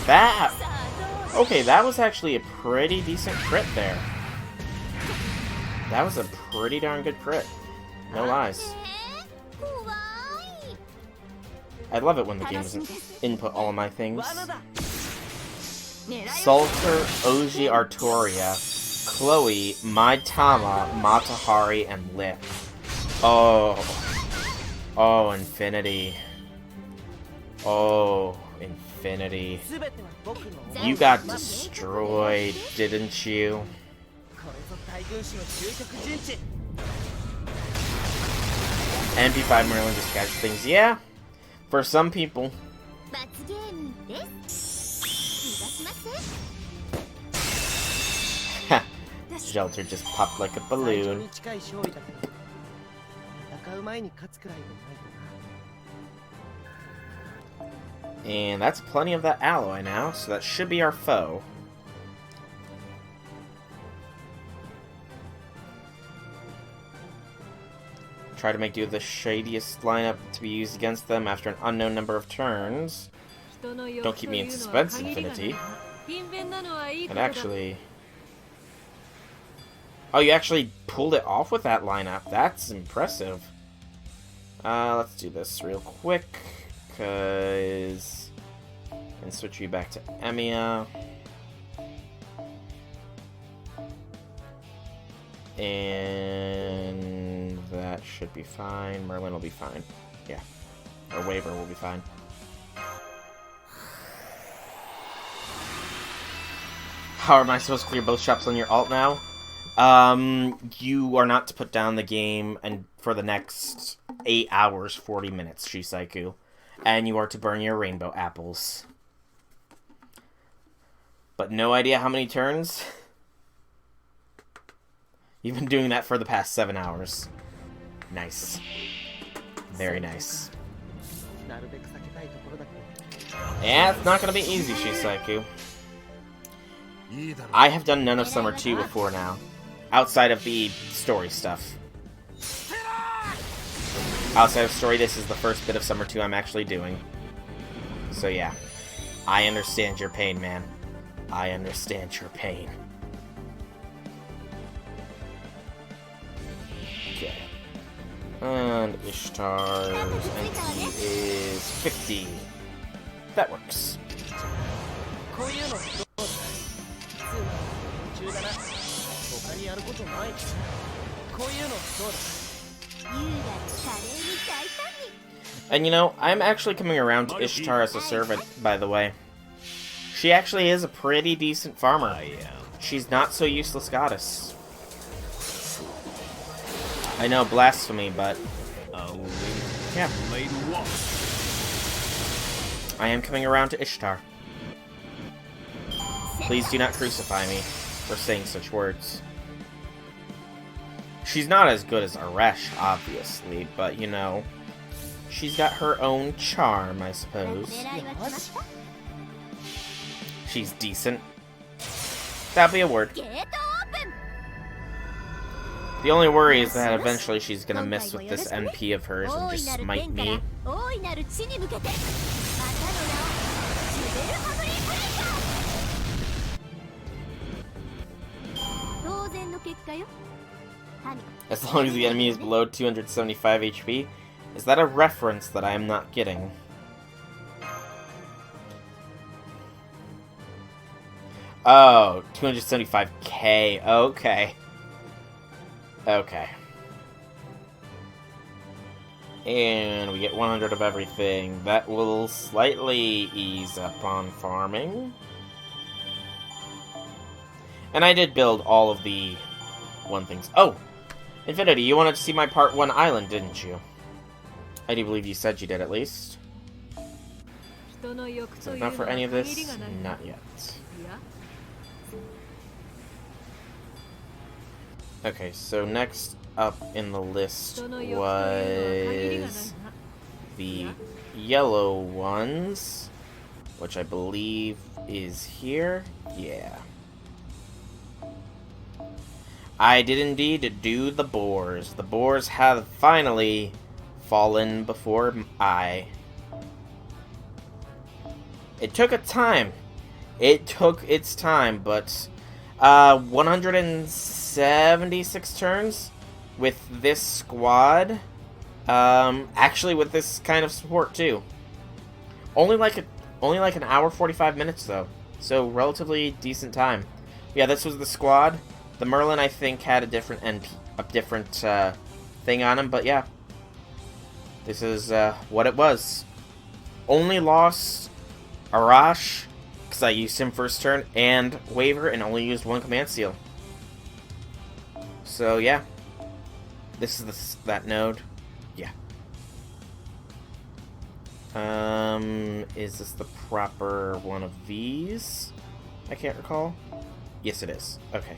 Okay, that was actually a pretty decent crit there. That was a pretty darn good crit. No lies. I love it when the game doesn't input all of my things. Salter, Oji Artoria, Chloe, Maitama, Matahari, and Lip. Oh. Oh, Infinity. Oh, Infinity. You got destroyed, didn't you? NP5 Merlin just catch things. Yeah, for some people. Shelter just popped like a balloon. And that's plenty of that alloy now, so that should be our foe. Try to make do with the shadiest lineup to be used against them after an unknown number of turns. Don't keep me in suspense, Infinity. And actually... Oh, you actually pulled it off with that lineup. That's impressive. Let's do this real quick. Because... And switch you back to Emiya. And... that should be fine. Merlin will be fine. Yeah. Or Waver will be fine. How am I supposed to clear both shops on your alt now? You are not to put down the game and for the next 8 hours, 40 minutes, Shisaiku. And you are to burn your rainbow apples. But no idea how many turns? You've been doing that for the past 7 hours. Nice. Very nice. Yeah, it's not gonna be easy, Shisaiku. I have done none of Summer 2 before now. Outside of the story stuff. Outside of story, this is the first bit of Summer 2 I'm actually doing. So yeah. I understand your pain, man. I understand your pain. Okay. And Ishtar's NP is 50. That works. And you know, I'm actually coming around to Ishtar as a servant, by the way. She actually is a pretty decent farmer. She's not so useless goddess. I know, blasphemy, but... yeah. I am coming around to Ishtar. Please do not crucify me for saying such words. She's not as good as Aresh, obviously, but, you know, she's got her own charm, I suppose. She's decent. That'd be a word. The only worry is that eventually she's gonna mess with this NP of hers and just smite me. As long as the enemy is below 275 HP, is that a reference that I am not getting? Oh, 275k. Okay. Okay. And we get 100 of everything. That will slightly ease up on farming. And I did build all of the one things. Oh! Infinity, you wanted to see my Part 1 island, didn't you? I do believe you said you did, at least. So not for any of this? Not yet. Okay, so next up in the list was the yellow ones, which I believe is here. Yeah. I did indeed do the boars. The boars have finally fallen before I. It took a time. It took its time, but 176 turns with this squad. Actually, with this kind of support too. Only like an hour 45 minutes though, so relatively decent time. Yeah, this was the squad. The Merlin, I think, had a different thing on him, but yeah. This is what it was. Only lost Arash, because I used him first turn, and Waver, and only used one command seal. So yeah. This is that node. Yeah. Is this the proper one of these? I can't recall. Yes, it is. Okay.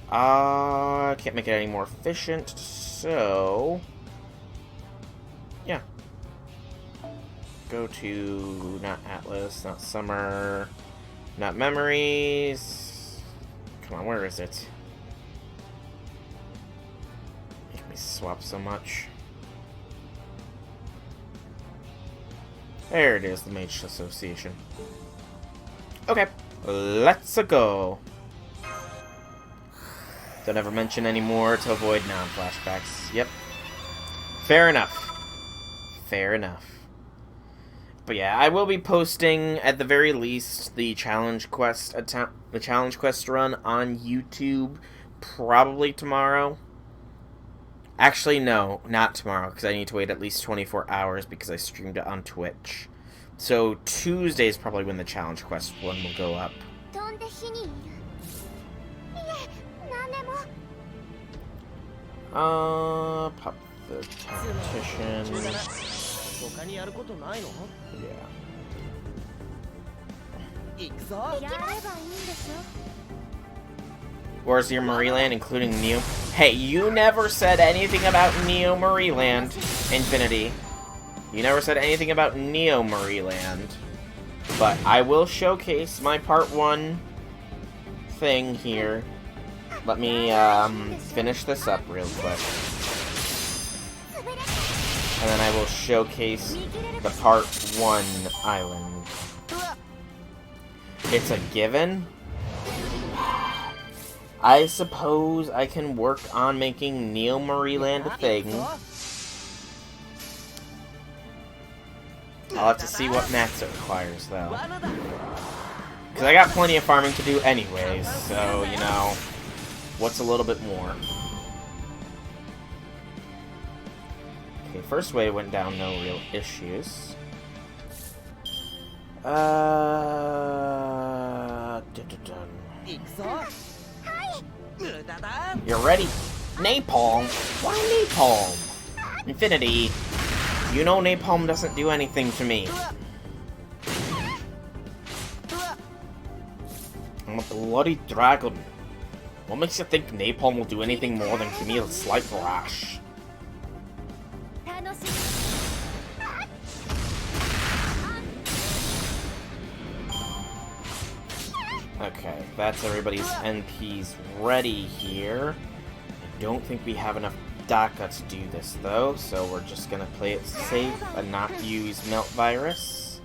Can't make it any more efficient, so... yeah. Go to... not Atlas, not Summer, not Memories... Come on, where is it? Make me swap so much. There it is, the Mage Association. Okay, let's go. Don't ever mention any more to avoid non-flashbacks. Yep. Fair enough. Fair enough. But yeah, I will be posting, at the very least, the challenge quest run on YouTube probably tomorrow. Actually, no, not tomorrow, because I need to wait at least 24 hours because I streamed it on Twitch. So Tuesday is probably when the challenge quest one will go up. Pop the tactician. Yeah. Where's your Marieland, including Neo? Hey, you never said anything about Neo Marieland, Infinity. You never said anything about Neo Marieland. But I will showcase my Part 1 thing here. Let me finish this up real quick. And then I will showcase the Part 1 island. It's a given. I suppose I can work on making Neo Marie Land a thing. I'll have to see what max it requires, though. Because I got plenty of farming to do anyways, so, you know, what's a little bit more? Okay, first wave went down, no real issues. You're ready? Napalm? Why napalm? Infinity. You know napalm doesn't do anything to me. I'm a bloody dragon. What makes you think napalm will do anything more than give me a slight rash? Okay, that's everybody's NPs ready here. I don't think we have enough DACA to do this, though, so we're just gonna play it safe and not use Melt Virus.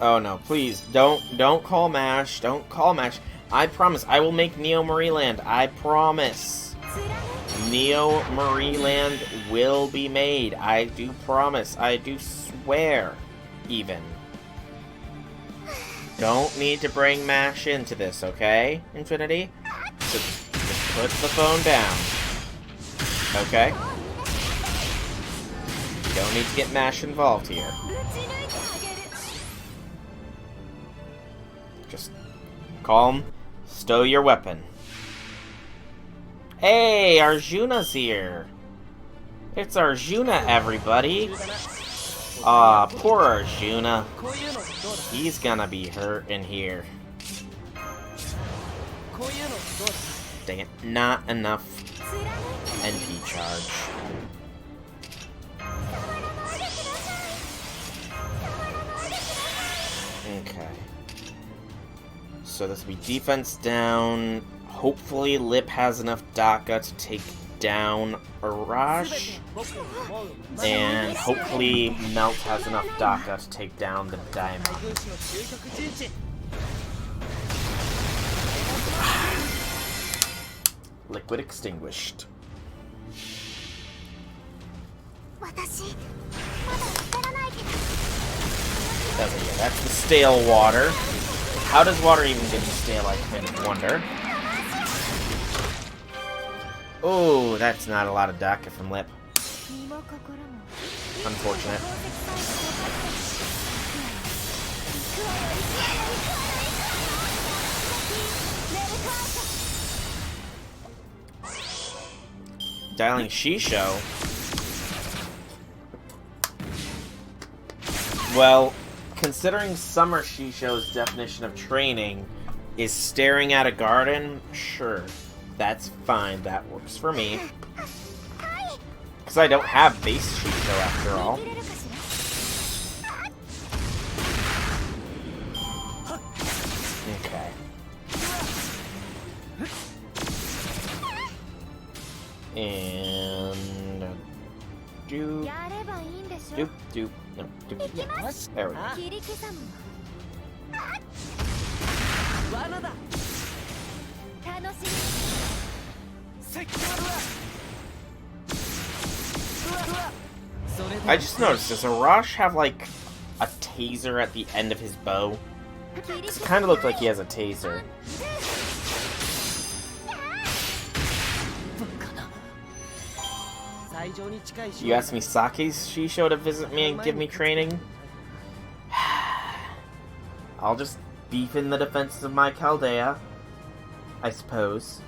Oh no, please, don't call MASH, don't call MASH. I promise, I will make Neo Marie Land, I promise. Neo Marie Land will be made. I do promise. I do swear, even. Don't need to bring MASH into this, okay, Infinity? So just put the phone down. Okay? Don't need to get MASH involved here. Just calm, stow your weapon. Hey, Arjuna's here! It's Arjuna, everybody! Aw, poor Arjuna. He's gonna be hurt in here. Dang it, not enough NP charge. Okay. So this will be defense down. Hopefully Lip has enough DACA to take down Arash. And hopefully Melt has enough DACA to take down the Diamond. Liquid extinguished. That's the stale water. How does water even get stale, I kind of wonder. Oh, that's not a lot of DACA from Lip. Unfortunate. Dialing Shisho. Well, considering Summer Shisho's definition of training is staring at a garden, sure. That's fine, that works for me. Because I don't have base Shisho after all. Okay. And... Doop. Doop, doop. No, doop. There we go. I just noticed, does Arash have, like, a taser at the end of his bow? It kind of looked like he has a taser. You asked me Saki's Shisho to visit me and give me training? I'll just beef in the defenses of my Chaldea, I suppose.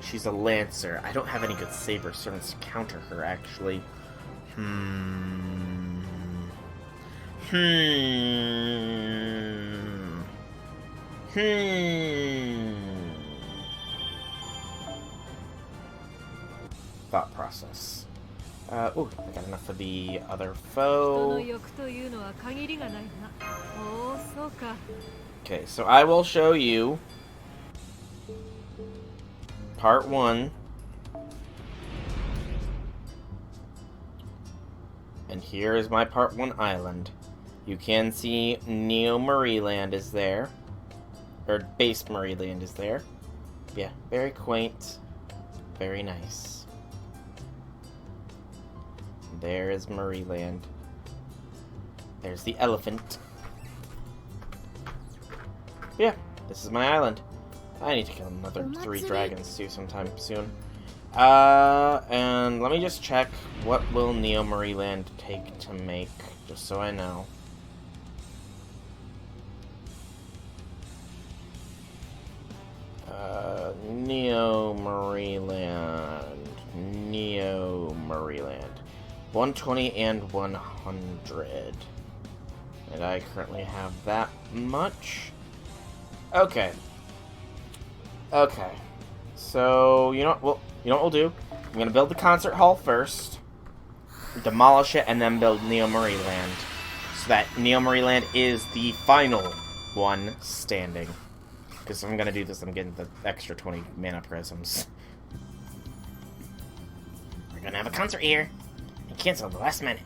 She's a Lancer. I don't have any good saber servants to counter her, actually. thought process. Ooh, I got enough for the other foe. Okay, so I will show you part 1. And here is my part 1 island. You can see Neo Marie Land is there. Or Base Marie Land is there. Yeah, very quaint. Very nice. There is Marie Land. There's the elephant. Yeah, this is my island. I need to kill another 3 dragons too sometime soon. And let me just check what will Neo Marie Land take to make, just so I know. Neo Marie Land. Neo Marie Land. 120 and 100. And I currently have that much. Okay. Okay. So, you know what we'll do? I'm gonna build the concert hall first, demolish it, and then build Neo Marie Land. So that Neo Marie Land is the final one standing. Because if I'm gonna do this, I'm getting the extra 20 mana prisms. We're gonna have a concert here. And cancel at the last minute.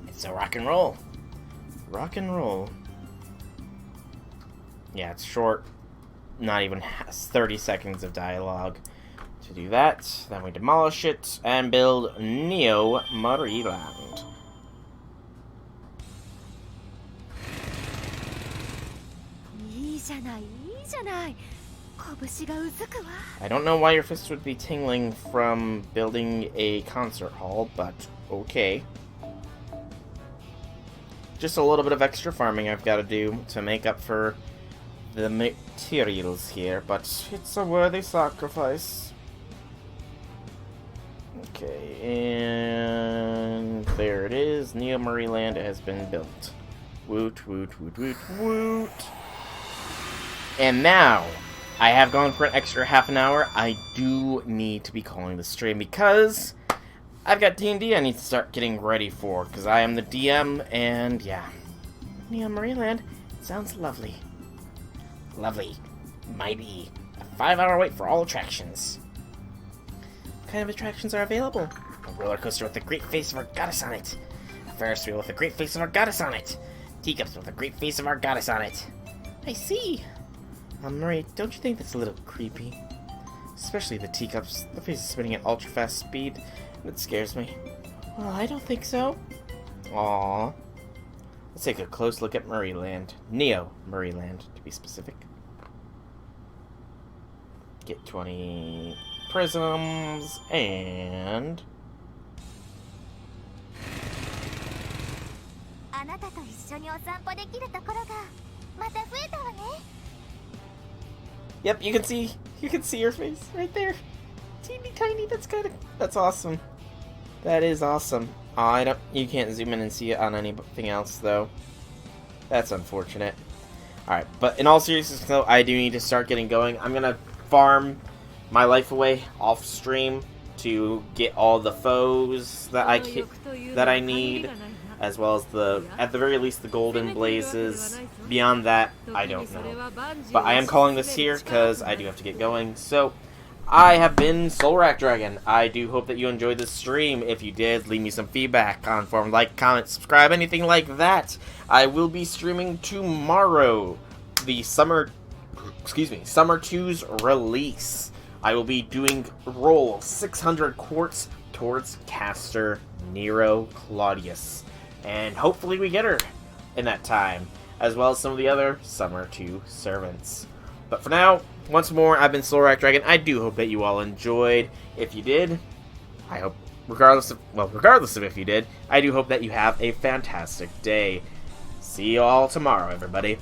It's so rock and roll. Rock and roll. Yeah, it's short. Not even 30 seconds of dialogue. To do that, then we demolish it and build Neo Marie Land. I don't know why your fists would be tingling from building a concert hall, but okay. Just a little bit of extra farming I've got to do to make up for the materials here, but it's a worthy sacrifice. Okay, and there it is. Neo Marie Land has been built. Woot, woot, woot, woot, woot. And now, I have gone for an extra half an hour. I do need to be calling the stream because I've got D&D I need to start getting ready for, because I am the DM, and yeah. Neo Marie Land sounds lovely. Lovely. Mighty. A 5-hour wait for all attractions. What kind of attractions are available? A roller coaster with a great face of our goddess on it. A Ferris wheel with a great face of our goddess on it. Teacups with a great face of our goddess on it. I see. Marie, don't you think that's a little creepy? Especially the teacups. The face is spinning at ultra fast speed. And it scares me. Well, I don't think so. Aww. Let's take a close look at Marie Land. Neo Marie Land, to be specific. Get 20 prisms, and... Yep, you can see your face right there. Teeny tiny, that's awesome. That is awesome. Oh, you can't zoom in and see it on anything else, though. That's unfortunate. Alright, but in all seriousness, though, I do need to start getting going. I'm gonna farm my life away off stream to get all the foes that I need, as well as at the very least, the golden blazes. Beyond that, I don't know. But I am calling this here because I do have to get going. So, I have been Soulrack Dragon. I do hope that you enjoyed this stream. If you did, leave me some feedback on forum, like, comment, subscribe, anything like that. I will be streaming tomorrow, the Summer 2's release. I will be doing roll 600 quartz towards caster Nero Claudius. And hopefully we get her in that time, as well as some of the other Summer 2 servants. But for now, once more, I've been Soulrack Dragon. I do hope that you all enjoyed. If you did, I hope, regardless of if you did, I do hope that you have a fantastic day. See you all tomorrow, everybody.